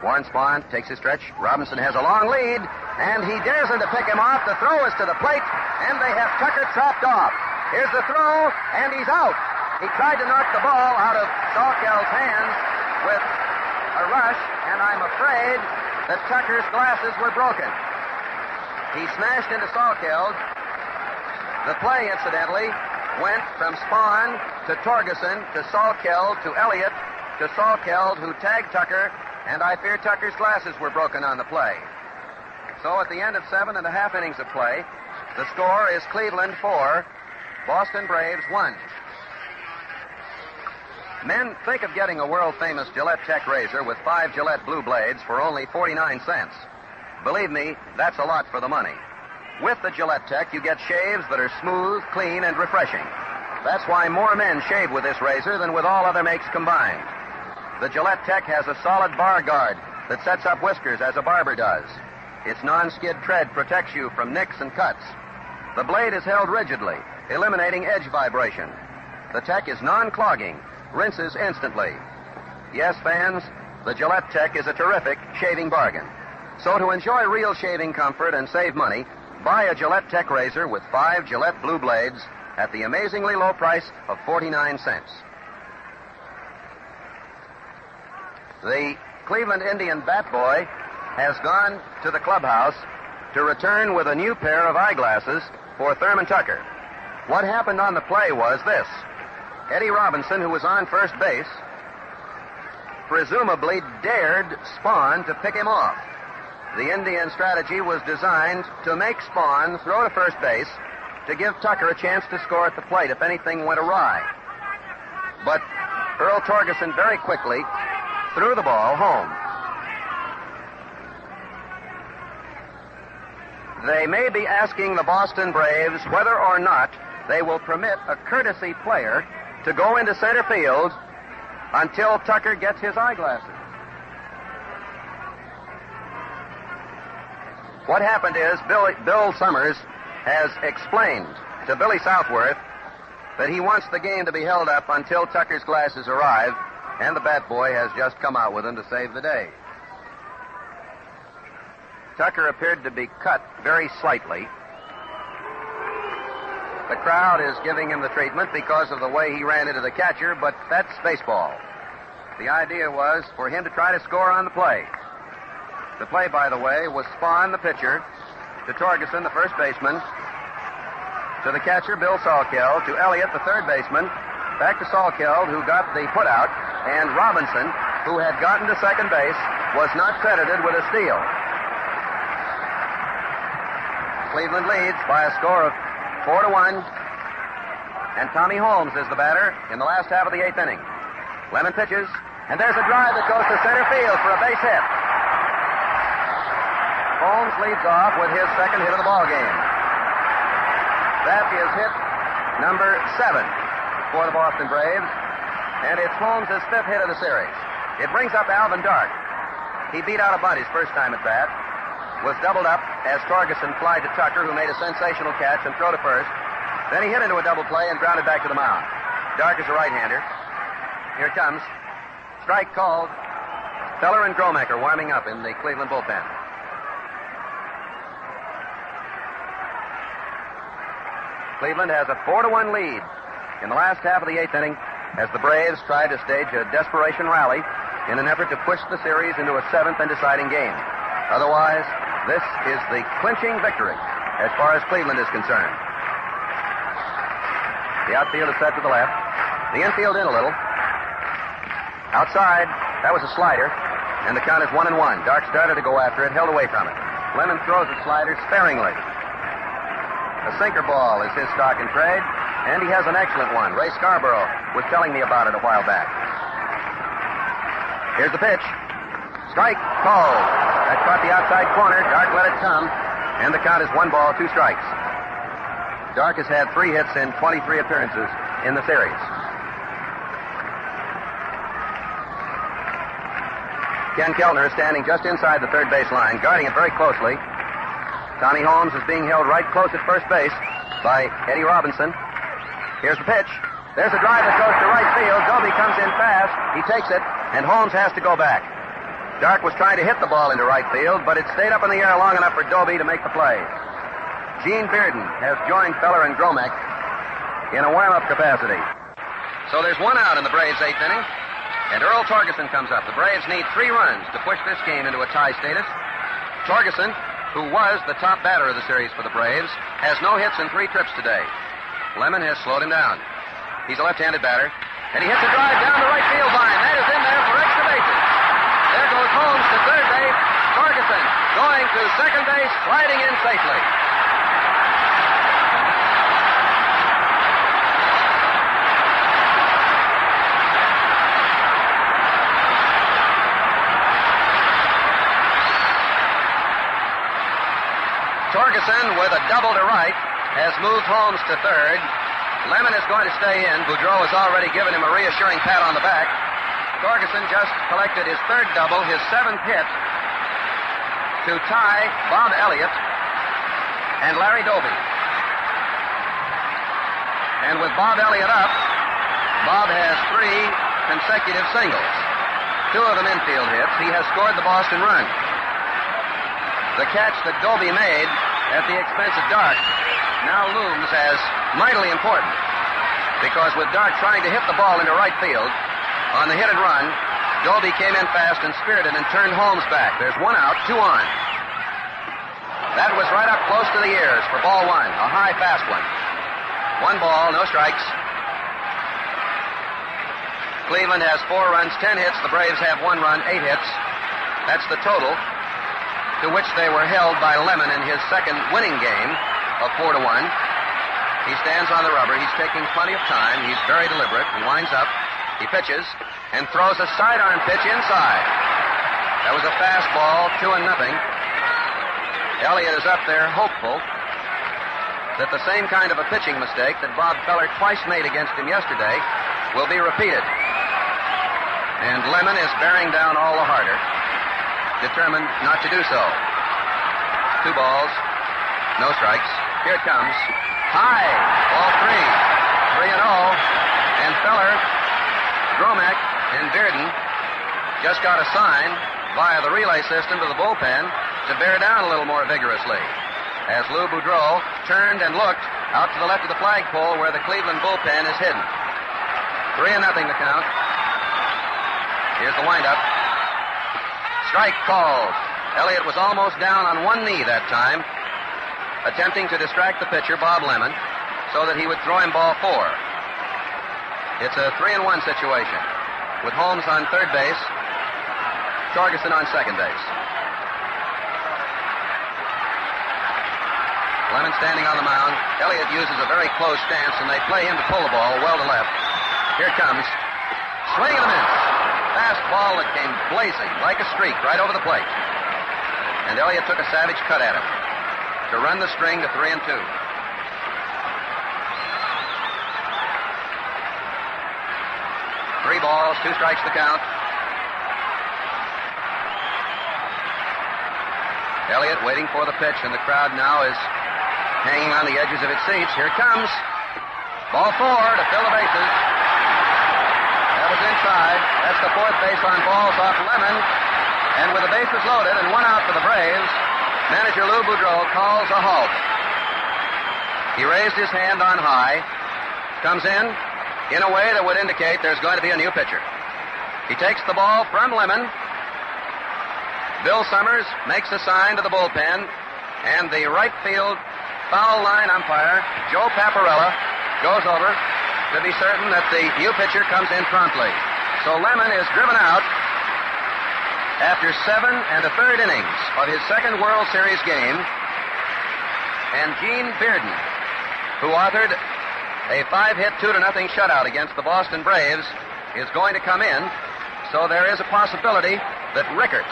Warren Spahn takes his stretch. Robinson has a long lead, and he dares him to pick him off. The throw is to the plate, and they have Tucker chopped off. Here's the throw, and he's out. He tried to knock the ball out of Sawkell's hands with a rush, and I'm afraid that Tucker's glasses were broken. He smashed into Sawkell. The play, incidentally, went from Spahn to Torgeson to Sawkell to Elliott to Sawkell, who tagged Tucker, and I fear Tucker's glasses were broken on the play. So at the end of 7.5 innings of play, the score is Cleveland 4, Boston Braves 1. Men think of getting a world-famous Gillette Tech razor with 5 Gillette blue blades for only 49 cents. Believe me, that's a lot for the money. With the Gillette Tech, you get shaves that are smooth, clean, and refreshing. That's why more men shave with this razor than with all other makes combined. The Gillette Tech has a solid bar guard that sets up whiskers as a barber does. Its non-skid tread protects you from nicks and cuts. The blade is held rigidly, eliminating edge vibration. The Tech is non-clogging, rinses instantly. Yes, fans, the Gillette Tech is a terrific shaving bargain. So to enjoy real shaving comfort and save money, buy a Gillette Tech razor with 5 Gillette Blue Blades at the amazingly low price of 49 cents. The Cleveland Indian bat boy has gone to the clubhouse to return with a new pair of eyeglasses for Thurman Tucker. What happened on the play was this. Eddie Robinson, who was on first base, presumably dared Spahn to pick him off. The Indian strategy was designed to make Spahn throw to first base to give Tucker a chance to score at the plate if anything went awry. But Earl Torgeson very quickly threw the ball home. They may be asking the Boston Braves whether or not they will permit a courtesy player to go into center field until Tucker gets his eyeglasses. What happened is Bill Summers has explained to Billy Southworth that he wants the game to be held up until Tucker's glasses arrive, and the bat boy has just come out with them to save the day. Tucker appeared to be cut very slightly. The crowd is giving him the treatment because of the way he ran into the catcher, but that's baseball. The idea was for him to try to score on the play. The play, by the way, was Spahn, the pitcher, to Torgeson, the first baseman, to the catcher, Bill Salkeld, to Elliott, the third baseman, back to Salkeld, who got the putout, and Robinson, who had gotten to second base, was not credited with a steal. Cleveland leads by a score of 4-1, and Tommy Holmes is the batter in the last half of the 8th inning. Lemon pitches, and there's a drive that goes to center field for a base hit. Holmes leads off with his second hit of the ball game. That is hit number 7 for the Boston Braves, and it's Holmes' 5th hit of the series. It brings up Alvin Dark. He beat out a bunt his first time at bat, was doubled up as Torgeson flied to Tucker, who made a sensational catch and throw to first. Then he hit into a double play and grounded back to the mound. Dark is a right-hander. Here it comes. Strike called. Feller and Gromek are warming up in the Cleveland bullpen. Cleveland has a 4-1 lead in the last half of the 8th inning as the Braves try to stage a desperation rally in an effort to push the series into a 7th and deciding game. Otherwise, this is the clinching victory as far as Cleveland is concerned. The outfield is set to the left. The infield in a little. Outside, that was a slider, and the count is 1-1. Dark started to go after it, held away from it. Lemon throws the slider sparingly. A sinker ball is his stock in trade, and he has an excellent one. Ray Scarborough was telling me about it a while back. Here's the pitch. Strike called. That caught the outside corner. Dark let it come, and the count is 1 ball, 2 strikes. Dark has had 3 hits in 23 appearances in the series. Ken Keltner is standing just inside the third base line, guarding it very closely. Tommy Holmes is being held right close at first base by Eddie Robinson. Here's the pitch. There's a drive that goes to right field. Doby comes in fast. He takes it, and Holmes has to go back. Dark was trying to hit the ball into right field, but it stayed up in the air long enough for Doby to make the play. Gene Bearden has joined Feller and Gromek in a warm-up capacity. So there's 1 out in the Braves' 8th inning, and Earl Torgeson comes up. The Braves need 3 runs to push this game into a tie status. Torgeson, who was the top batter of the series for the Braves, has no hits in 3 trips today. Lemon has slowed him down. He's a left-handed batter, and he hits a drive down the right field line. That is in there for extra bases. There goes Holmes to third base. Torgeson going to second base, sliding in safely. Torgeson, with a double to right, has moved Holmes to third. Lemon is going to stay in. Boudreau has already given him a reassuring pat on the back. Torgeson just collected his 3rd double, his 7th hit, to tie Bob Elliott and Larry Doby. And with Bob Elliott up, Bob has 3 consecutive singles. 2 of them infield hits, he has scored the Boston run. The catch that Doby made at the expense of Dark now looms as mightily important, because with Dark trying to hit the ball into right field on the hit and run, Doby came in fast and spirited and turned Holmes back. There's 1 out, 2 on. That was right up close to the ears for ball 1, a high, fast one. 1 ball, no strikes. Cleveland has 4 runs, 10 hits. The Braves have 1 run, 8 hits. That's the total to which they were held by Lemon in his second winning game of 4-1. He stands on the rubber. He's taking plenty of time. He's very deliberate. He winds up. He pitches and throws a sidearm pitch inside. That was a fastball, 2-0. Elliott is up there hopeful that the same kind of a pitching mistake that Bob Feller twice made against him yesterday will be repeated. And Lemon is bearing down all the harder, determined not to do so. 2 balls, no strikes. Here it comes. High, ball 3. 3-0. And Feller, Gromack, and Bearden just got a sign via the relay system to the bullpen to bear down a little more vigorously, as Lou Boudreau turned and looked out to the left of the flagpole where the Cleveland bullpen is hidden. 3-0 the count. Here's the windup. Strike called. Elliott was almost down on 1 knee that time, attempting to distract the pitcher, Bob Lemon, so that he would throw him ball 4. It's a 3-1 situation, with Holmes on third base, Torgerson on second base. Lemon standing on the mound. Elliott uses a very close stance, and they play him to pull the ball well to left. Here it comes. Swing and a miss. Fastball that came blazing like a streak right over the plate. And Elliott took a savage cut at him to run the string to 3-2. 3 balls, 2 strikes the count. Elliott waiting for the pitch, and the crowd now is hanging on the edges of its seats. Here it comes. Ball 4 to fill the bases. That was inside. That's the 4th base on balls off Lemon. And with the bases loaded and 1 out for the Braves, manager Lou Boudreau calls a halt. He raised his hand on high, comes in a way that would indicate there's going to be a new pitcher. He takes the ball from Lemon. Bill Summers makes a sign to the bullpen, and the right field foul line umpire, Joe Paparella, goes over to be certain that the new pitcher comes in promptly. So Lemon is driven out after 7 1/3 innings of his second World Series game, and Gene Bearden, who authored a 5-hit 2-0 shutout against the Boston Braves, is going to come in, so there is a possibility that Rickert,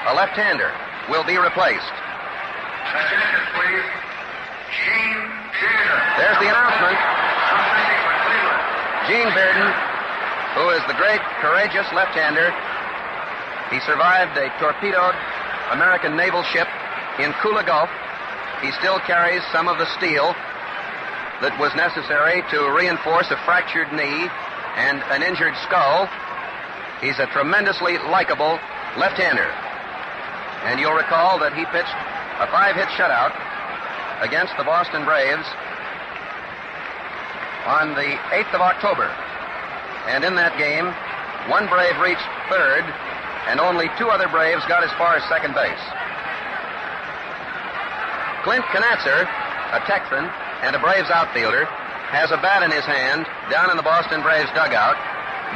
a left-hander, will be replaced. Attention, please. Gene Bearden. There's the announcement. For Cleveland. Gene Bearden, who is the great, courageous left-hander. He survived a torpedoed American naval ship in Kula Gulf. He still carries some of the steel that was necessary to reinforce a fractured knee and an injured skull. He's a tremendously likable left-hander. And you'll recall that he pitched a 5-hit shutout against the Boston Braves on the 8th of October. And in that game, 1 Brave reached third, and only 2 other Braves got as far as second base. Clint Knatzer, a Texan and a Braves outfielder, has a bat in his hand down in the Boston Braves dugout.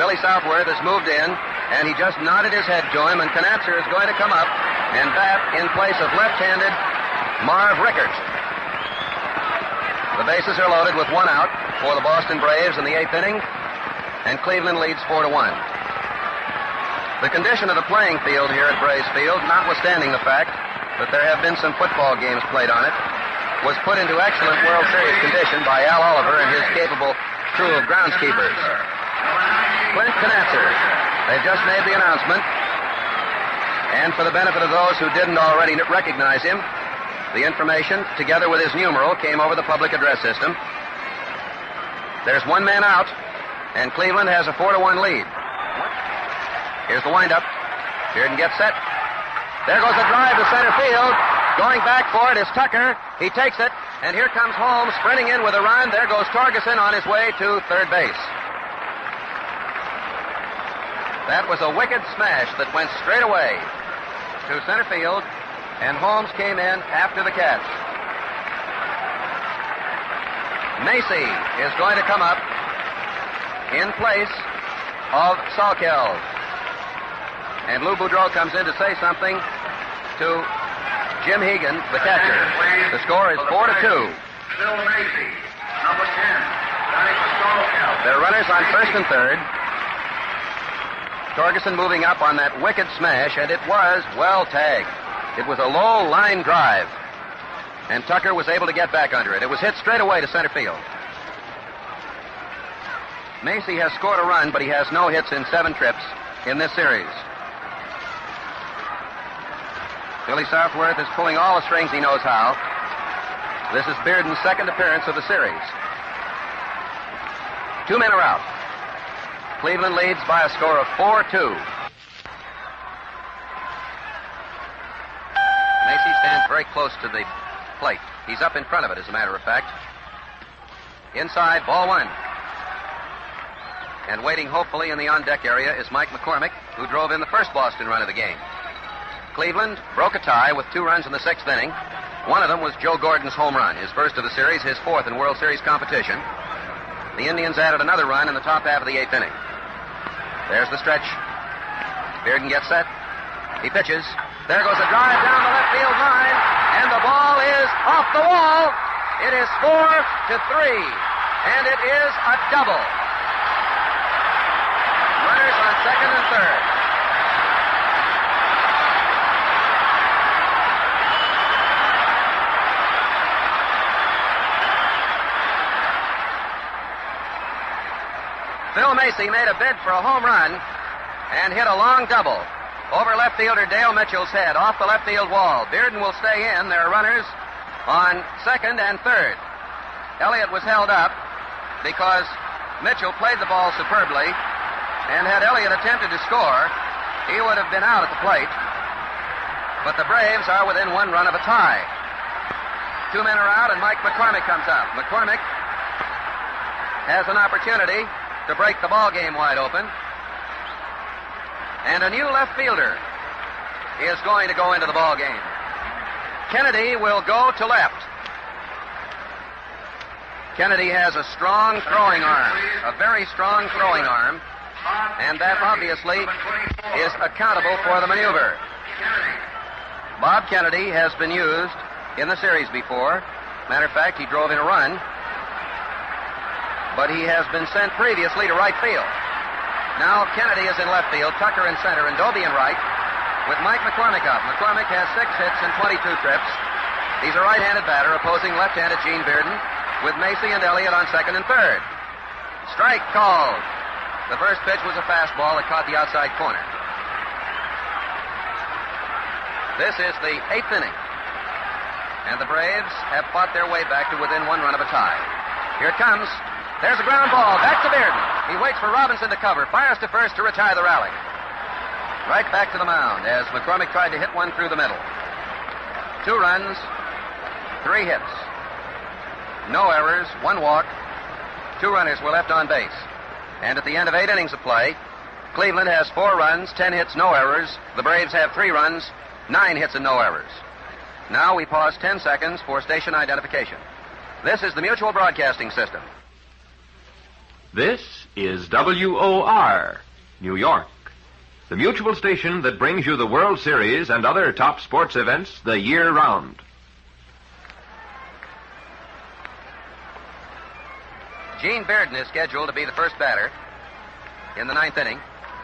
Billy Southworth has moved in, and he just nodded his head to him, and Knatzer is going to come up and bat in place of left-handed Marv Rickert. The bases are loaded with 1 out for the Boston Braves in the 8th inning, and Cleveland leads 4-1. The condition of the playing field here at Braves Field, notwithstanding the fact that there have been some football games played on it, was put into excellent World Series condition by Al Oliver and his capable crew of groundskeepers. Clint Knatzer. They've just made the announcement. And for the benefit of those who didn't already recognize him, the information, together with his numeral, came over the public address system. There's 1 man out, and Cleveland has a 4-1 lead. Here's the windup. Bearden gets set. There goes a drive to center field. Going back for it is Tucker. He takes it, and here comes Holmes sprinting in with a run. There goes Torgeson on his way to third base. That was a wicked smash that went straight away to center field, and Holmes came in after the catch. Macy is going to come up in place of Salkeld. And Lou Boudreau comes in to say something to Jim Hegan, the catcher. The score is 4-2. Phil Macy, number 10. Batting for Salkeld. There are runners on first and third. Torgeson moving up on that wicked smash, and it was well tagged. It was a low line drive, and Tucker was able to get back under it. It was hit straight away to center field. Macy has scored a run, but he has no hits in 7 trips in this series. Billy Southworth is pulling all the strings he knows how. This is Bearden's second appearance of the series. 2 men are out. Cleveland leads by a score of 4-2. Macy stands very close to the plate. He's up in front of it, as a matter of fact. Inside, ball 1. And waiting hopefully in the on-deck area is Mike McCormick, who drove in the first Boston run of the game. Cleveland broke a tie with 2 runs in the 6th inning. One of them was Joe Gordon's home run, his first of the series, his 4th in World Series competition. The Indians added another run in the top half of the 8th inning. There's the stretch. Bearden gets set. He pitches. There goes a drive down the left field line, and the ball is off the wall. It is 4-3, and it is a double. Runners on second and third. Phil Macy made a bid for a home run and hit a long double over left fielder Dale Mitchell's head off the left field wall. Bearden will stay in. There are runners on second and third. Elliott was held up because Mitchell played the ball superbly, and had Elliott attempted to score, he would have been out at the plate. But the Braves are within 1 run of a tie. 2 men are out, and Mike McCormick comes out. McCormick has an opportunity to break the ball game wide open. And a new left fielder is going to go into the ball game. Kennedy will go to left. Kennedy has a strong throwing arm, a very strong throwing arm, and that obviously is accountable for the maneuver. Bob Kennedy has been used in the series before. Matter of fact, he drove in a run, but he has been sent previously to right field. Now Kennedy is in left field, Tucker in center, and Doby in right, with Mike McCormick up. McCormick has 6 hits in 22 trips. He's a right-handed batter opposing left-handed Gene Bearden, with Macy and Elliott on second and third. Strike called. The first pitch was a fastball that caught the outside corner. This is the 8th inning, and the Braves have fought their way back to within 1 run of a tie. Here it comes. There's a ground ball. Back to Bearden. He waits for Robinson to cover. Fires to first to retire the rally. Right back to the mound as McCormick tried to hit one through the middle. 2 runs, 3 hits. No errors, 1 walk. 2 runners were left on base. And at the end of 8 innings of play, Cleveland has 4 runs, 10 hits, no errors. The Braves have 3 runs, 9 hits, and no errors. Now we pause 10 seconds for station identification. This is the Mutual Broadcasting System. This is WOR, New York, the Mutual station that brings you the World Series and other top sports events the year round. Gene Bearden is scheduled to be the first batter in the 9th inning,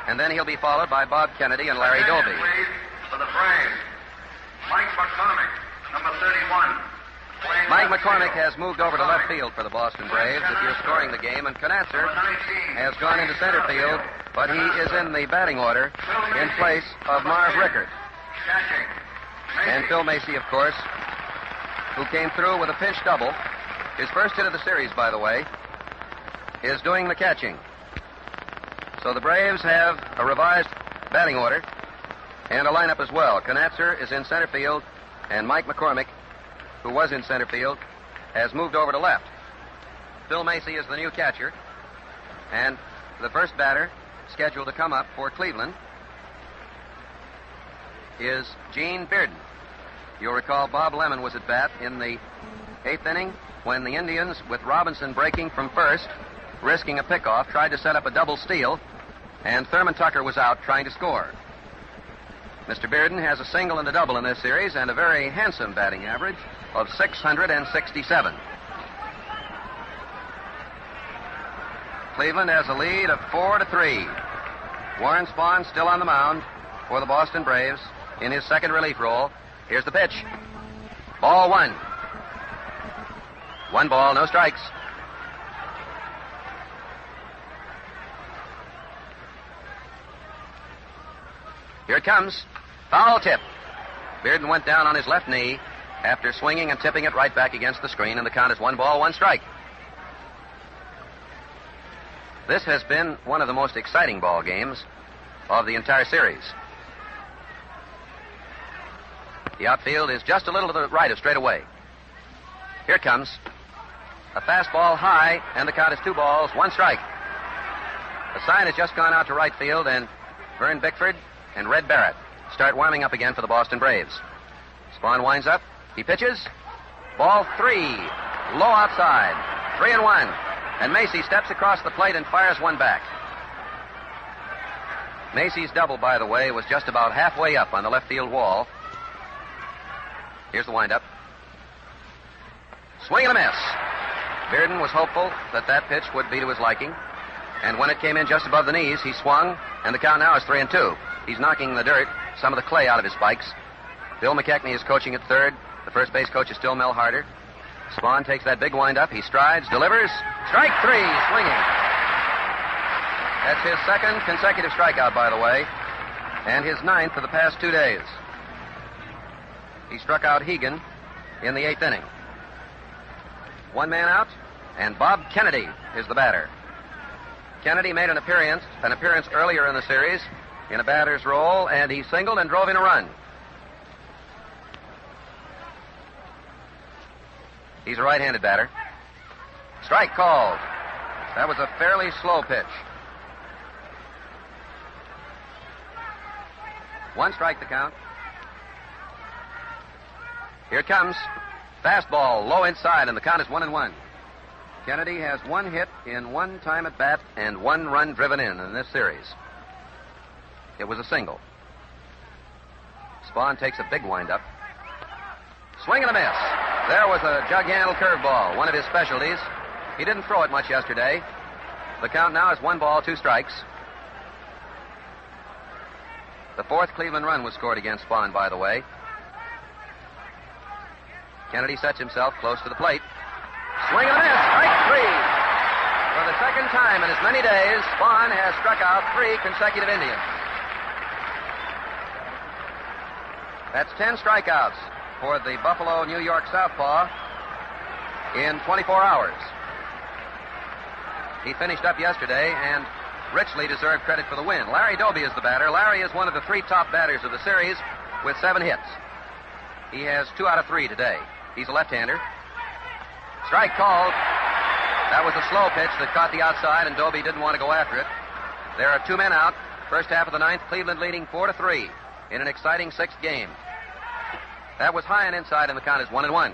and then he'll be followed by Bob Kennedy and Larry Doby. Please, for the Braves, Mike McCormick, number 31. Mike McCormick has moved over to left field for the Boston Braves if you're scoring the game, and Knatzer has gone into center field, but he is in the batting order in place of Marv Rickert. And Phil Macy, of course, who came through with a pinch double. His first hit of the series, by the way, is doing the catching. So the Braves have a revised batting order. And a lineup as well. Knatzer is in center field, and Mike McCormick, who was in center field, has moved over to left. Phil Macy is the new catcher, and the first batter scheduled to come up for Cleveland is Gene Bearden. You'll recall Bob Lemon was at bat in the 8th inning when the Indians, with Robinson breaking from first, risking a pickoff, tried to set up a double steal, and Thurman Tucker was out trying to score. Mr. Bearden has a single and a double in this series and a very handsome batting average of 667. Cleveland has a lead of 4-3. Warren Spahn still on the mound for the Boston Braves in his second relief role. Here's the pitch. Ball one. 1 ball, no strikes. Here it comes. Foul tip. Bearden went down on his left knee after swinging and tipping it right back against the screen, and the count is 1 ball, 1 strike. This has been one of the most exciting ball games of the entire series. The outfield is just a little to the right of straightaway. Here it comes. A fastball high, and the count is 2 balls, 1 strike. The sign has just gone out to right field, and Vern Bickford and Red Barrett start warming up again for the Boston Braves. Spahn winds up. He pitches. Ball 3. Low outside. 3-1. And Macy steps across the plate and fires one back. Macy's double, by the way, was just about halfway up on the left field wall. Here's the windup. Swing and a miss. Bearden was hopeful that that pitch would be to his liking. And when it came in just above the knees, he swung, and the count now is 3-2. He's knocking the dirt, some of the clay out of his spikes. Bill McKechnie is coaching at third. The first base coach is still Mel Harder. Spahn takes that big windup. He strides, delivers. Strike 3, swinging. That's his second consecutive strikeout, by the way, and his 9th of the past 2 days. He struck out Hegan in the 8th inning. 1 man out, and Bob Kennedy is the batter. Kennedy made an appearance earlier in the series in a batter's role, and he singled and drove in a run. He's a right-handed batter. Strike called. That was a fairly slow pitch. 1 strike the count. Here it comes. Fastball, low inside, and the count is 1-1. Kennedy has 1 hit in 1 time at bat and 1 run driven in this series. It was a single. Spahn takes a big windup. Swing and a miss. There was a jug-handle curveball, one of his specialties. He didn't throw it much yesterday. The count now is 1 ball, 2 strikes. The 4th Cleveland run was scored against Spahn, by the way. Kennedy sets himself close to the plate. Swing and a miss. Strike 3. For the second time in as many days, Spahn has struck out 3 consecutive Indians. That's 10 strikeouts for the Buffalo, New York Southpaw in 24 hours. He finished up yesterday and richly deserved credit for the win. Larry Doby is the batter. Larry is one of the 3 top batters of the series with 7 hits. He has 2 out of 3 today. He's a left-hander. Strike called. That was a slow pitch that caught the outside, and Doby didn't want to go after it. There are 2 men out. First half of the 9th, Cleveland leading 4-3 in an exciting 6th game. That was high and inside, and the count is 1-1.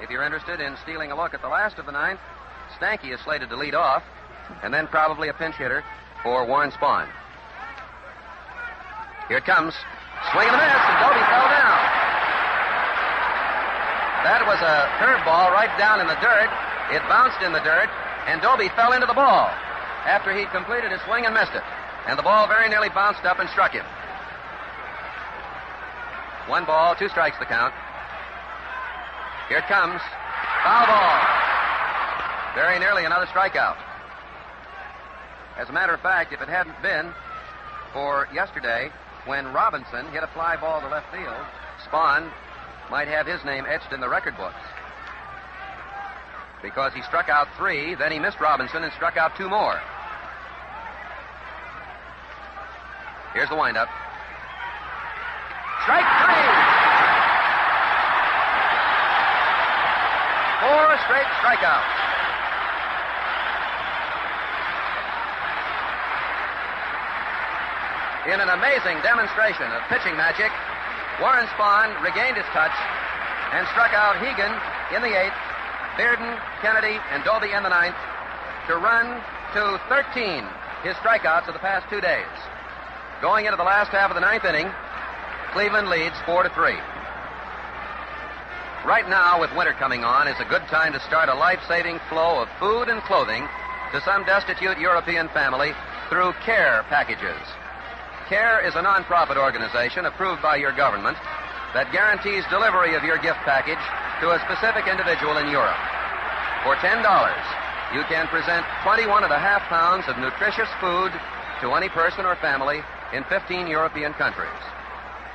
If you're interested in stealing a look at the last of the 9th, Stanky is slated to lead off, and then probably a pinch hitter for Warren Spahn. Here it comes. Swing and a miss, and Doby fell down. That was a curveball right down in the dirt. It bounced in the dirt, and Doby fell into the ball after he completed his swing and missed it. And the ball very nearly bounced up and struck him. 1 ball, 2 strikes the count. Here it comes. Foul ball. Very nearly another strikeout. As a matter of fact, if it hadn't been for yesterday when Robinson hit a fly ball to left field, Spahn might have his name etched in the record books. Because he struck out 3, then he missed Robinson and struck out 2 more. Here's the windup. Strike three. 4 straight strikeouts. In an amazing demonstration of pitching magic, Warren Spahn regained his touch and struck out Hegan in the 8th, Bearden, Kennedy, and Doby in the 9th to run to 13, his strikeouts of the past 2 days. Going into the last half of the 9th inning, Cleveland leads 4-3. Right now, with winter coming on, is a good time to start a life-saving flow of food and clothing to some destitute European family through CARE packages. CARE is a non-profit organization approved by your government that guarantees delivery of your gift package to a specific individual in Europe. For $10, you can present 21.5 pounds of nutritious food to any person or family in 15 European countries.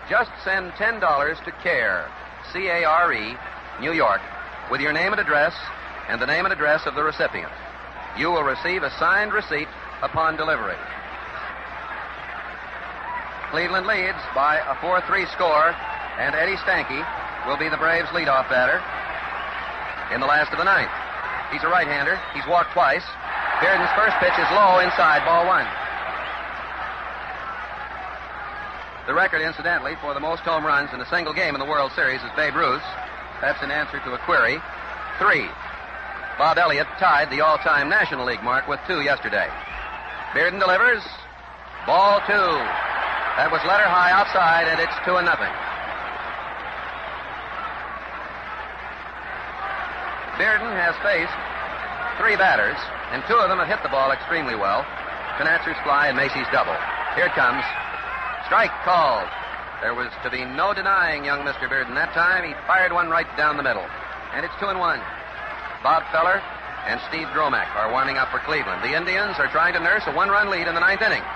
Just send $10 to CARE, C-A-R-E, New York, with your name and address and the name and address of the recipient. You will receive a signed receipt upon delivery. Cleveland leads by a 4-3 score, and Eddie Stanky will be the Braves' leadoff batter in the last of the 9th. He's a right-hander. He's walked twice. Bearden's first pitch is low inside, ball 1. The record, incidentally, for the most home runs in a single game in the World Series is Babe Ruth's. That's in answer to a query. 3. Bob Elliott tied the all-time National League mark with 2 yesterday. Bearden delivers. Ball 2. That was letter high outside, and it's 2-0. Bearden has faced 3 batters, and 2 of them have hit the ball extremely well. Knatzer's fly and Macy's double. Here it comes. Strike called. There was to be no denying young Mr. Bearden that time. He fired one right down the middle. And it's 2-1. Bob Feller and Steve Dromack are warming up for Cleveland. The Indians are trying to nurse a 1-run lead in the 9th inning.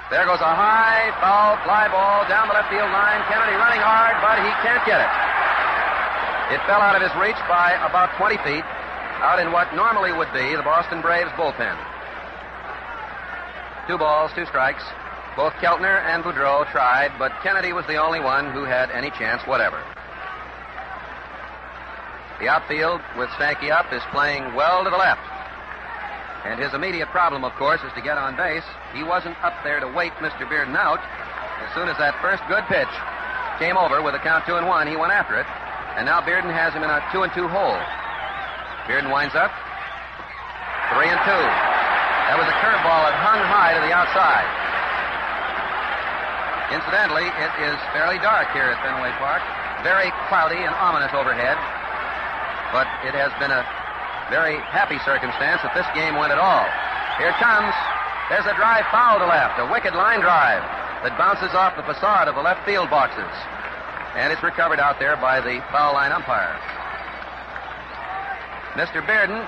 There goes a high, foul fly ball down the left field line. Kennedy running hard, but he can't get it. It fell out of his reach by about 20 feet, out in what normally would be the Boston Braves bullpen. 2 balls, 2 strikes. Both Keltner and Boudreau tried, but Kennedy was the only one who had any chance whatever. The outfield, with Stanky up, is playing well to the left. And his immediate problem, of course, is to get on base. He wasn't up there to wait Mr. Bearden out. As soon as that first good pitch came over with a count 2-1, he went after it. And now Bearden has him in a 2-2 hole. Bearden winds up. 3-2. That was a curveball that hung high to the outside. Incidentally, it is fairly dark here at Fenway Park. Very cloudy and ominous overhead. But it has been a very happy circumstance that this game went at all. Here it comes. There's a drive foul to left, a wicked line drive that bounces off the facade of the left field boxes. And it's recovered out there by the foul line umpire. Mr. Bearden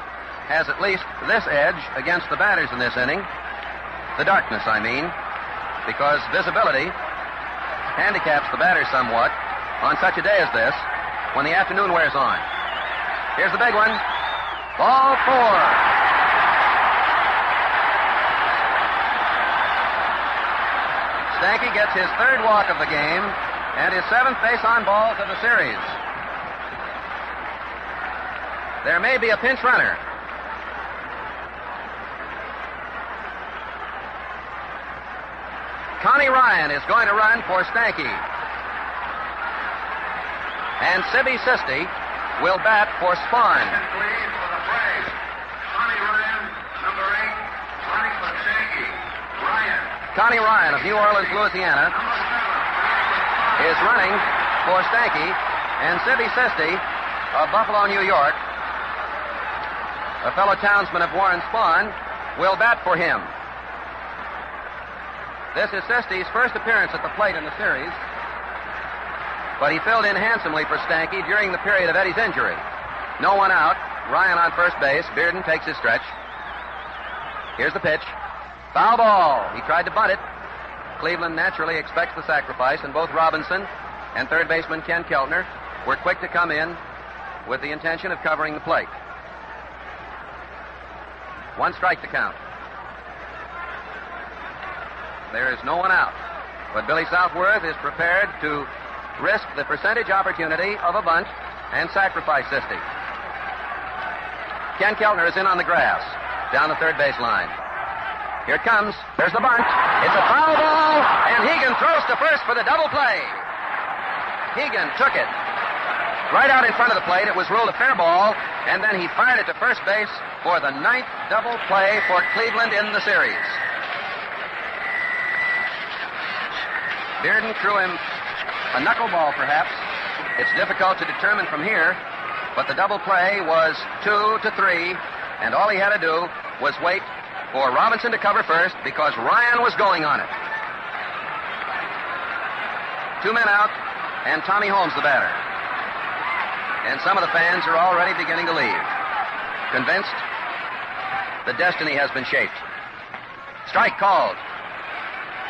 has at least this edge against the batters in this inning. The darkness, I mean, because visibility handicaps the batters somewhat on such a day as this when the afternoon wears on. Here's the big one. Ball 4. Stanky gets his 3rd walk of the game and his 7th base on balls of the series. There may be a pinch runner. Connie Ryan is going to run for Stanky. And Sibby Sisti will bat for Spahn. Please, for the Braves, Connie Ryan, number 8, running for Stanky. Ryan. Connie Ryan of New Orleans, Louisiana, is running for Stanky, and Sibby Sisti of Buffalo, New York, a fellow townsman of Warren Spahn, will bat for him. This is Sisti's first appearance at the plate in the series, but he filled in handsomely for Stanky during the period of Eddie's injury. No one out. Ryan on first base. Bearden takes his stretch. Here's the pitch. Foul ball. He tried to bunt it. Cleveland naturally expects the sacrifice, and both Robinson and third baseman Ken Keltner were quick to come in with the intention of covering the plate. 1 strike to count. There is no one out. But Billy Southworth is prepared to risk the percentage opportunity of a bunt and sacrifice Sisti. Ken Keltner is in on the grass, down the third base line. Here it comes. There's the bunt. It's a foul ball, and Hegan throws to first for the double play. Hegan took it right out in front of the plate. It was ruled a fair ball, and then he fired it to first base for the 9th double play for Cleveland in the series. Bearden threw him a knuckleball, perhaps. It's difficult to determine from here, but the double play was 2-3, and all he had to do was wait for Robinson to cover first because Ryan was going on it. 2 men out, and Tommy Holmes the batter. And some of the fans are already beginning to leave, convinced the destiny has been shaped. Strike called.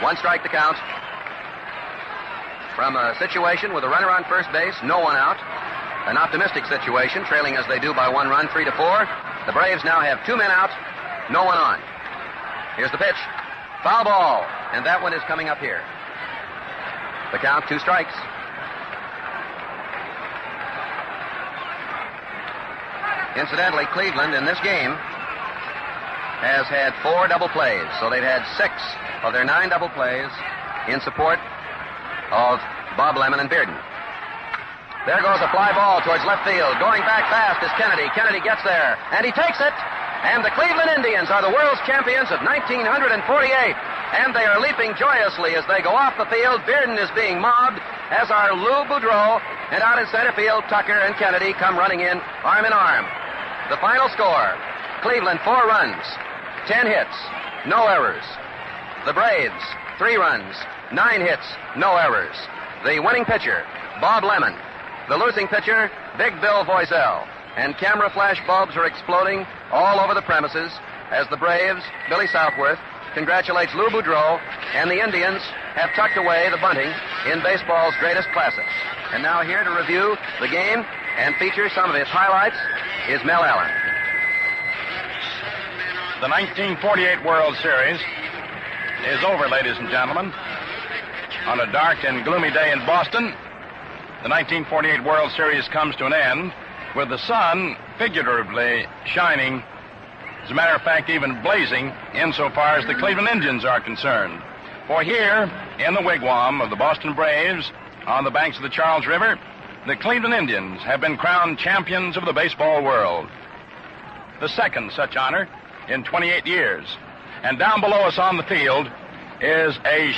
1 strike to count. From a situation with a runner on first base, no one out, an optimistic situation, trailing as they do by 1 run, 3-4. The Braves now have 2 men out, no one on. Here's the pitch. Foul ball, and that one is coming up here. The count, 2 strikes. Incidentally, Cleveland in this game has had 4 double plays, so they've had 6 of their 9 double plays in support of Bob Lemon and Bearden. There goes a fly ball towards left field. Going back fast is Kennedy. Kennedy gets there, and he takes it. And the Cleveland Indians are the world's champions of 1948. And they are leaping joyously as they go off the field. Bearden is being mobbed, as are Lou Boudreau. And out in center field, Tucker and Kennedy come running in, arm in arm. The final score, Cleveland 4 runs, 10 hits, no errors. The Braves, 3 runs, 9 hits, no errors. The winning pitcher, Bob Lemon. The losing pitcher, Big Bill Voiselle. And camera flash bulbs are exploding all over the premises as the Braves, Billy Southworth, congratulates Lou Boudreau, and the Indians have tucked away the bunting in baseball's greatest classic. And now here to review the game and feature some of its highlights is Mel Allen. The 1948 World Series is over, ladies and gentlemen. On a dark and gloomy day in Boston, the 1948 World Series comes to an end with the sun figuratively shining, as a matter of fact, even blazing, insofar as the Cleveland Indians are concerned. For here, in the wigwam of the Boston Braves, on the banks of the Charles River, the Cleveland Indians have been crowned champions of the baseball world. The second such honor in 28 years. And down below us on the field is a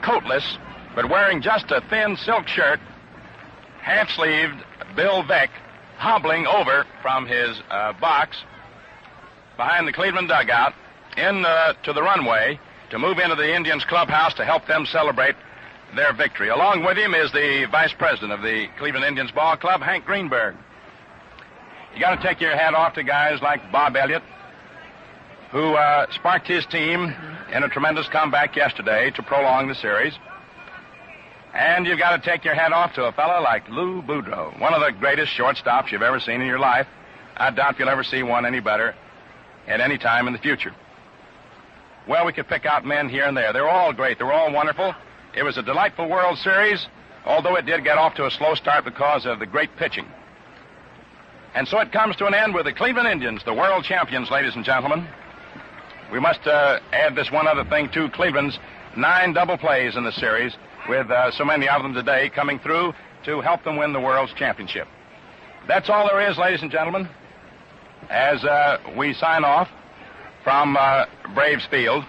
coatless, but wearing just a thin silk shirt, half-sleeved Bill Veeck, hobbling over from his box behind the Cleveland dugout to the runway to move into the Indians clubhouse to help them celebrate their victory. Along with him is the vice president of the Cleveland Indians ball club, Hank Greenberg. You got to take your hat off to guys like Bob Elliott, who sparked his team in a tremendous comeback yesterday to prolong the series. And you've got to take your hat off to a fellow like Lou Boudreau, one of the greatest shortstops you've ever seen in your life. I doubt you'll ever see one any better at any time in the future. Well, we could pick out men here and there. They're all great. They're all wonderful. It was a delightful World Series, although it did get off to a slow start because of the great pitching. And so it comes to an end with the Cleveland Indians, the world champions, ladies and gentlemen. We must add this one other thing, too. Cleveland's 9 double plays in the series, with so many of them today coming through to help them win the world's championship. That's all there is, ladies and gentlemen. As we sign off from Braves Field,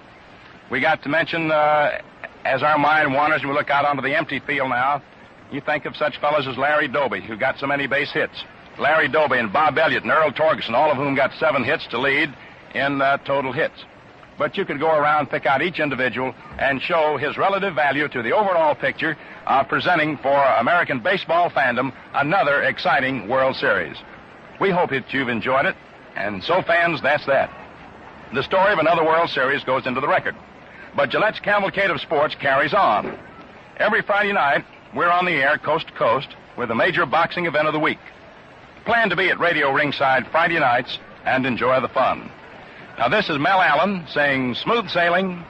we got to mention, as our mind wanders and we look out onto the empty field now, you think of such fellows as Larry Doby, who got so many base hits. Larry Doby and Bob Elliott and Earl Torgerson, all of whom got 7 hits to lead in total hits. But you could go around, pick out each individual, and show his relative value to the overall picture of presenting for American baseball fandom another exciting World Series. We hope that you've enjoyed it, and so fans, that's that. The story of another World Series goes into the record. But Gillette's cavalcade of sports carries on. Every Friday night, we're on the air coast to coast with a major boxing event of the week. Plan to be at Radio Ringside Friday nights and enjoy the fun. Now, this is Mel Allen saying smooth sailing,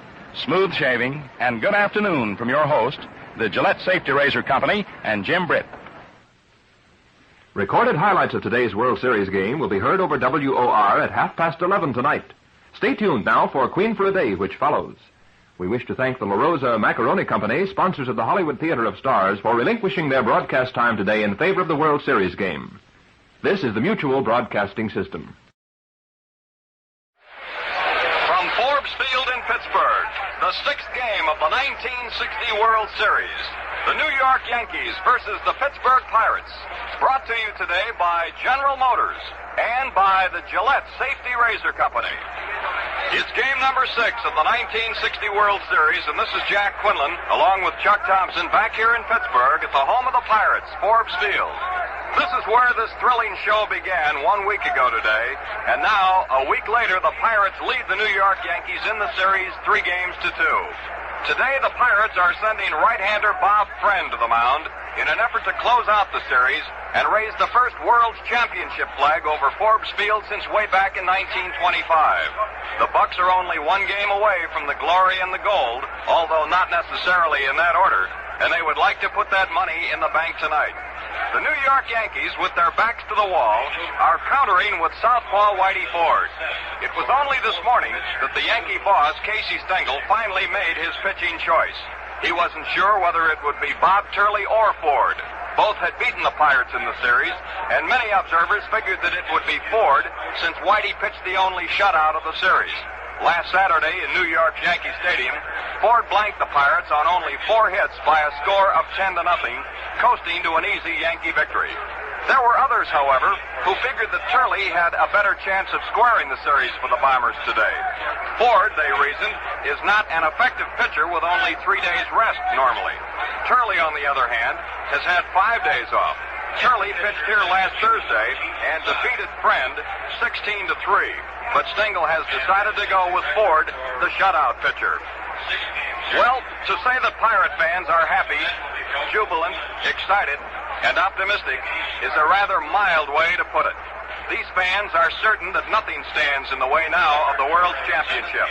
smooth shaving, and good afternoon from your host, the Gillette Safety Razor Company, and Jim Britt. Recorded highlights of today's World Series game will be heard over WOR at 11:30 tonight. Stay tuned now for Queen for a Day, which follows. We wish to thank the La Rosa Macaroni Company, sponsors of the Hollywood Theater of Stars, for relinquishing their broadcast time today in favor of the World Series game. This is the Mutual Broadcasting System. From Forbes Field in Pittsburgh, the sixth game of the 1960 World Series. The New York Yankees versus the Pittsburgh Pirates. Brought to you today by General Motors and by the Gillette Safety Razor Company. It's game number 6 of the 1960 World Series, and this is Jack Quinlan, along with Chuck Thompson, back here in Pittsburgh at the home of the Pirates, Forbes Field. This is where this thrilling show began 1 week ago today, and now, a week later, the Pirates lead the New York Yankees in the series 3-2. Today, the Pirates are sending right-hander Bob Friend to the mound in an effort to close out the series and raise the first World Championship flag over Forbes Field since way back in 1925. The Bucks are only 1 game away from the glory and the gold, although not necessarily in that order, and they would like to put that money in the bank tonight. The New York Yankees, with their backs to the wall, are countering with southpaw Whitey Ford. It was only this morning that the Yankee boss, Casey Stengel, finally made his pitching choice. He wasn't sure whether it would be Bob Turley or Ford. Both had beaten the Pirates in the series, and many observers figured that it would be Ford, since Whitey pitched the only shutout of the series. Last Saturday in New York's Yankee Stadium, Ford blanked the Pirates on only 4 hits by a score of 10-0, coasting to an easy Yankee victory. There were others, however, who figured that Turley had a better chance of squaring the series for the Bombers today. Ford, they reasoned, is not an effective pitcher with only 3 days rest normally. Turley, on the other hand, has had 5 days off. Turley pitched here last Thursday and defeated Friend 16-3. But Stengel has decided to go with Ford, the shutout pitcher. Well, to say that Pirate fans are happy, jubilant, excited, and optimistic is a rather mild way to put it. These fans are certain that nothing stands in the way now of the World Championship.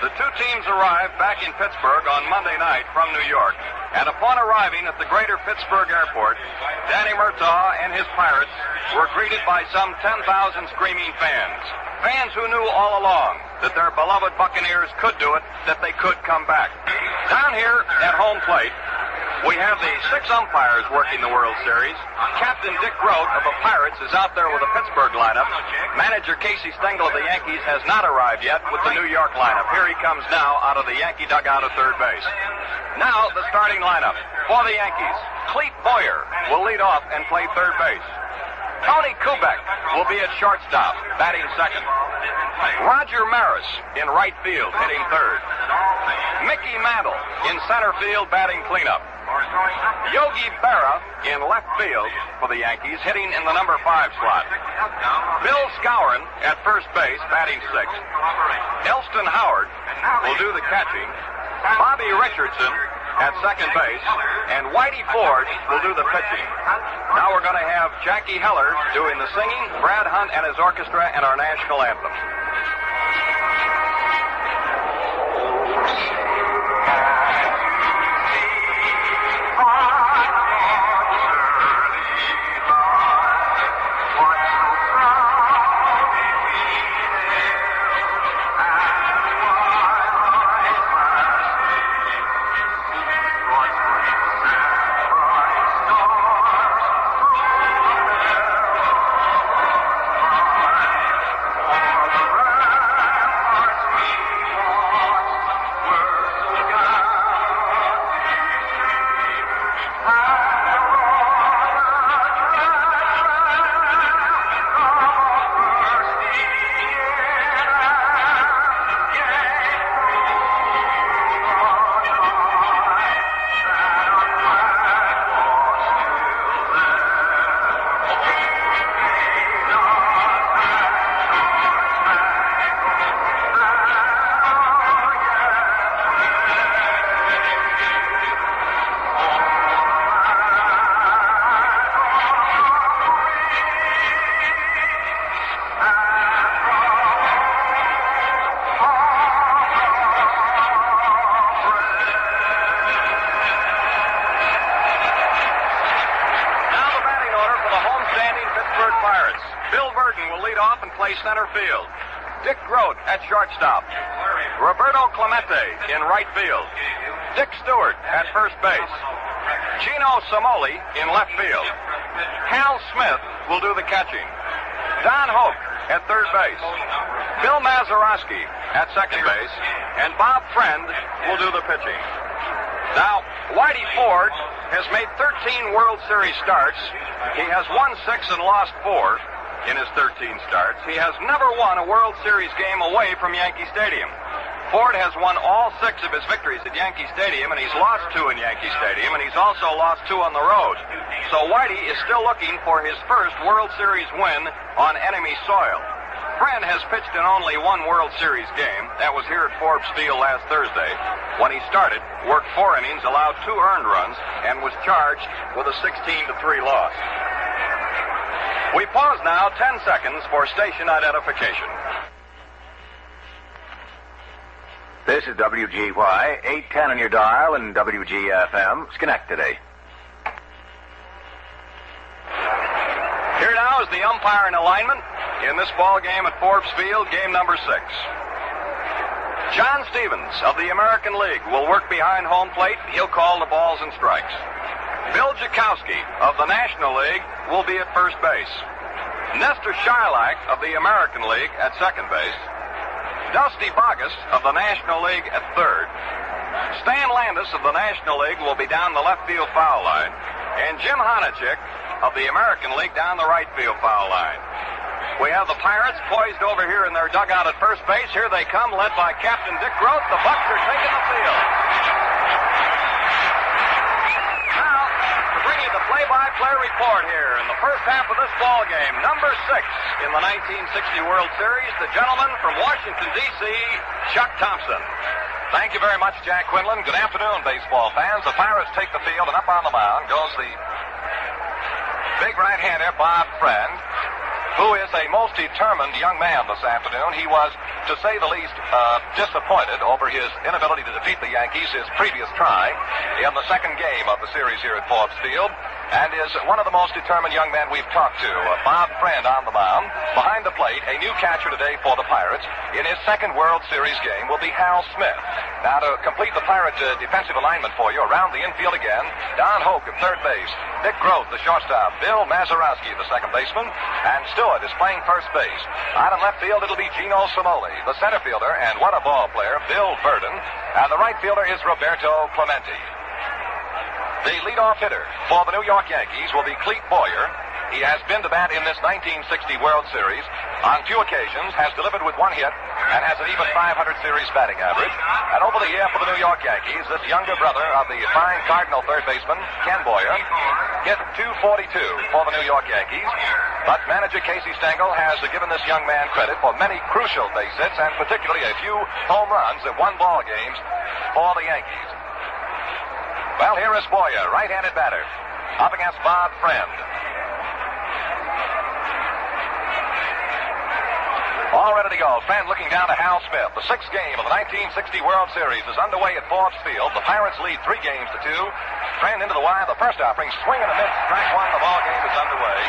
The 2 teams arrived back in Pittsburgh on Monday night from New York, and upon arriving at the greater Pittsburgh airport, Danny Murtaugh and his Pirates were greeted by some 10,000 screaming fans. Fans who knew all along that their beloved Buccaneers could do it, that they could come back. Down here at home plate, we have the 6 umpires working the World Series. Captain Dick Grote of the Pirates is out there with the Pittsburgh lineup. Manager Casey Stengel of the Yankees has not arrived yet with the New York lineup. Here he comes now out of the Yankee dugout at third base. Now, the starting lineup. For the Yankees, Clete Boyer will lead off and play third base. Tony Kubek will be at shortstop, batting second. Roger Maris in right field, hitting third. Mickey Mantle in center field, batting cleanup. Yogi Berra in left field for the Yankees, hitting in the number 5 slot. Bill Skowron at first base, batting sixth. Elston Howard will do the catching. Bobby Richardson at second base, and Whitey Ford will do the pitching. Now we're going to have Jackie Heller doing the singing, Brad Hunt and his orchestra, and our national anthem. Right. play center field. Dick Grote at shortstop. Roberto Clemente in right field. Dick Stewart at first base. Gino Samoli in left field. Hal Smith will do the catching. Don Hoke at third base. Bill Mazeroski at second base. And Bob Friend will do the pitching. Now, Whitey Ford has made 13 World Series starts. He has won 6 and lost 4 in his 13 starts. He has never won a World Series game away from Yankee Stadium. Ford has won all 6 of his victories at Yankee Stadium, and he's lost 2 in Yankee Stadium, and he's also lost 2 on the road. So Whitey is still looking for his first World Series win on enemy soil. Friend has pitched in only 1 World Series game. That was here at Forbes Field last Thursday. When he started, worked 4 innings, allowed 2 earned runs, and was charged with a 16-3 loss. We pause now 10 seconds for station identification. This is WGY, 810 on your dial, and WGFM, Schenectady. Here now is the umpire and alignment in this ball game at Forbes Field, game number 6. John Stevens of the American League will work behind home plate. He'll call the balls and strikes. Bill Jakowski of the National League will be at first base. Nestor Shylock of the American League at second base. Dusty Bogus of the National League at third. Stan Landis of the National League will be down the left field foul line. And Jim Honachek of the American League down the right field foul line. We have the Pirates poised over here in their dugout at first base. Here they come, led by Captain Dick Grote. The Bucks are taking the field. Now, to bring you the play-by-play report here in the first half of this ball game, number 6 in the 1960 World Series, the gentleman from Washington, D.C., Chuck Thompson. Thank you very much, Jack Quinlan. Good afternoon, baseball fans. The Pirates take the field, and up on the mound goes the big right-hander, Bob Friend, who is a most determined young man this afternoon. He was, to say the least, disappointed over his inability to defeat the Yankees his previous try in the second game of the series here at Forbes Field, and is one of the most determined young men we've talked to. Bob Friend on the mound. Behind the plate, a new catcher today for the Pirates in his second World Series game will be Hal Smith. Now, to complete the Pirate defensive alignment for you, around the infield again, Don Hoke at third base, Dick Grote, the shortstop, Bill Mazeroski, the second baseman, and Stewart is playing first base. Out in left field, it'll be Gino Samoli, the center fielder, and what a ball player, Bill Verdon, and the right fielder is Roberto Clemente. The leadoff hitter for the New York Yankees will be Clete Boyer. He has been to bat in this 1960 World Series on 2 occasions, has delivered with 1 hit, and has an even 500 series batting average. And over the year for the New York Yankees, this younger brother of the fine Cardinal third baseman, Ken Boyer, hit .242 for the New York Yankees. But manager Casey Stengel has given this young man credit for many crucial base hits, and particularly a few home runs at 1-ball games for the Yankees. Well, here is Boyer, right-handed batter, up against Bob Friend. All ready to go. Friend looking down to Hal Smith. The 6th game of the 1960 World Series is underway at Forbes Field. The Pirates lead 3 games to 2. Friend into the wire. The first offering, swing and a miss. Strike 1. The ball game is underway.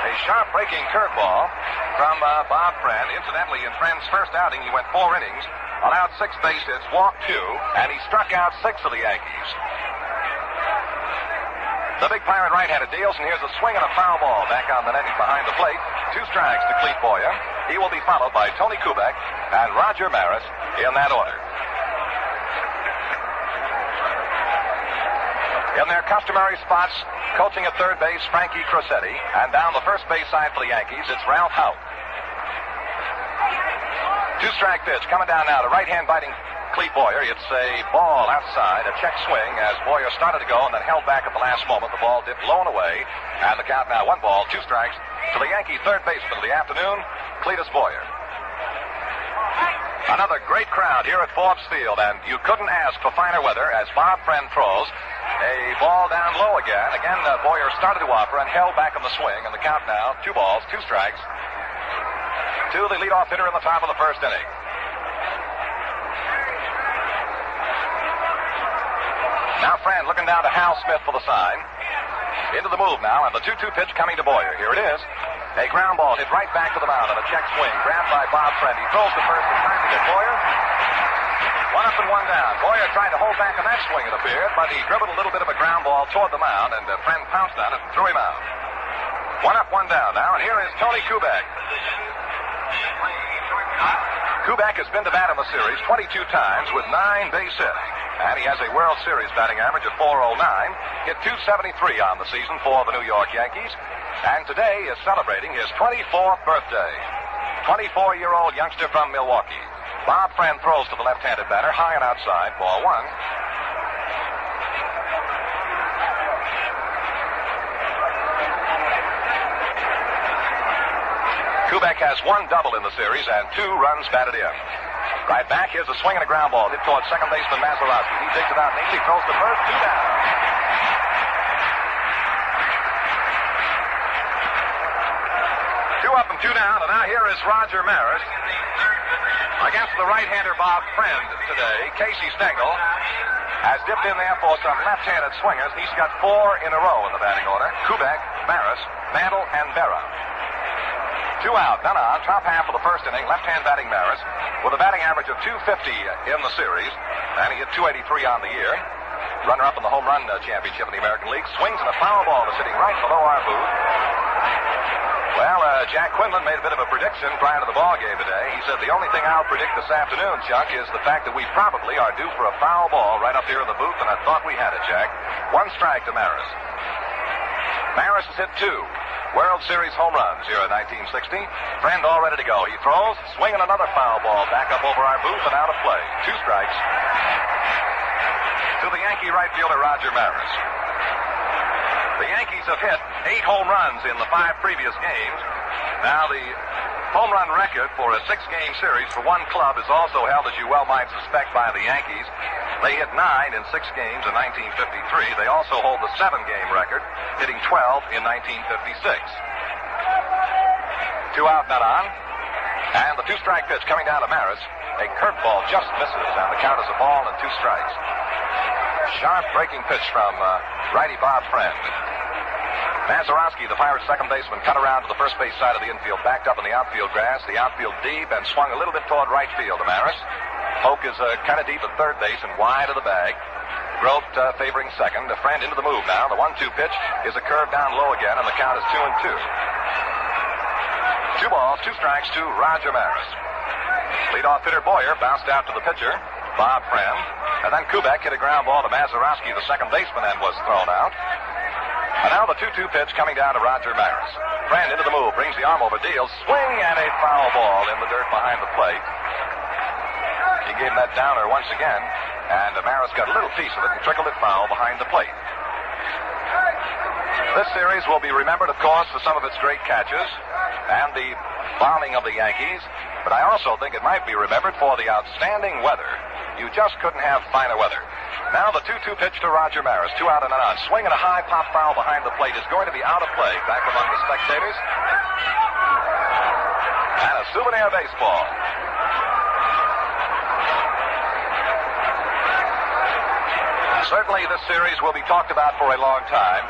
A sharp breaking curveball from Bob Friend. Incidentally, in Friend's first outing, he went 4 innings, allowed 6 base hits, walked 2, and he struck out 6 of the Yankees. The big Pirate right-handed deals, and here's a swing and a foul ball back on the netting behind the plate. 2 strikes to Clete Boyer. He will be followed by Tony Kubek and Roger Maris in that order. In their customary spots, coaching at third base, Frankie Crosetti, and down the first base side for the Yankees, it's Ralph Houk. 2-strike pitch coming down now to right-hand biting Clete Boyer. It's a ball outside, a check swing as Boyer started to go and then held back at the last moment. The ball dipped low and away, and the count now 1 ball, 2 strikes to the Yankee third baseman of the afternoon, Cletus Boyer. Another great crowd here at Forbes Field, and you couldn't ask for finer weather as Bob Friend throws a ball down low again. Again, Boyer started to offer and held back on the swing, and the count now 2 balls, 2 strikes to the leadoff hitter in the top of the first inning. Now Friend looking down to Hal Smith for the sign. Into the move now, and the 2-2 pitch coming to Boyer. Here it is. A ground ball hit right back to the mound on a check swing. Grabbed by Bob Friend. He throws to first in time to get Boyer. One up and one down. Boyer tried to hold back on that swing, it appeared, but he dribbled a little bit of a ground ball toward the mound, and Friend pounced on it and threw him out. One up, one down now, and here is Tony Kubek. Kubek has been to bat in the series 22 times with 9 base hits. And he has a World Series batting average of .409, hit .273 on the season for the New York Yankees, and today is celebrating his 24th birthday. 24-year-old youngster from Milwaukee. Bob Friend throws to the left-handed batter, high and outside, ball one. Kubek has 1 double in the series and 2 runs batted in. Right back, here's a swing and a ground ball hit towards second baseman Mazeroski. He digs it out neatly, throws to first, 2 down. Two up and 2 down, and now here is Roger Maris against the right-hander Bob Friend today. Casey Stengel has dipped in there for some left-handed swingers. He's got 4 in a row in the batting order. Kubek, Maris, Mantle, and Berra. 2 out, none on, top half of the first inning, left-hand batting Maris, with a batting average of .250 in the series, and he hit .283 on the year. Runner-up in the home run championship in the American League. Swings in a foul ball that's sitting right below our booth. Well, Jack Quinlan made a bit of a prediction prior to the ball game today. He said, the only thing I'll predict this afternoon, Chuck, is the fact that we probably are due for a foul ball right up here in the booth, and I thought we had it, Jack. 1 strike to Maris. Maris has hit 2 World Series home runs here in 1960. Friend all ready to go. He throws, swinging another foul ball back up over our booth and out of play. 2 strikes to the Yankee right fielder Roger Maris. The Yankees have hit 8 home runs in the 5 previous games. Now the home run record for a 6-game series for one club is also held, as you well might suspect, by the Yankees. They hit 9 in 6 games in 1953. They also hold the 7-game record, hitting 12 in 1956. 2 out, none on. And the 2-strike pitch coming down to Maris. A curveball just misses, and the count is a ball and 2 strikes. Sharp breaking pitch from righty Bob Friend. Mazeroski, the Pirates' second baseman, cut around to the first base side of the infield, backed up in the outfield grass, the outfield deep, and swung a little bit toward right field to Maris. Polk is kind of deep at third base and wide of the bag. Grote favoring second. A Friend into the move now. The 1-2 pitch is a curve down low again, and the count is 2-2. 2 balls, 2 strikes to Roger Maris. Leadoff hitter Boyer bounced out to the pitcher, Bob Friend. And then Kubek hit a ground ball to Mazeroski, the second baseman, and was thrown out. And now the 2-2 pitch coming down to Roger Maris. Friend into the move, brings the arm over, deals, swing, and a foul ball in the dirt behind the plate. He gave him that downer once again, and Maris got a little piece of it and trickled it foul behind the plate. This series will be remembered, of course, for some of its great catches and the bombing of the Yankees, but I also think it might be remembered for the outstanding weather. You just couldn't have finer weather. Now the 2-2 pitch to Roger Maris, 2 out and on. Swing and a high pop foul behind the plate is going to be out of play back among the spectators. And a souvenir baseball. Certainly this series will be talked about for a long time.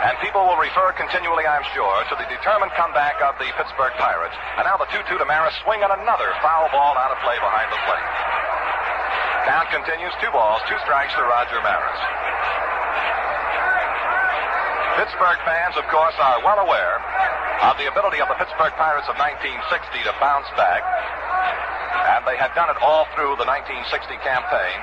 And people will refer continually, I'm sure, to the determined comeback of the Pittsburgh Pirates. And now the 2-2 to Maris, swing and another foul ball out of play behind the plate. Count continues, 2 balls, 2 strikes to Roger Maris. Pittsburgh fans, of course, are well aware of the ability of the Pittsburgh Pirates of 1960 to bounce back. And they had done it all through the 1960 campaign.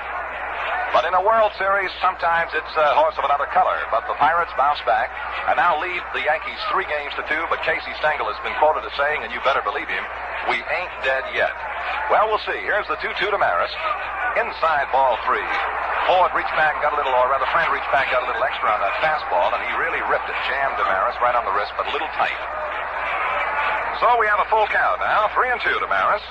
But in a World Series, sometimes it's a horse of another color. But the Pirates bounce back and now lead the Yankees 3 games to 2. But Casey Stengel has been quoted as saying, and you better believe him, we ain't dead yet. Well, we'll see. Here's the 2-2 to Maris. Inside ball 3. Ford reached back and got a little, or rather, Friend reached back and got a little extra on that fastball, and he really ripped it. Jammed to Maris right on the wrist, but a little tight. So we have a full count now. 3-2 to Maris.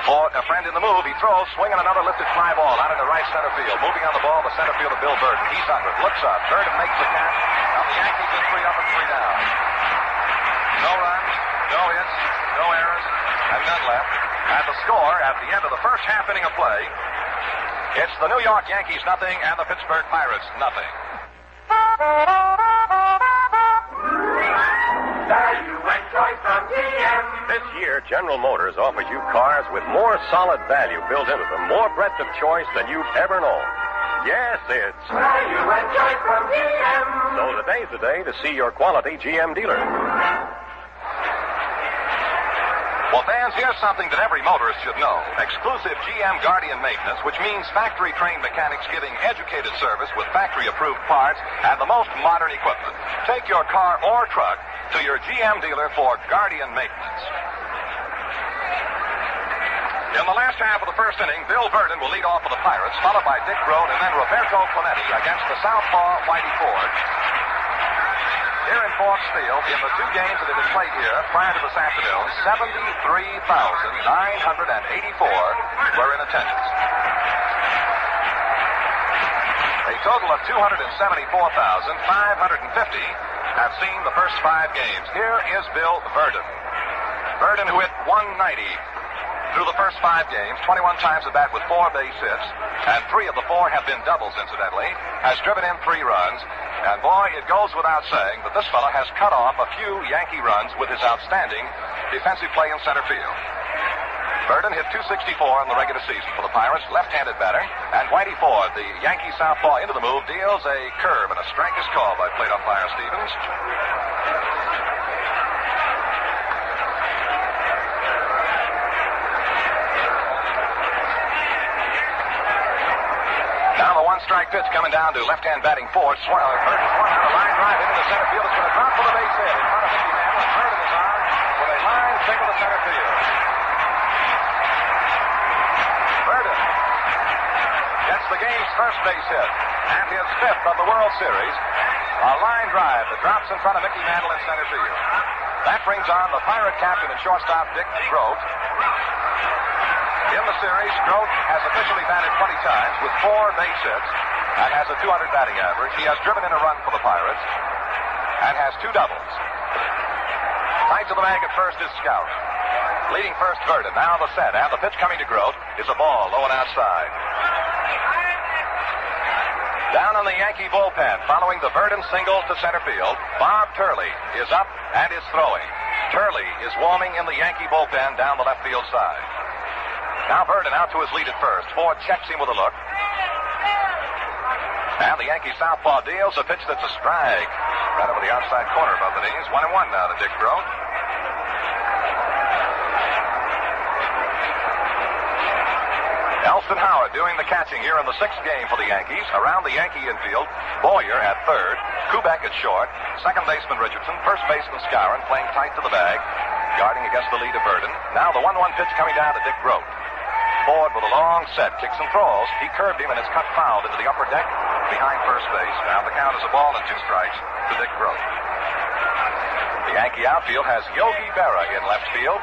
For a Friend in the move, he throws, swinging another lifted fly ball out into right center field. Moving on the ball, the center fielder Bill Burton. He's under it, looks up, Burton makes the catch. Now the Yankees are 3 up and 3 down. No runs, no hits, no errors, and none left. And the score at the end of the first half inning of play, it's the New York Yankees nothing and the Pittsburgh Pirates nothing. Value and choice from GM. This year, General Motors offers you cars with more solid value built into them, more breadth of choice than you've ever known. Yes, it's Value and choice from GM. So today's the day to see your quality GM dealer. Well, fans, here's something that every motorist should know. Exclusive GM Guardian maintenance, which means factory-trained mechanics giving educated service with factory-approved parts and the most modern equipment. Take your car or truck to your GM dealer for Guardian maintenance. In the last half of the first inning, Bill Verdon will lead off for the Pirates, followed by Dick Grote and then Roberto Clemente against the southpaw Whitey Ford. Here in Forbes Field, in the 2 games that have been played here prior to this afternoon, 73,984 were in attendance. A total of 274,550 have seen the first 5 games. Here is Bill Verdon. Verdon, who hit 190 through the first 5 games, 21 times at bat with 4 base hits, and 3 of the 4 have been doubles, incidentally, has driven in 3 runs. And boy, it goes without saying that this fellow has cut off a few Yankee runs with his outstanding defensive play in center field. Verdon hit .264 in the regular season for the Pirates, left-handed batter, and Whitey Ford, the Yankee southpaw into the move, deals a curve and a strike is called by plate umpire Stevens. Now the one-strike pitch coming down to left-hand batting Ford. Verdon swung out a line drive into the center field. It's going to drop for the base hit in front of Mickey Mantle. Verdon is on with a line single to center field. Verdon gets the game's first base hit and his 5th of the World Series. A line drive that drops in front of Mickey Mantle in center field. That brings on the Pirate captain and shortstop Dick Grote. In the series, Grote has officially batted 20 times with 4 base hits and has a .200 batting average. He has driven in a run for the Pirates and has 2 doubles. Tight to the bag at first is Scout. Leading first, Verdon. Now the set, and the pitch coming to Grote is a ball low and outside. Down on the Yankee bullpen, following the Verdon single to center field, Bob Turley is up and is throwing. Turley is warming in the Yankee bullpen down the left field side. Now Verdon out to his lead at first. Ford checks him with a look. And the Yankee southpaw deals a pitch that's a strike. Right over the outside corner above the knees. 1-1 now to Dick Grote. Elston Howard doing the catching here in the 6th game for the Yankees. Around the Yankee infield, Boyer at third, Kubek at short, second baseman Richardson, first baseman Skowron playing tight to the bag, guarding against the lead of Verdon. Now the 1-1 pitch coming down to Dick Grote. Ford with a long set, kicks and throws. He curved him and is cut foul into the upper deck behind first base. Now the count is a ball and 2 strikes to Dick Grote. The Yankee outfield has Yogi Berra in left field,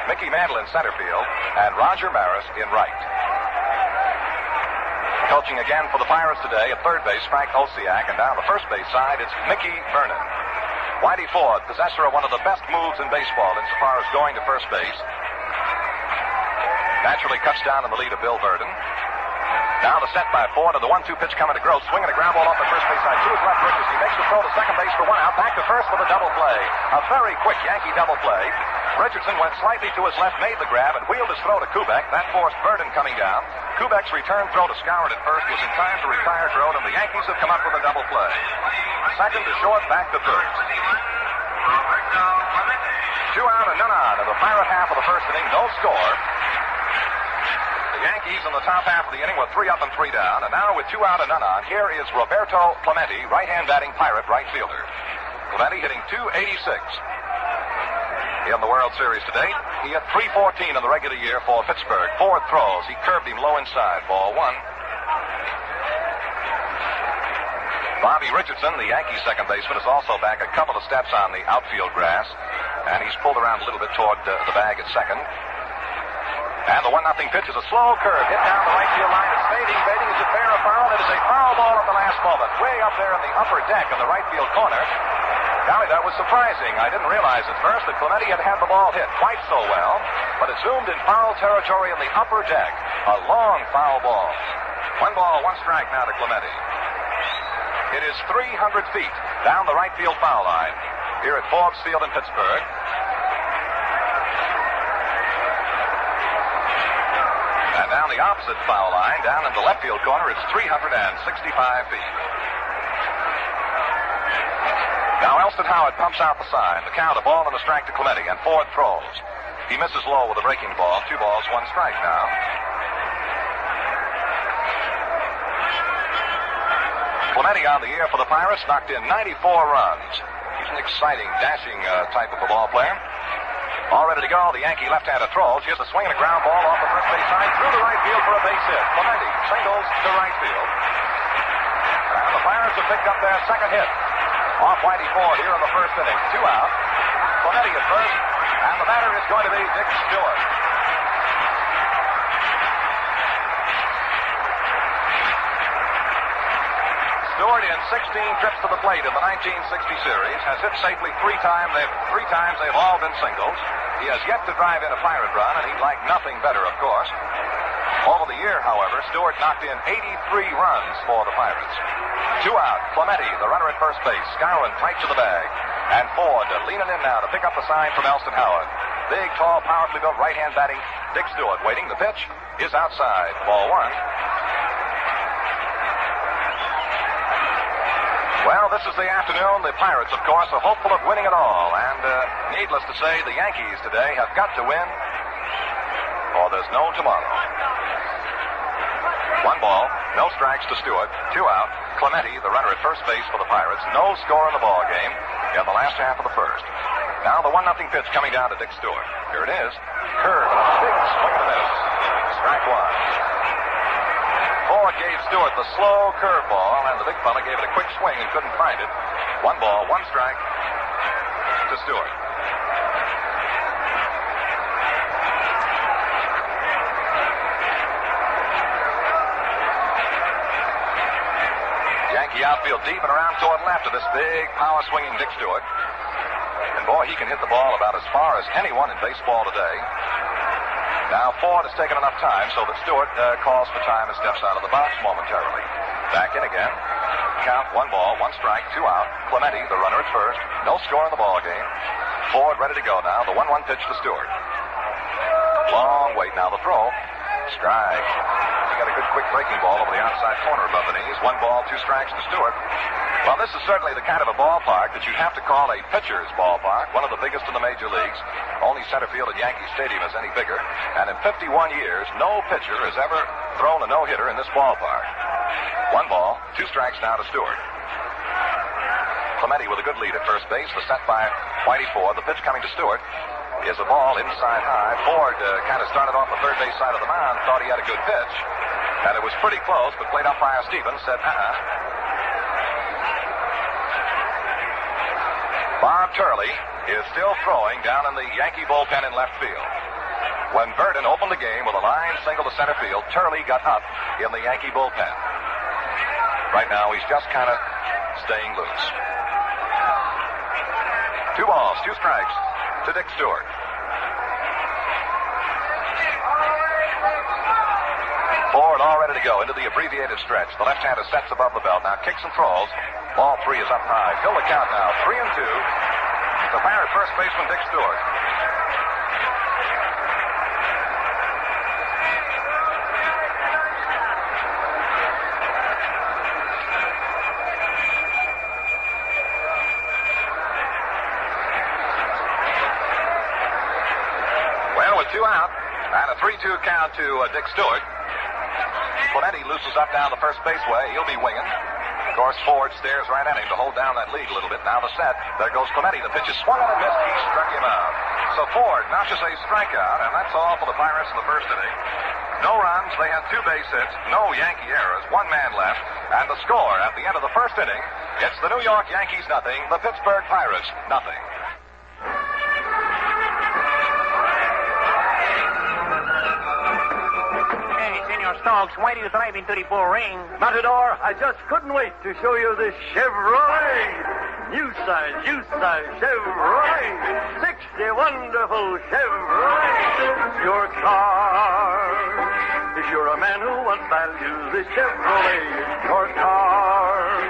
Mickey Mantle in center field, and Roger Maris in right. Coaching again for the Pirates today at third base, Frank Osiak, and down the first base side, it's Mickey Vernon. Whitey Ford, possessor of one of the best moves in baseball insofar as going to first base, naturally cuts down in the lead of Bill Verdon. Now the set by Ford and the 1-2 pitch coming to Grote, swinging a ground ball off the first base side to his left. Richards. He makes the throw to second base for 1 out, back to first for the double play. A very quick Yankee double play. Richardson went slightly to his left, made the grab, and wheeled his throw to Kubek. That forced Verdon coming down. Kubek's return throw to Skowron at first was in time to retire Grote, and the Yankees have come up with a double play. Second to short, back to third. 2 out and none on in the Pirate half of the first inning. No score. The Yankees in the top half of the inning were 3 up and 3 down, and now with 2 out and none on, here is Roberto Clemente, right-hand batting Pirate right fielder. Clemente hitting .286 in the World Series to date. He hit .314 in the regular year for Pittsburgh. 4 throws. He curved him low inside. Ball 1. Bobby Richardson, the Yankees second baseman, is also back a couple of steps on the outfield grass, and he's pulled around a little bit toward the bag at second. And the 1-0 pitch is a slow curve hit down the right field line. It's fading. Is it fair or foul? It is a foul ball at the last moment. Way up there in the upper deck in the right field corner. Golly, that was surprising. I didn't realize at first that Clemente had the ball hit quite so well, but it zoomed in foul territory in the upper deck. A long foul ball. 1 ball, 1 strike now to Clemente. It is 300 feet down the right field foul line. here at Forbes Field in Pittsburgh. And down the opposite foul line, down in the left field corner, it's 365 feet. Now Elston Howard pumps out the sign. The count, a ball and a strike to Clemente, and Ford throws. He misses low with a breaking ball. 2 balls, 1 strike now. Clemente on the air for the Pirates, knocked in 94 runs. He's an exciting, dashing type of a ball player. All ready to go. The Yankee left-hander throws. Here's a swing and a ground ball off the first base side through the right field for a base hit. Clemente singles to right field. And the Pirates have picked up their second hit. Off Whitey Ford here in the first inning. 2 out. Clemente at first. And the batter is going to be Dick Stewart. Stewart, in 16 trips to the plate in the 1960 series, has hit safely 3 times. Three times they've all been singles. He has yet to drive in a Pirate run, and he'd like nothing better, of course. Over the year, however, Stewart knocked in 83 runs for the Pirates. 2 out. Clemente, the runner at first base, scouring tight to the bag. And Ford leaning in now to pick up the sign from Elston Howard. Big, tall, powerfully built right-hand batting Dick Stewart waiting. The pitch is outside. Ball 1. Well, this is the afternoon. The Pirates, of course, are hopeful of winning it all. And needless to say, the Yankees today have got to win, or there's no tomorrow. 1 ball, no strikes to Stewart. 2 out. Clemente, the runner at first base for the Pirates. No score in the ball game in the last half of the first. Now the 1-0 pitch coming down to Dick Stewart. Here it is. Curve. Big swing and a miss. Strike 1. Ford gave Stewart the slow curveball, and the big fella gave it a quick swing and couldn't find it. 1 ball, 1 strike to Stewart. Yankee outfield deep and around toward left of this big, power-swinging Dick Stewart. And boy, he can hit the ball about as far as anyone in baseball today. Now, Ford has taken enough time so that Stewart calls for time and steps out of the box momentarily. Back in again. Count 1 ball, 1 strike, 2 out. Clemente, the runner at first. No score in the ball game. Ford ready to go now. The 1-1 pitch to Stewart. Long wait now. The throw. Strike. He got a good quick breaking ball over the outside corner above the knees. 1 ball, 2 strikes to Stewart. Well, this is certainly the kind of a ballpark that you have to call a pitcher's ballpark, one of the biggest in the major leagues. Only center field at Yankee Stadium is any bigger. And in 51 years, no pitcher has ever thrown a no-hitter in this ballpark. 1 ball, 2 strikes now to Stewart. Clemente with a good lead at first base. The set by Whitey Ford. The pitch coming to Stewart is a ball inside high. Ford kind of started off the third base side of the mound, thought he had a good pitch. And it was pretty close, but plate umpire Stevens said, Bob Turley is still throwing down in the Yankee bullpen in left field. When Verdon opened the game with a line single to center field, Turley got up in the Yankee bullpen. Right now, he's just kind of staying loose. 2 balls, 2 strikes to Dick Stewart. Ford all ready to go into the abbreviated stretch. The left-hander sets above the belt. Now kicks and throws. Ball 3 is up high. Fill the count now. 3-2. The Pirate first baseman, Dick Stewart. Well, with 2 out and a 3-2 count to Dick Stewart, Clemente looses up down the first baseway. He'll be winging. Of course, Ford stares right at him to hold down that lead a little bit. Now the set. There goes Clemente. The pitch is swung on and missed. He struck him out. So Ford notches a strikeout, and that's all for the Pirates in the first inning. No runs. They had 2 base hits. No Yankee errors. 1 man left. And the score at the end of the first inning, it's the New York Yankees nothing, the Pittsburgh Pirates nothing. Stokes, Whitey was driving to the bull ring. Matador, I just couldn't wait to show you this Chevrolet. New size Chevrolet. 60 wonderful Chevrolet. Your car. If you're a man who wants value, this Chevrolet is your car.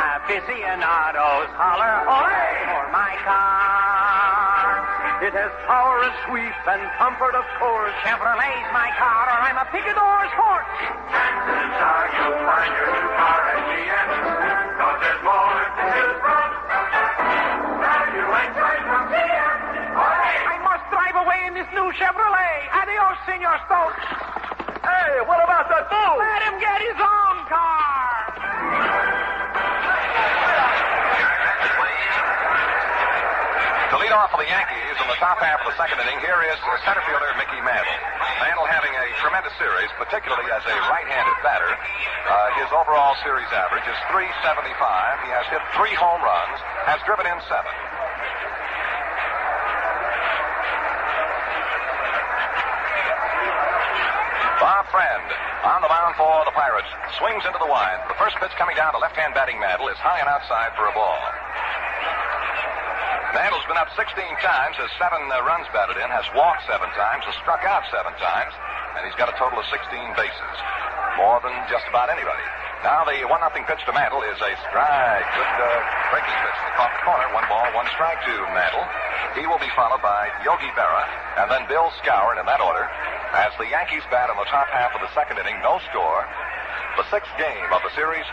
At aficionados holler, ole, for my car. It has power and sweep and comfort, of course. Chevrolet's my car, or I'm a picador's horse. Chances are you'll find your new car at GM, 'cause there's more to choose from. Value and choice from GM. I must drive away in this new Chevrolet. Adios, Senor Stokes. Hey, what about that bull? Let him get his own car. To lead off for the Yankees in the top half of the second inning, here is center fielder Mickey Mantle. Mantle having a tremendous series, particularly as a right-handed batter. His overall series average is .375. He has hit 3 home runs, has driven in 7. Bob Friend on the mound for the Pirates. Swings into the wind. The first pitch coming down to left-hand batting Mantle is high and outside for a ball. Mantle's been up 16 times, has 7 runs batted in, has walked 7 times, has struck out 7 times, and he's got a total of 16 bases. More than just about anybody. Now the 1-0 pitch to Mantle is a strike. Good breaking pitch to the corner. 1 ball, 1 strike to Mantle. He will be followed by Yogi Berra and then Bill Skowron in that order. As the Yankees bat in the top half of the second inning, no score. The 6th game of the series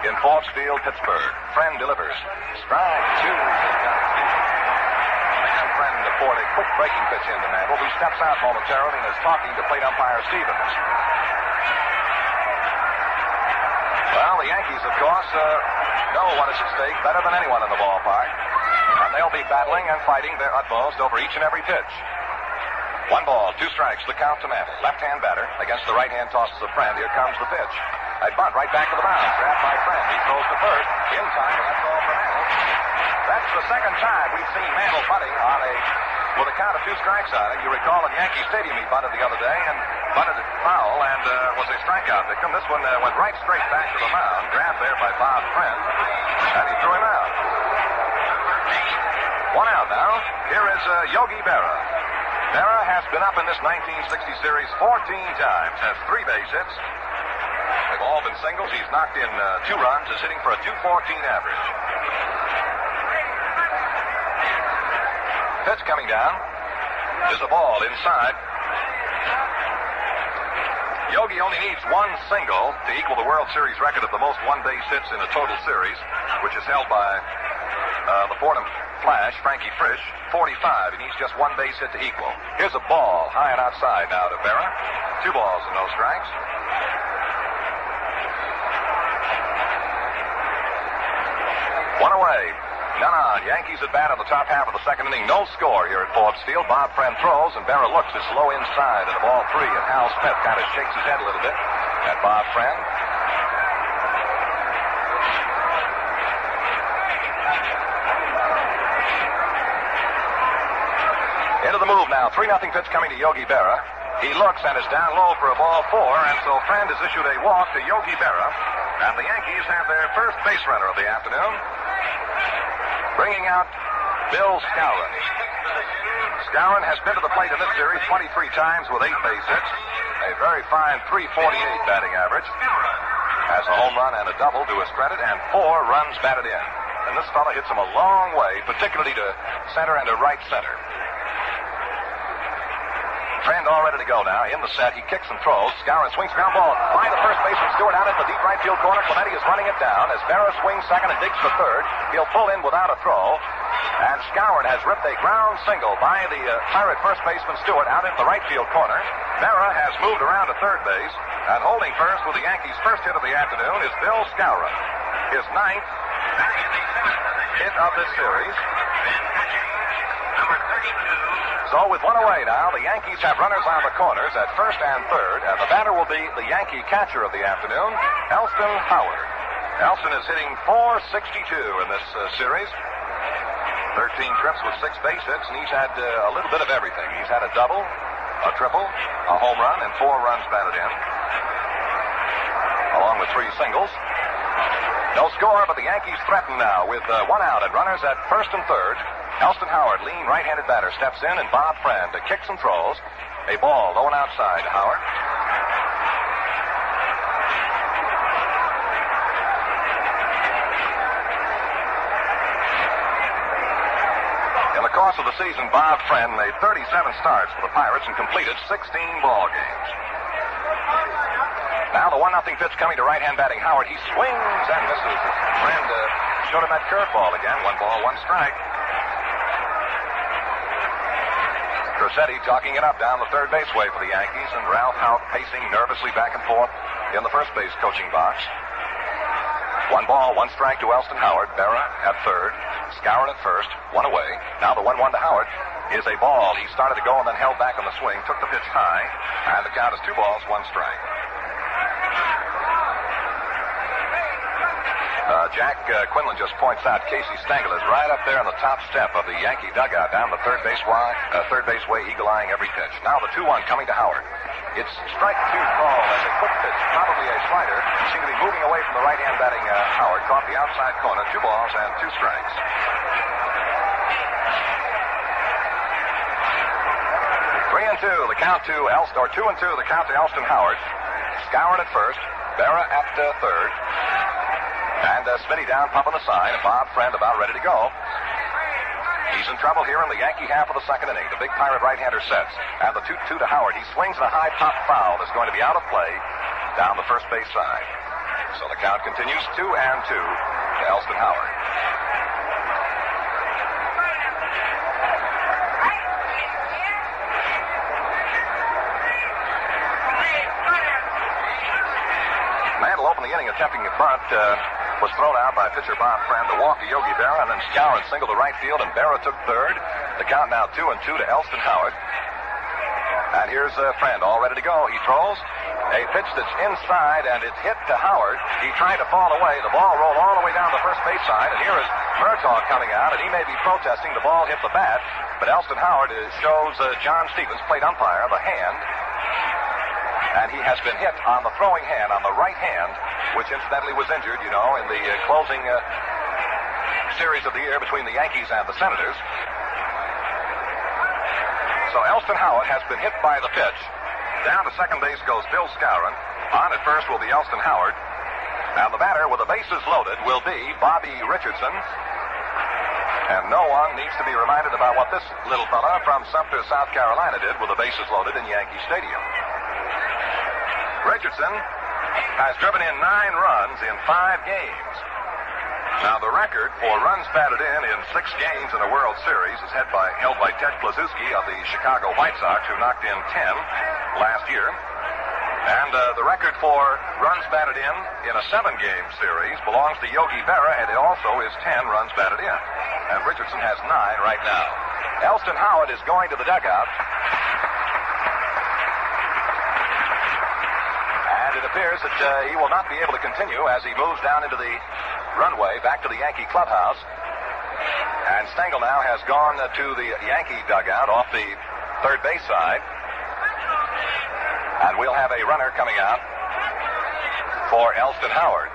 in Forbes Field, Pittsburgh. Friend delivers. Strike 2. Again, Friend poured a quick breaking pitch into Mantle, who steps out momentarily and is talking to plate umpire Stevens. Well, the Yankees, of course, know what is at stake better than anyone in the ballpark. And they'll be battling and fighting their utmost over each and every pitch. 1 ball, 2 strikes, the count to Mantle. Left-hand batter against the right-hand tosses of Friend. Here comes the pitch. A bunt right back to the mound. Grabbed by Friend. He throws to first. In time, and that's all for Mantle. That's the second time we've seen Mantle bunting with a count of 2 strikes on it. You recall at Yankee Stadium he bunted the other day and bunted it foul and was a strikeout victim. This one went right straight back to the mound. Grabbed there by Bob Friend. And he threw him out. 1 out now. Here is Yogi Berra. Berra has been up in this 1960 series 14 times, has 3 base hits. They've all been singles. He's knocked in 2 runs, is hitting for a .214 average. Pitch coming down is a ball inside. Yogi only needs 1 single to equal the World Series record of the most 1 base hits in a total series, which is held by the Fordham Flash, Frankie Frisch, 45. He needs just 1 base hit to equal. Here's a ball high and outside now to Berra. 2 balls and no strikes. 1 away. None on. Yankees at bat in the top half of the second inning. No score here at Forbes Field. Bob Friend throws, and Berra looks. It's low inside, and a ball 3. And Hal Smith kind of shakes his head a little bit at Bob Friend. Into the move now. 3-0 pitch coming to Yogi Berra. He looks and is down low for a ball 4, and so Friend has issued a walk to Yogi Berra. And the Yankees have their first base runner of the afternoon, bringing out Bill Skowron. Skowron has been to the plate in this series 23 times with 8 base hits. A very fine .348 batting average. Has a home run and a double to his credit, and 4 runs batted in. And this fella hits him a long way, particularly to center and to right center. Friend all ready to go now. In the set, he kicks and throws. Skowron swings ground ball by the first baseman Stewart out into the deep right field corner. Clemente is running it down. As Berra swings second and digs for third, he'll pull in without a throw. And Skowron has ripped a ground single by the Pirate first baseman Stewart out into the right field corner. Berra has moved around to third base, and holding first with the Yankees' first hit of the afternoon is Bill Skowron. His 9th hit of this series. So with 1 away now, the Yankees have runners on the corners at first and third, and the batter will be the Yankee catcher of the afternoon, Elston Howard. Elston is hitting .462 in this series. 13 trips with 6 base hits, and he's had a little bit of everything. He's had a double, a triple, a home run, and 4 runs batted in, along with 3 singles. No score, but the Yankees threaten now with 1 out and runners at first and third. Elston Howard, lean right-handed batter, steps in, and Bob Friend kicks and throws. A ball low and outside to Howard. course of the season, Bob Friend made 37 starts for the Pirates and completed 16 ball games. Now the 1-0 pitch coming to right-hand batting Howard. He swings and misses. Friend showed him that curveball again. 1 ball, 1 strike. Crosetti talking it up down the third base way for the Yankees, and Ralph Houk pacing nervously back and forth in the first base coaching box. 1 ball, 1 strike to Elston Howard. Berra at third. Skowron at first. 1 away. Now the 1-1 to Howard is a ball. He started to go and then held back on the swing. Took the pitch high. And the count is 2 balls, 1 strike. Jack Quinlan just points out Casey Stengel is right up there on the top step of the Yankee dugout down the third base way, eagle-eyeing every pitch. Now the 2-1 coming to Howard. It's strike 2 called as a quick pitch, probably a slider. Seemed to be moving away from the right-hand batting Howard. Caught the outside corner. 2 balls and 2 strikes. Three and 2, the count to 2 and 2, the count to Elston Howard. Skowron at first, Berra at third. And Smitty down, pumping the sign. Bob Friend about ready to go. He's in trouble here in the Yankee half of the second inning. The big Pirate right-hander sets. And the 2-2 to Howard. He swings at a high pop foul that's going to be out of play down the first base side. So the count continues 2 and 2 to Elston Howard. Mantle opened the inning attempting a bunt. Was thrown out by pitcher Bob Friend to walk to Yogi Berra, and then Skowron singled to right field, and Berra took third. The count now 2 and 2 to Elston Howard. And here's Friend all ready to go. He throws a pitch that's inside, and it's hit to Howard. He tried to fall away. The ball rolled all the way down the first base side, and here is Murtaugh coming out, and he may be protesting. The ball hit the bat, but Elston Howard shows John Stevens, plate umpire, the hand. And he has been hit on the throwing hand, on the right hand, which incidentally was injured, in the closing series of the year between the Yankees and the Senators. So Elston Howard has been hit by the pitch. Down to second base goes Bill Skowron. On at first will be Elston Howard. And the batter with the bases loaded will be Bobby Richardson. And no one needs to be reminded about what this little fella from Sumter, South Carolina did with the bases loaded in Yankee Stadium. Richardson has driven in 9 runs in 5 games. Now, the record for runs batted in 6 games in a World Series is held by Ted Kluszewski of the Chicago White Sox, who knocked in 10 last year. And the record for runs batted in a 7-game series belongs to Yogi Berra, and it also is 10 runs batted in. And Richardson has 9 right now. Elston Howard is going to the dugout. It appears that he will not be able to continue as he moves down into the runway back to the Yankee clubhouse. And Stengel now has gone to the Yankee dugout off the third base side. And we'll have a runner coming out for Elston Howard.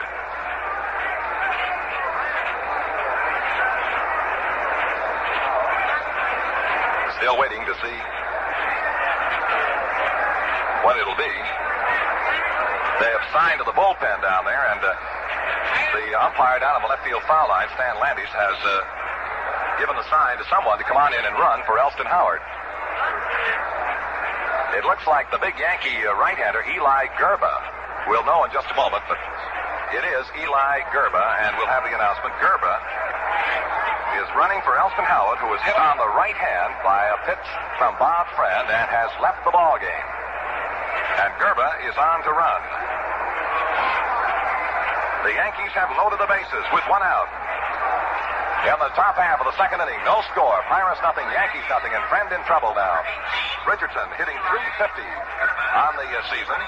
Still waiting to see what it'll be. They have signed to the bullpen down there, and the umpire down on the left field foul line, Stan Landis, has given the sign to someone to come on in and run for Elston Howard. It looks like the big Yankee right-hander, Eli Gerba. We'll know in just a moment, but it is Eli Gerba, and we'll have the announcement. Gerba is running for Elston Howard, who was hit on the right hand by a pitch from Bob Friend and has left the ball game. And Gerba is on to run. The Yankees have loaded the bases with 1 out. In the top half of the second inning, no score. Pirates nothing, Yankees nothing, and Friend in trouble now. Richardson hitting .350 on the season,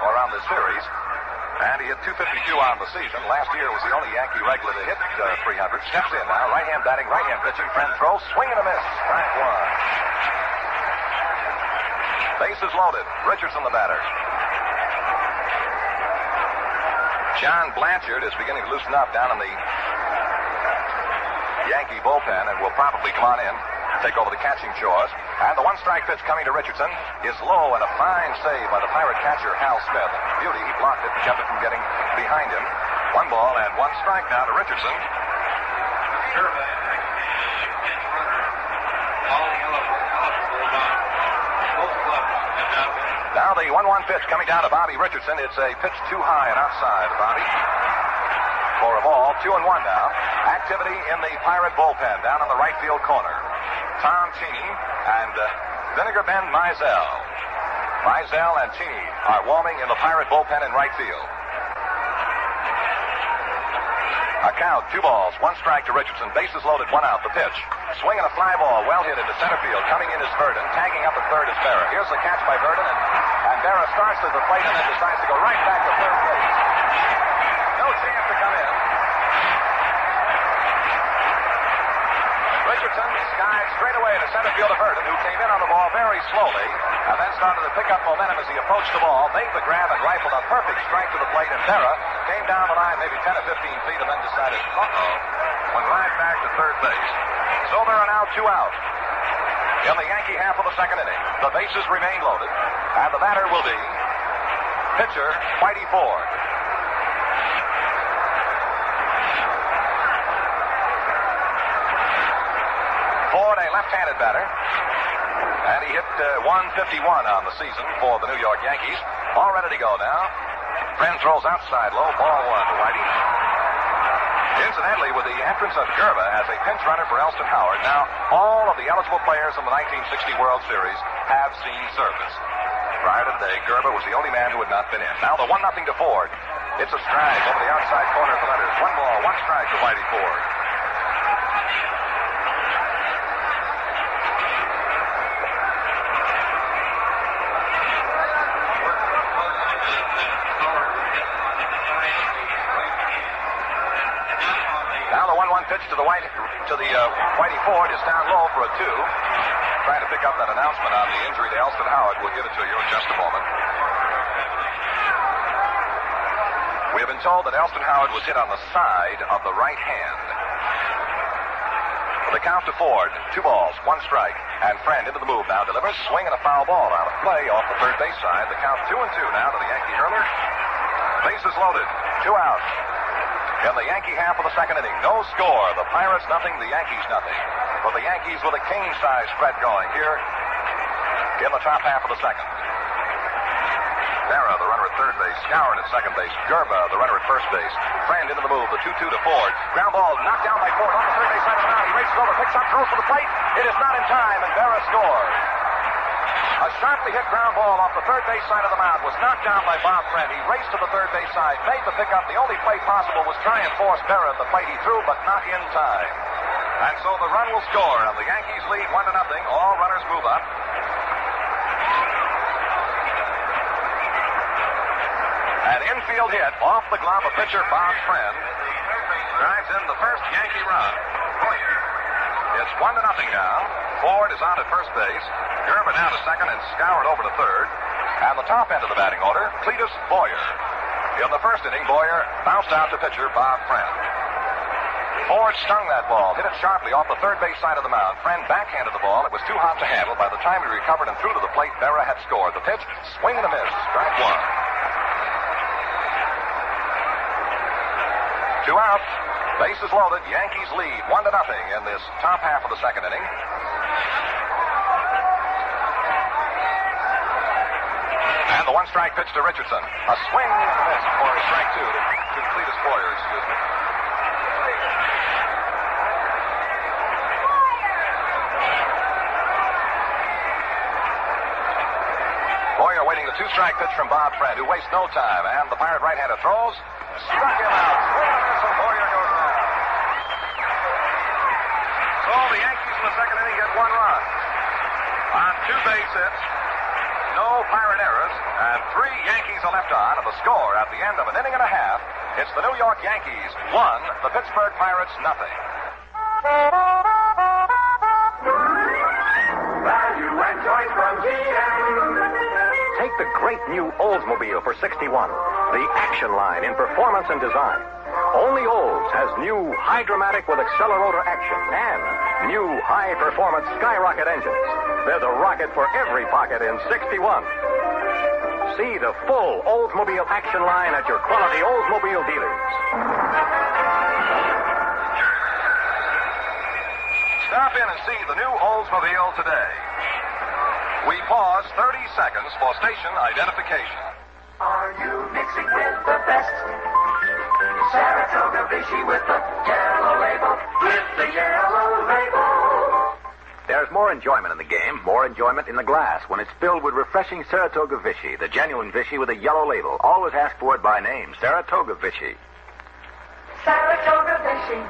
or on the series. And he hit .252 on the season. Last year was the only Yankee regular to hit 300. Steps in now, right-hand batting, right-hand pitching. Friend throws, swing and a miss. Strike 1. Bases loaded. Richardson the batter. John Blanchard is beginning to loosen up down in the Yankee bullpen and will probably come on in, take over the catching chores. And the 1-strike pitch coming to Richardson is low, and a fine save by the Pirate catcher, Hal Smith. Beauty, he blocked it and kept it from getting behind him. 1 ball and 1 strike now to Richardson. Now the 1-1 pitch coming down to Bobby Richardson. It's a pitch too high and outside, Bobby. For a ball, 2-1 now. Activity in the Pirate bullpen down in the right field corner. Tom Cheney and Vinegar Ben Mizell. Mizell and Cheney are warming in the Pirate bullpen in right field. A count, 2 balls, 1 strike to Richardson. Bases loaded, 1 out. The pitch. Swinging a fly ball, well hit into center field. Coming in is Verdon. Tagging up at third is Berra. Here's the catch by Verdon, and Berra starts to the plate and then decides to go right back to third base. No chance to come in. Richardson skied straight away to center field to Verdon, who came in on the ball very slowly and then started to pick up momentum as he approached the ball, made the grab and rifled a perfect strike to the plate, and Berra came down the line maybe 10 or 15 feet and then decided, went right back to third base. So there are now 2 out in the Yankee half of the second inning. The bases remain loaded, and the batter will be pitcher Whitey Ford. Ford, a left-handed batter, and he hit 151 on the season for the New York Yankees. All ready to go now. Friend throws outside low, ball 1 to Whitey. Incidentally, with the entrance of Gerba as a pinch runner for Elston Howard, now all of the eligible players in the 1960 World Series have seen service. Prior to today, Gerba was the only man who had not been in. Now the 1-0 to Ford. It's a strike over the outside corner of the letters. 1 ball, 1 strike to Whitey Ford. Pitch to the Whitey Ford is down low for a 2. Trying to pick up that announcement on the injury to Elston Howard. We'll give it to you in just a moment. We have been told that Elston Howard was hit on the side of the right hand. The count to Ford, 2 balls, 1 strike, and Friend into the move now delivers, swinging a foul ball out of play off the third base side. The count 2-2 now to the Yankee hurler. Bases loaded, 2 out. In the Yankee half of the second inning, no score. The Pirates nothing, the Yankees nothing. But the Yankees with a king-size spread going here in the top half of the second. Berra, the runner at third base. Skowron at second base. Gerba, the runner at first base. Friend into the move, the 2-2 to Ford. Ground ball knocked down by Ford on the third base side of the mound. He races over, picks up, throws for the plate. It is not in time, and Berra scores. A sharply hit ground ball off the third base side of the mound was knocked down by Bob Friend. He raced to the third base side, made the pickup. The only play possible was try and force Berra at the plate. He threw, but not in time. And so the run will score, and the Yankees lead 1-0. All runners move up. An infield hit off the glove of pitcher Bob Friend drives in the first Yankee run. It's 1-0 now. Ford is on at first base. Gerba down to second and Skowron over to third. And the top end of the batting order, Cletus Boyer. In the first inning, Boyer bounced out to pitcher Bob Friend. Ford stung that ball, hit it sharply off the third base side of the mound. Friend backhanded the ball. It was too hot to handle. By the time he recovered and threw to the plate, Berra had scored. The pitch, swing and a miss, strike 1. 2 out. Bases loaded. Yankees lead 1-0 in this top half of the second inning. And the 1-strike pitch to Richardson. A swing and a miss for strike 2 to Cletus Boyer, excuse me. Boyer waiting the 2-strike pitch from Bob Friend, who wastes no time. And the Pirate right-hander throws. Struck him out. Swing and a miss, and Boyer goes down. So the Yankees in the second inning get 1 run. On 2 base hits, no Pirate errors, and 3 Yankees are left on. And the score at the end of an inning and a half, it's the New York Yankees 1, the Pittsburgh Pirates nothing. Value and choice from GM. Take the great new Oldsmobile for $61. The action line in performance and design. Only Olds has new Hydromatic with Accelerotor action and new high-performance Skyrocket engines. There's a rocket for every pocket in 61. See the full Oldsmobile action line at your quality Oldsmobile dealers. Stop in and see the new Oldsmobile today. We pause 30 seconds for station identification. Are you mixing with the best? Saratoga Vichy with the yellow label. With the yellow label. There's more enjoyment in the game, more enjoyment in the glass when it's filled with refreshing Saratoga Vichy, the genuine Vichy with a yellow label. Always ask for it by name, Saratoga Vichy. Saratoga Vichy.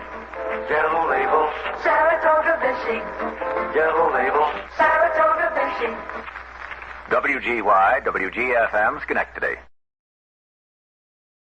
Yellow label. Saratoga Vichy. Yellow label. Saratoga Vichy. WGY, WGFM, Schenectady.